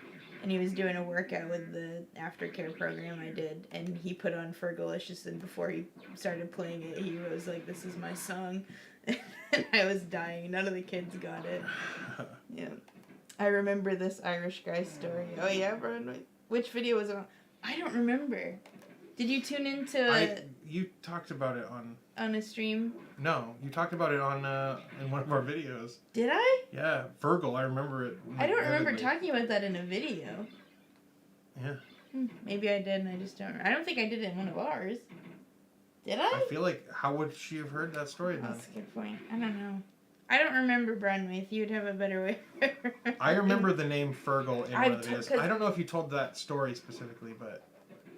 and he was doing a workout with the aftercare program I did, and he put on Fergalicious, and before he started playing it, he was like, "This is my song," and I was dying. None of the kids got it. Yeah. I remember this Irish guy story. Oh yeah, Broadway. Which video was it on? I don't remember. Did you tune into
You talked about it on
a stream?
No, you talked about it on in one of our videos.
Did I?
Yeah, Virgil, I remember it.
I don't remember
vividly.
talking about that in a video.
Yeah.
Maybe I did and I just don't remember. I don't think I did it in one of ours. Did I?
I feel like, how would she have heard that story then?
That's a good point. I don't know. I don't remember Brunwaith. You'd have a better way.
I remember the name Fergal in one of the
I've
videos.
t-
I don't know if you told that story specifically, but...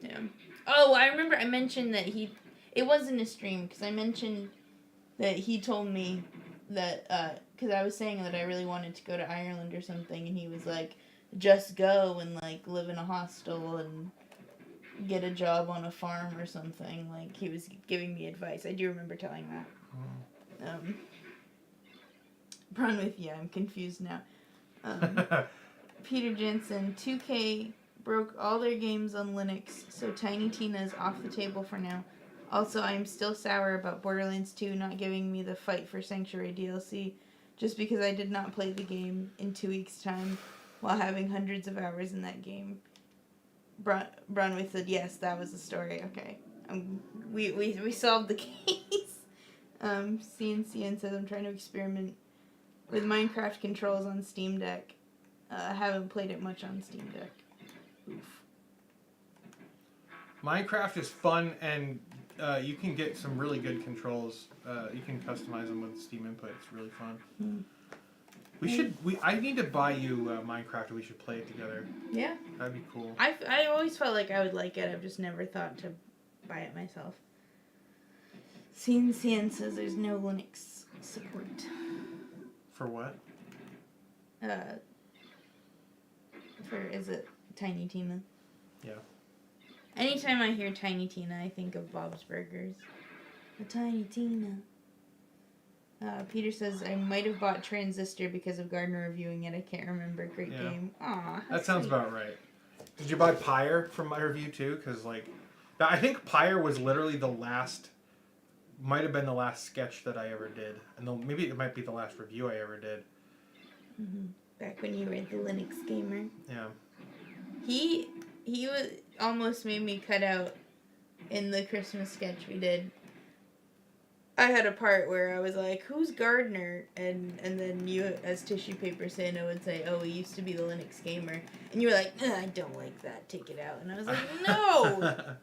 Yeah. Oh, I remember I mentioned that it wasn't a stream, because I mentioned that he told me that, because I was saying that I really wanted to go to Ireland or something, and he was like, just go and, like, live in a hostel and get a job on a farm or something. Like, he was giving me advice. I do remember telling that. Brunwaith, yeah, I'm confused now. Peter Jensen, 2K broke all their games on Linux, so Tiny Tina is off the table for now. Also, I am still sour about Borderlands 2 not giving me the Fight for Sanctuary DLC, just because I did not play the game in 2 weeks' time while having hundreds of hours in that game. Bronway said, yes, that was the story. Okay. We solved the case. CNCN says, I'm trying to experiment with Minecraft controls on Steam Deck. I haven't played it much on Steam Deck. Oof.
Minecraft is fun, and you can get some really good controls. You can customize them with Steam input. It's really fun. I need to buy you Minecraft, and we should play it together.
Yeah.
That'd be cool.
I always felt like I would like it. I've just never thought to buy it myself. CN says there's no Linux support.
For what?
Is it Tiny Tina?
Yeah.
Anytime I hear Tiny Tina, I think of Bob's Burgers. A Tiny Tina. Peter says, I might have bought Transistor because of Gardner reviewing it. I can't remember. Great game. Aw.
That sounds about right. Did you buy Pyre from my review too? Because, like, I think Pyre was literally the last, might have been the last sketch that I ever did. And maybe it might be the last review I ever did.
Mm-hmm. Back when you were the Linux gamer.
Yeah.
He was almost made me cut out in the Christmas sketch we did. I had a part where I was like, who's Gardner? And then you, as Tissue Paper Santa, would say, oh, he used to be the Linux gamer. And you were like, I don't like that, take it out. And I was like, no!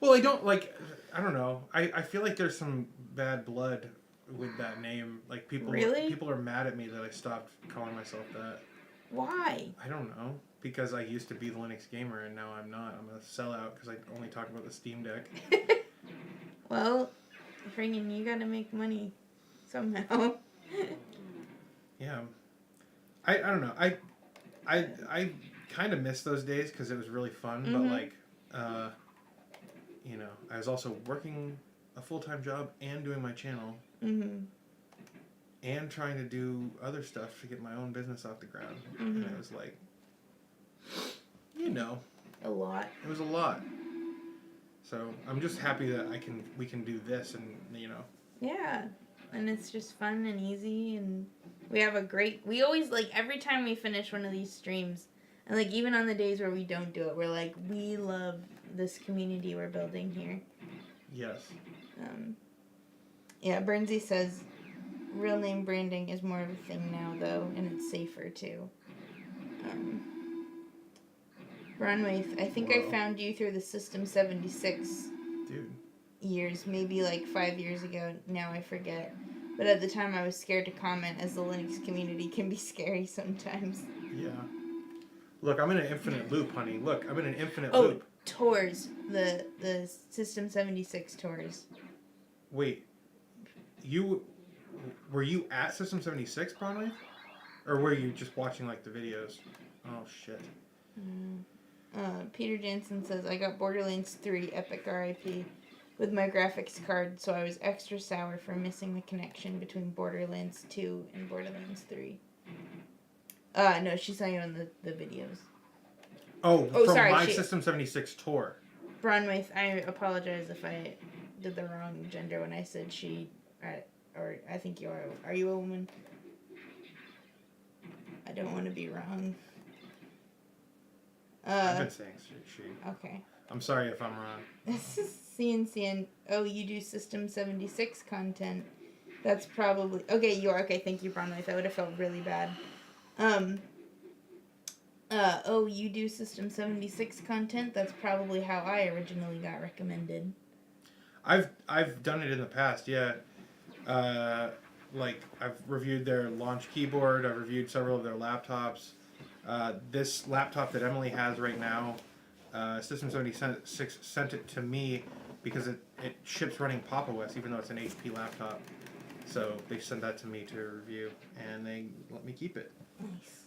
Well, I don't, like, I don't know. I feel like there's some bad blood with that name. Like, people are mad at me that I stopped calling myself that.
Why?
I don't know. Because I used to be the Linux gamer, and now I'm not. I'm a sellout because I only talk about the Steam Deck.
Well, friggin', you gotta make money somehow.
Yeah. I don't know. I kind of miss those days because it was really fun, but, like, you know, I was also working a full-time job and doing my channel. Mm-hmm. And trying to do other stuff to get my own business off the ground. Mm-hmm. And it was like, you know.
A lot.
It was a lot. So I'm just happy that we can do this and, you know.
Yeah. And it's just fun and easy, and we always, like, every time we finish one of these streams, and, like, even on the days where we don't do it, we're like, we love this community we're building here.
Yes.
Yeah, Bernsey says real name branding is more of a thing now, though, and it's safer, too. Bronwaith, I think I found you through the System 76 years, maybe like 5 years ago. Now I forget. But at the time I was scared to comment, as the Linux community can be scary sometimes.
Yeah. Look, I'm in an infinite loop, honey. Look, I'm in an infinite
loop.
loop.
Tours. The System 76 tours.
Wait. Were you at System 76, Bronway? Or were you just watching, like, the videos? Oh, shit.
Peter Jansen says, I got Borderlands 3 Epic RIP with my graphics card, so I was extra sour for missing the connection between Borderlands 2 and Borderlands 3. No, she's saying on the videos.
From my System 76 tour.
Bronwaith, I apologize if I did the wrong gender when I said she, or I think you are. Are you a woman? I don't want to be wrong.
I've been saying she.
Okay.
I'm sorry if I'm wrong.
This is CNCN. Oh, you do System 76 content. That's probably... Okay, you are. Okay, thank you, Bronwith. I would have felt really bad. Oh, you do System 76 content? That's probably how I originally got recommended.
I've done it in the past, yeah. Like, I've reviewed their launch keyboard. I've reviewed several of their laptops. This laptop that Emily has right now, System 76 sent it to me because it ships running Papa OS, even though it's an HP laptop. So they sent that to me to review, and they let me keep it.
Nice.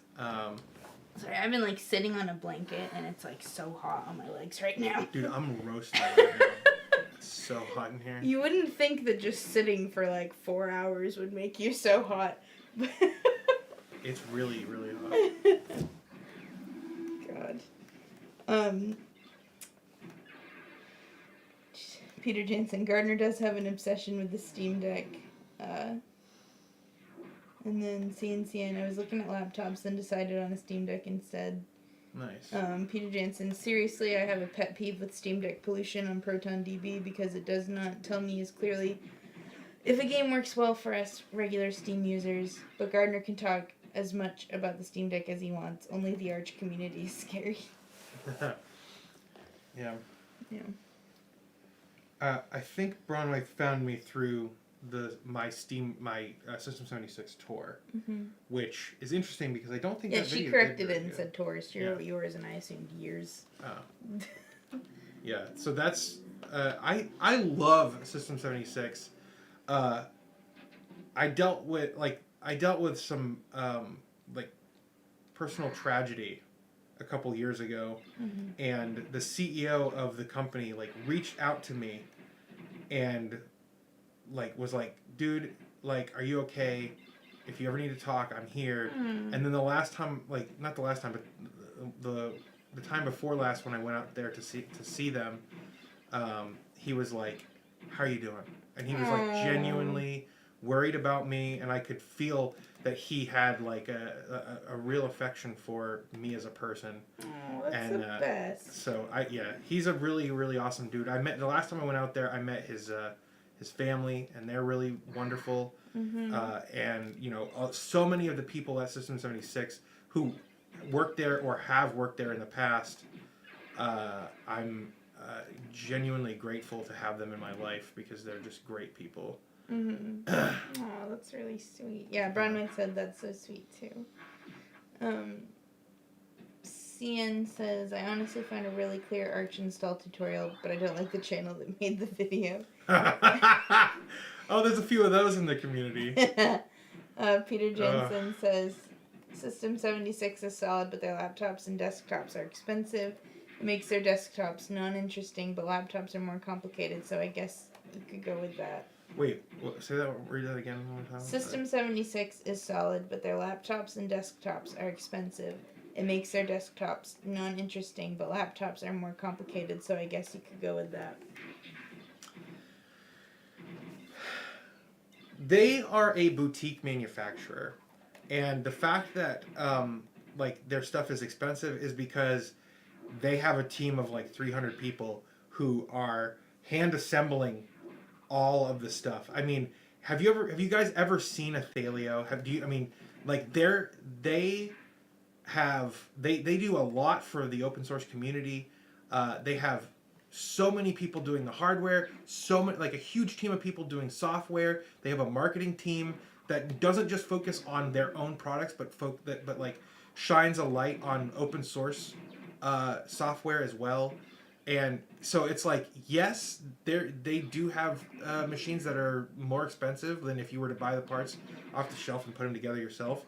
Sorry, I've been like sitting on a blanket, and it's like so hot on my legs right now.
Dude, I'm roasting right now. It's so hot in here.
You wouldn't think that just sitting for like 4 hours would make you so hot.
It's really, really hot.
God. Peter Jansen, Gardner does have an obsession with the Steam Deck. And then CNCN, I was looking at laptops, then decided on a Steam Deck instead.
Nice.
Peter Jansen, seriously, I have a pet peeve with Steam Deck pollution on ProtonDB because it does not tell me as clearly if a game works well for us regular Steam users, but Gardner can talk as much about the Steam Deck as he wants. Only the Arch community is scary.
Yeah.
Yeah.
I think Bronway found me through my System 76 tour, which is interesting because I don't think that
she
video
corrected
did
it and
very
said tours. She wrote yours, and I assumed years.
Oh. Yeah, so that's I love System 76. I dealt with some like personal tragedy a couple years ago, and the CEO of the company like reached out to me and like was like, dude, like, are you okay? If you ever need to talk, I'm here. And then the last time, like, not the last time, but the time before last when I went out there to see them, he was like, how are you doing? And he was like genuinely worried about me, and I could feel that he had like a real affection for me as a person.
Oh, that's the best.
So he's a really, really awesome dude. The last time I went out there, I met his family, and they're really wonderful. And you know, so many of the people at System 76 who work there or have worked there in the past, I'm genuinely grateful to have them in my life because they're just great people.
Oh, that's really sweet. Yeah, Bronwyn said that's so sweet too. CN says, I honestly find a really clear Arch install tutorial, but I don't like the channel that made the video.
Oh, there's a few of those in the community.
Peter Jensen says, System 76 is solid, but their laptops and desktops are expensive. It makes their desktops non-interesting, but laptops are more complicated, so I guess you could go with that.
Wait, read that again one more time.
System 76 is solid, but their laptops and desktops are expensive. It makes their desktops non-interesting, but laptops are more complicated, so I guess you could go with that.
They are a boutique manufacturer, and the fact that like their stuff is expensive is because they have a team of like 300 people who are hand assembling all of the stuff. I mean, have you guys ever seen a Thalio? They do a lot for the open source community. They have so many people doing the hardware, like a huge team of people doing software. They have a marketing team that doesn't just focus on their own products, but like shines a light on open source software as well. And so it's like, yes, they do have machines that are more expensive than if you were to buy the parts off the shelf and put them together yourself.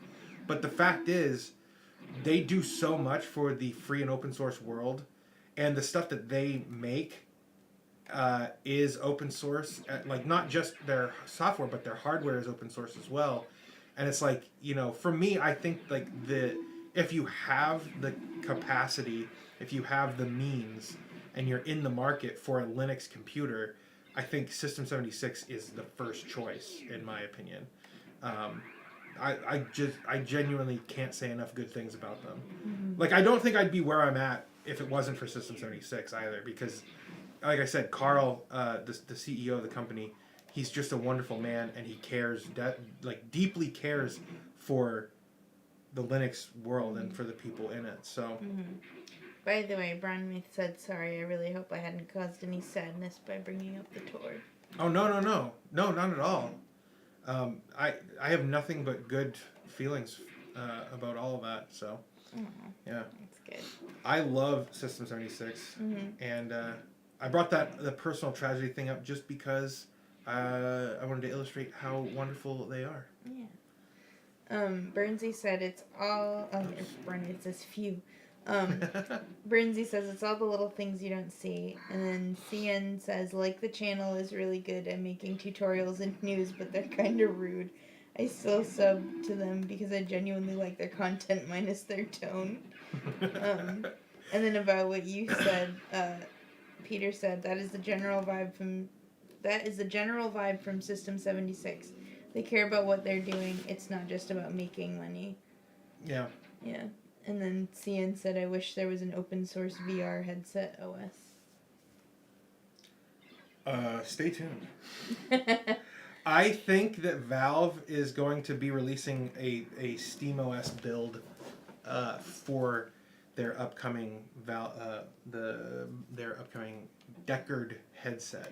But the fact is, they do so much for the free and open source world, and the stuff that they make is open source. Like, not just their software, but their hardware is open source as well. And it's like, you know, for me, I think like if you have the capacity, if you have the means, and you're in the market for a Linux computer, I think System 76 is the first choice, in my opinion. I genuinely can't say enough good things about them. Like, I don't think I'd be where I'm at if it wasn't for System 76 either, because, like I said, Carl, the CEO of the company, he's just a wonderful man, and he cares, deeply cares for the Linux world and for the people in it. So,
By the way, Brian Meath said, sorry, I really hope I hadn't caused any sadness by bringing up the tour.
oh, no, not at all. I have nothing but good feelings about all of that. So, yeah,
That's good.
I love System 76, and I brought the personal tragedy thing up just because I wanted to illustrate how wonderful they are.
Yeah. Bernsey said it's all. Oh, it's Bernie. It says few. Bernsey says it's all the little things you don't see, and then CN says like the channel is really good at making tutorials and news, but they're kind of rude. I still sub to them because I genuinely like their content minus their tone. And then about what you said, Peter said that is the general vibe from System 76. They care about what they're doing. It's not just about making money.
Yeah.
Yeah. And then CN said, I wish there was an open source VR headset OS.
Stay tuned. I think that Valve is going to be releasing a SteamOS build for their upcoming their upcoming Deckard headset.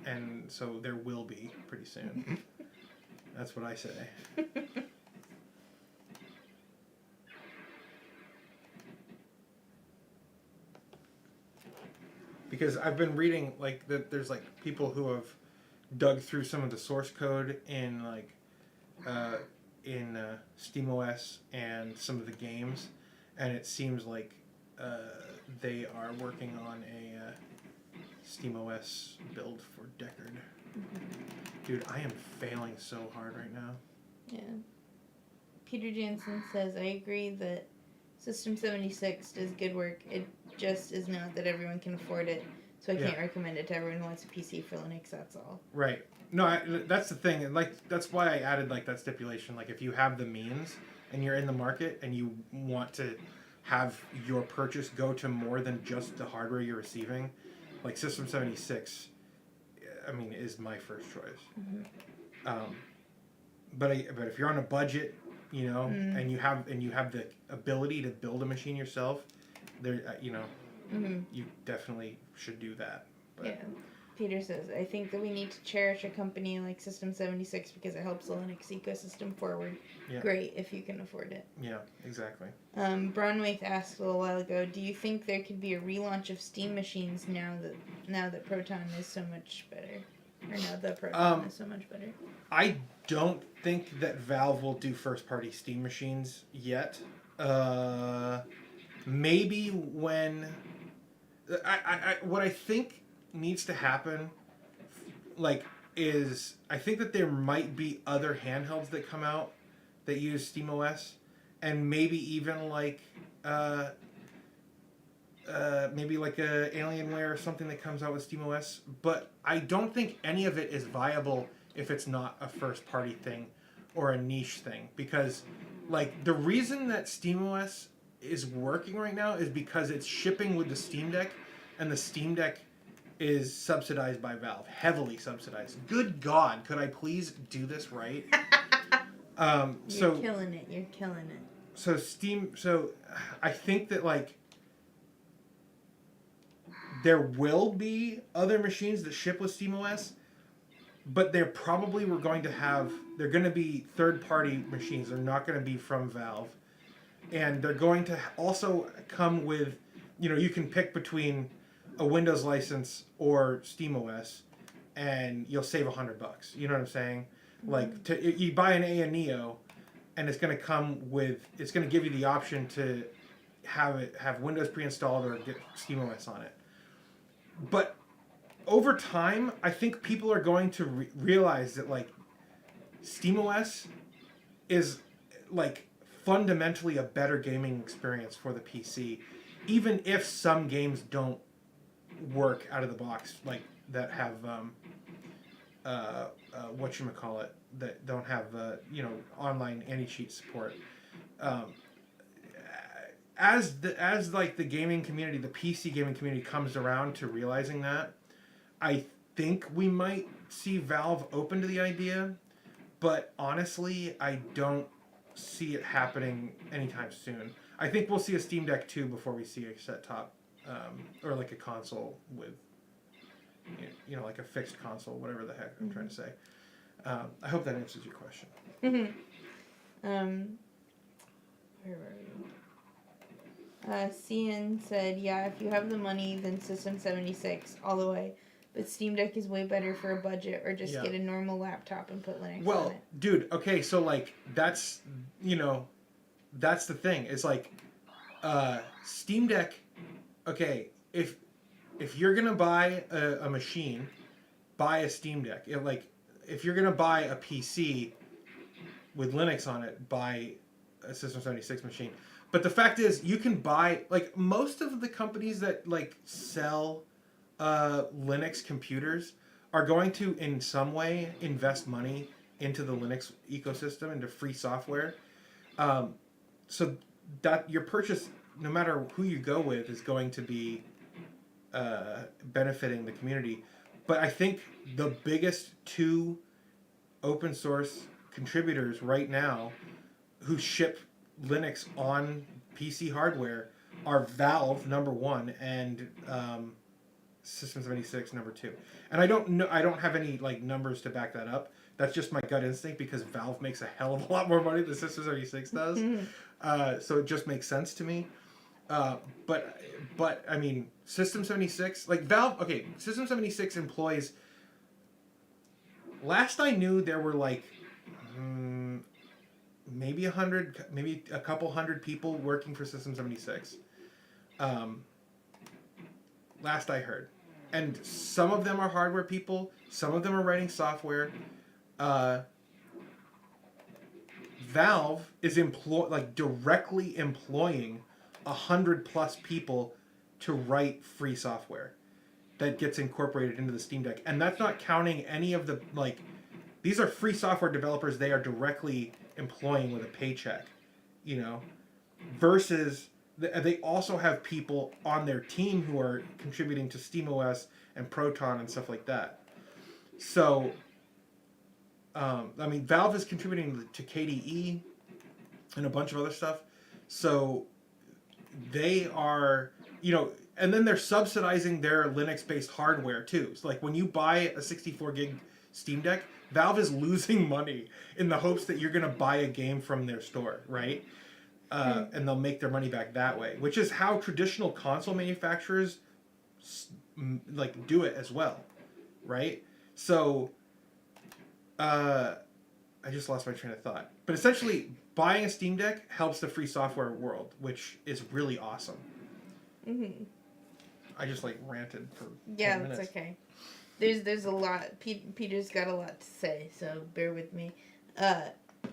And so there will be pretty soon. That's what I say. Because I've been reading like that there's like people who have dug through some of the source code in like SteamOS and some of the games, and it seems like they are working on a SteamOS build for Deckard. Dude, I am failing so hard right now.
Yeah. Peter Jansen says, I agree that System 76 does good work. It just is not that everyone can afford it. So I can't recommend it to everyone who wants a PC for Linux, that's all.
Right. No, that's the thing. And like that's why I added like that stipulation. Like if you have the means and you're in the market and you want to have your purchase go to more than just the hardware you're receiving, like System 76, I mean, is my first choice. But if you're on a budget, you know, and you have the ability to build a machine yourself, there, you know, you definitely should do that. But.
Yeah. Peter says, I think that we need to cherish a company like System 76 because it helps the Linux ecosystem forward.
Yeah.
Great, if you can afford it.
Yeah, exactly.
Bronwaith asked a little while ago, do you think there could be a relaunch of Steam machines now that Proton is so much better? Or now that Proton is so much better?
I don't think that Valve will do first-party Steam machines yet. Maybe when... what I think needs to happen, like, is... I think that there might be other handhelds that come out that use SteamOS, and maybe even, like... maybe like a Alienware or something that comes out with SteamOS, but I don't think any of it is viable if it's not a first-party thing or a niche thing, because like the reason that SteamOS is working right now is because it's shipping with the Steam Deck, and the Steam Deck is subsidized by Valve, heavily subsidized. Good God, could I please do this right?
You're killing it.
So I think that like there will be other machines that ship with SteamOS, but they're probably they're going to be third-party machines. They're not going to be from Valve. And they're going to also come with, you know, you can pick between a Windows license or SteamOS, and you'll save $100. You know what I'm saying? Like, you buy an A Neo, and it's going to give you the option to have Windows pre-installed or get SteamOS on it. But over time, I think people are going to realize that like SteamOS is like fundamentally a better gaming experience for the PC, even if some games don't work out of the box, like that have whatchamacallit, that don't have online anti-cheat support. Um, as like the gaming community, the PC gaming community comes around to realizing that, I think we might see Valve open to the idea, but honestly, I don't see it happening anytime soon. I think we'll see a Steam Deck 2 before we see a set top, or like a console with, like a fixed console, whatever the heck I'm trying to say. I hope that answers your question.
Where were we? Cian said, yeah, if you have the money, then System 76 all the way. But Steam Deck is way better for a budget, or just get a normal laptop and put Linux on it.
Dude, okay, so like that's the thing. It's like Steam Deck. Okay, if you're gonna buy a machine, buy a Steam Deck. If you're gonna buy a PC with Linux on it, buy a System 76 machine. But the fact is, you can buy, like, most of the companies that like sell Linux computers are going to in some way invest money into the Linux ecosystem, into free software, so that your purchase, no matter who you go with, is going to be benefiting the community. But I think the biggest two open source contributors right now who ship Linux on PC hardware are Valve, number one, and System 76, number two. And I don't have any like numbers to back that up. That's just my gut instinct, because Valve makes a hell of a lot more money than System 76 does. So it just makes sense to me. But I mean, System 76, like Valve, okay, System 76 employs, last I knew, there were like maybe 100, maybe a couple hundred people working for System 76. Last I heard. And some of them are hardware people, some of them are writing software. Valve is directly employing 100+ people to write free software that gets incorporated into the Steam Deck. And that's not counting any of the, like, these are free software developers they are directly employing with a paycheck, versus they also have people on their team who are contributing to SteamOS and Proton and stuff like that. So, I mean, Valve is contributing to KDE and a bunch of other stuff. So they are, and then they're subsidizing their Linux-based hardware too. So like when you buy a 64 gig Steam Deck, Valve is losing money in the hopes that you're going to buy a game from their store, right? And they'll make their money back that way, which is how traditional console manufacturers like do it as well, right? So I just lost my train of thought. But essentially, buying a Steam Deck helps the free software world, which is really awesome. I just like ranted for 10 minutes.
That's okay. There's a lot. Peter's got a lot to say, so bear with me.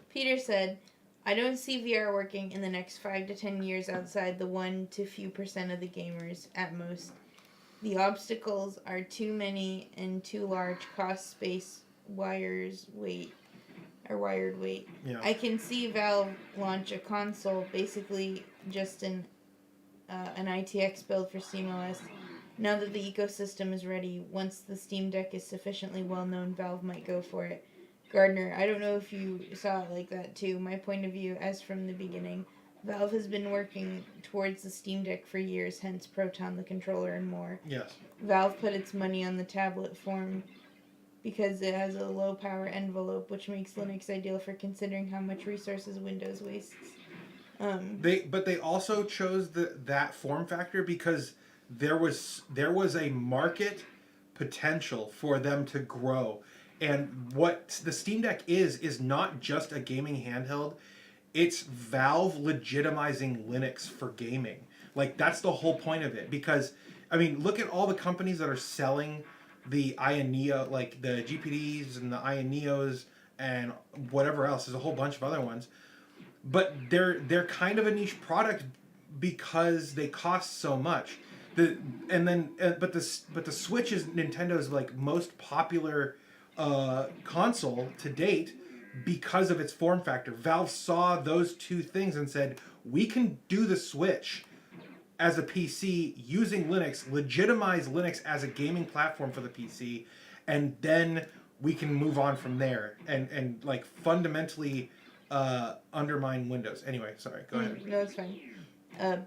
Peter said, I don't see VR working in the next 5 to 10 years outside the 1 to few percent of the gamers at most. The obstacles are too many and too large. Cost, space, wired weight.
Yeah.
I can see Valve launch a console, basically just an ITX build for SteamOS. Now that the ecosystem is ready, once the Steam Deck is sufficiently well known, Valve might go for it. Gardner, I don't know if you saw it like that too. My point of view, as from the beginning, Valve has been working towards the Steam Deck for years, hence Proton, the controller, and more.
Yes.
Valve put its money on the tablet form because it has a low power envelope, which makes Linux ideal for considering how much resources Windows wastes.
They also chose that form factor because there was a market potential for them to grow. And what the Steam Deck is not just a gaming handheld. It's Valve legitimizing Linux for gaming. Like, that's the whole point of it. Because, I mean, look at all the companies that are selling the Ion Neo, like the GPDs and the Ion Neos and whatever else. There's a whole bunch of other ones. But they're kind of a niche product because they cost so much. But the Switch is Nintendo's like most popular console to date because of its form factor. Valve saw those two things and said, we can do the Switch as a PC using Linux, legitimize Linux as a gaming platform for the PC, and then we can move on from there and like fundamentally undermine Windows. Anyway, sorry, go ahead.
No, it's fine.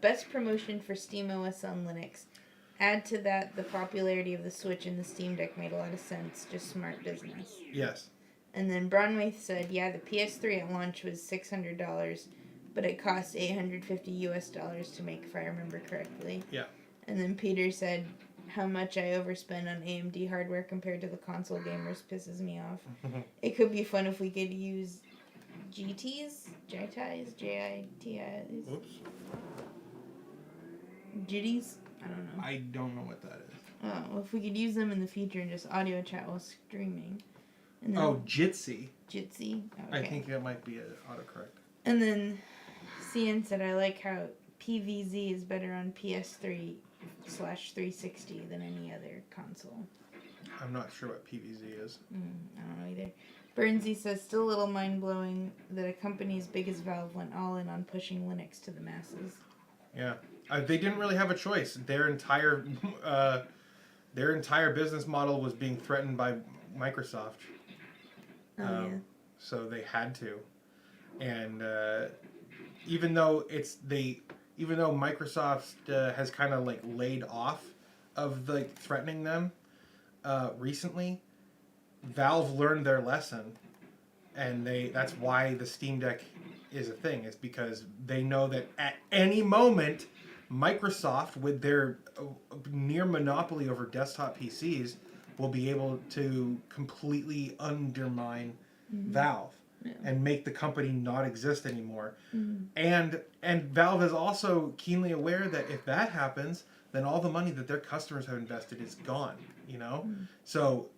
Best promotion for SteamOS on Linux. Add to that the popularity of the Switch and the Steam Deck made a lot of sense. Just smart business.
Yes.
And then Bronwaith said, yeah, the PS3 at launch was $600, but it cost $850 to make, if I remember correctly.
Yeah.
And then Peter said, how much I overspend on AMD hardware compared to the console gamers pisses me off. It could be fun if we could use GTs, JITIs,
Oops.
JITIs? I don't know.
I don't know what that is.
Oh, well, if we could use them in the future and just audio chat while streaming. And then
Jitsi.
Jitsi? Okay.
I think that might be an autocorrect.
And then CN said, I like how PVZ is better on PS3/360 than any other console.
I'm not sure what PVZ is.
I don't know either. Burnsy says, still a little mind-blowing that a company as big as Valve went all in on pushing Linux to the masses.
Yeah. They didn't really have a choice. Their entire business model was being threatened by Microsoft.
Yeah.
So they had to. And even though Microsoft has kind of like laid off of like threatening them recently, Valve learned their lesson, and that's why the Steam Deck is a thing. Is because they know that at any moment, Microsoft, with their near monopoly over desktop PCs, will be able to completely undermine Valve and make the company not exist anymore. And Valve is also keenly aware that if that happens, then all the money that their customers have invested is gone. You know, so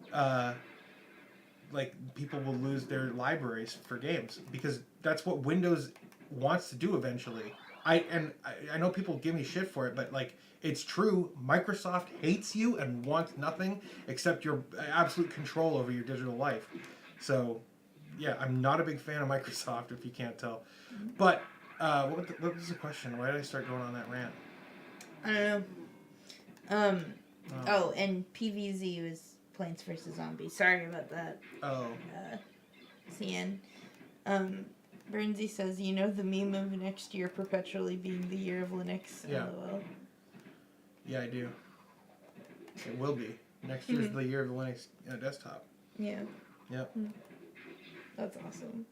like people will lose their libraries for games because that's what Windows wants to do eventually. I know people give me shit for it, but like it's true. Microsoft hates you and wants nothing except your absolute control over your digital life. So, yeah, I'm not a big fan of Microsoft, if you can't tell. But what was the question? Why did I start going on that rant?
I don't know. And PVZ was Plants vs. Zombies. Sorry about that.
Oh.
CN. Burnsy says, you know the meme of next year perpetually being the year of Linux?
Yeah.
LOL.
Yeah, I do. It will be. Next year's the year of the Linux desktop.
Yeah.
Yep.
That's awesome.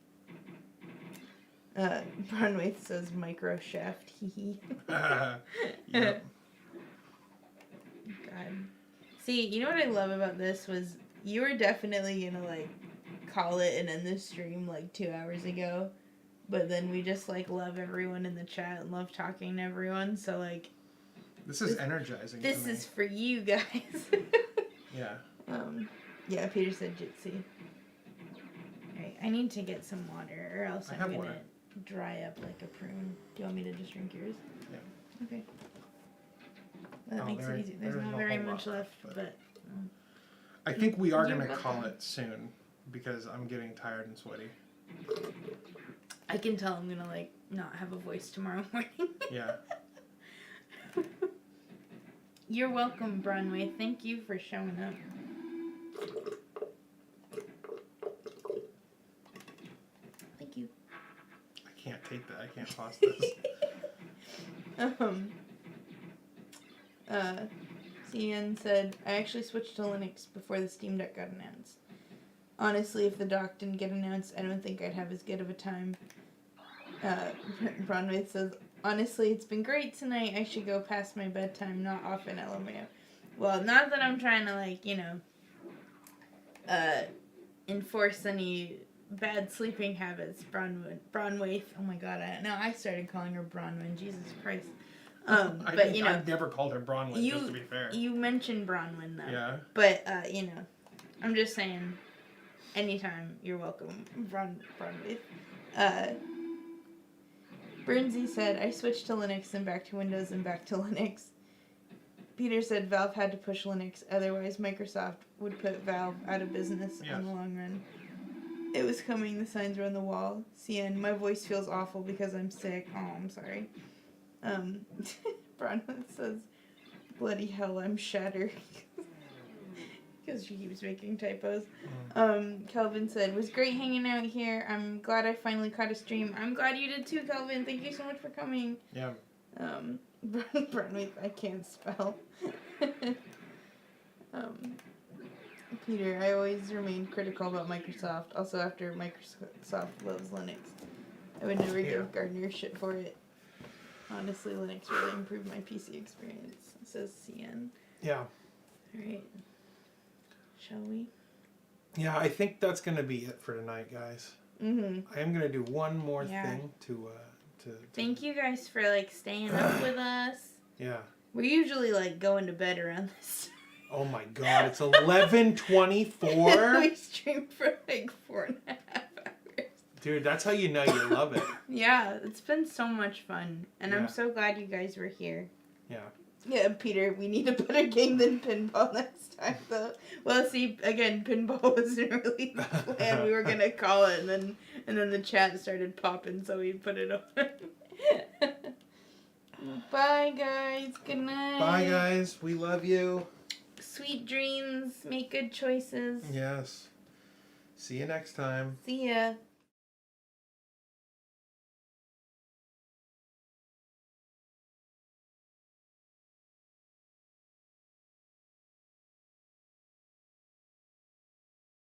Bronwaith says micro shaft, hee.
Yep.
God. See, you know what I love about this was you were definitely gonna like call it and end the stream like 2 hours ago, but then we just like love everyone in the chat and love talking to everyone. So like,
This is energizing.
this
to me.
is for you guys.
Yeah.
Yeah. Peter said Jitsi. Alright, I need to get some water, or else
I
I'm
have
gonna
water.
dry up like a prune. Do you want me to just drink yours?
Yeah.
Okay. Well, that makes it easy. There's
there's
not
no
very
whole
much
lot
left,
left,
but
I think we are
You're
going to call
welcome.
it soon because I'm getting tired and sweaty.
I can tell I'm gonna like not have a voice tomorrow morning.
Yeah.
You're welcome, Bronway. Thank you for showing up. Thank you.
I can't take that. I can't pause this.
CN said, I actually switched to Linux before the Steam Deck got announced. Honestly, if the dock didn't get announced, I don't think I'd have as good of a time. Bronway says, honestly, it's been great tonight. I should go past my bedtime, not often, LMAO. Well, not that I'm trying to, like, you know, enforce any bad sleeping habits, Bronway. Oh my god, I started calling her Bronwyn, Jesus Christ. But, you know,
I've never called her Bronwyn, just to be fair.
You mentioned Bronwyn, though.
Yeah.
But, you know, I'm just saying, anytime, you're welcome, Bronwyn. Burnsy said, I switched to Linux and back to Windows and back to Linux. Peter said Valve had to push Linux, otherwise Microsoft would put Valve out of business
Yes.
in the long run. It was coming, the signs were on the wall. CN, my voice feels awful because I'm sick. Oh, I'm sorry. Bronwyn says, bloody hell, I'm shattered. Because she keeps making typos. Kelvin said, was great hanging out here. I'm glad I finally caught a stream. I'm glad you did too, Kelvin. Thank you so much for coming.
Yeah.
Bronwyn, I can't spell. Peter, I always remained critical about Microsoft. Also, after Microsoft loves Linux, I would never give Gardner shit for it. Honestly, Linux really improved my PC experience, says CN.
Yeah.
Alright. Shall we?
Yeah, I think that's going to be it for tonight, guys.
Mm-hmm.
I am going to do one more
Yeah.
thing to
Thank you guys for, like, staying up with us.
Yeah.
We're usually, like, going to bed around this.
Oh my god, it's 11:24.
We streamed for, like, 4.5 hours.
Dude, that's how you know you love it.
Yeah, it's been so much fun. And
Yeah.
I'm so glad you guys were here.
Yeah.
Yeah, Peter, we need a better game than Pinball next time, though. Well, see, again, Pinball wasn't really the plan. We were going to call it, and then the chat started popping, so we put it on. Bye, guys. Good night.
Bye, guys. We love you.
Sweet dreams. Make good choices.
Yes. See you next time.
See ya.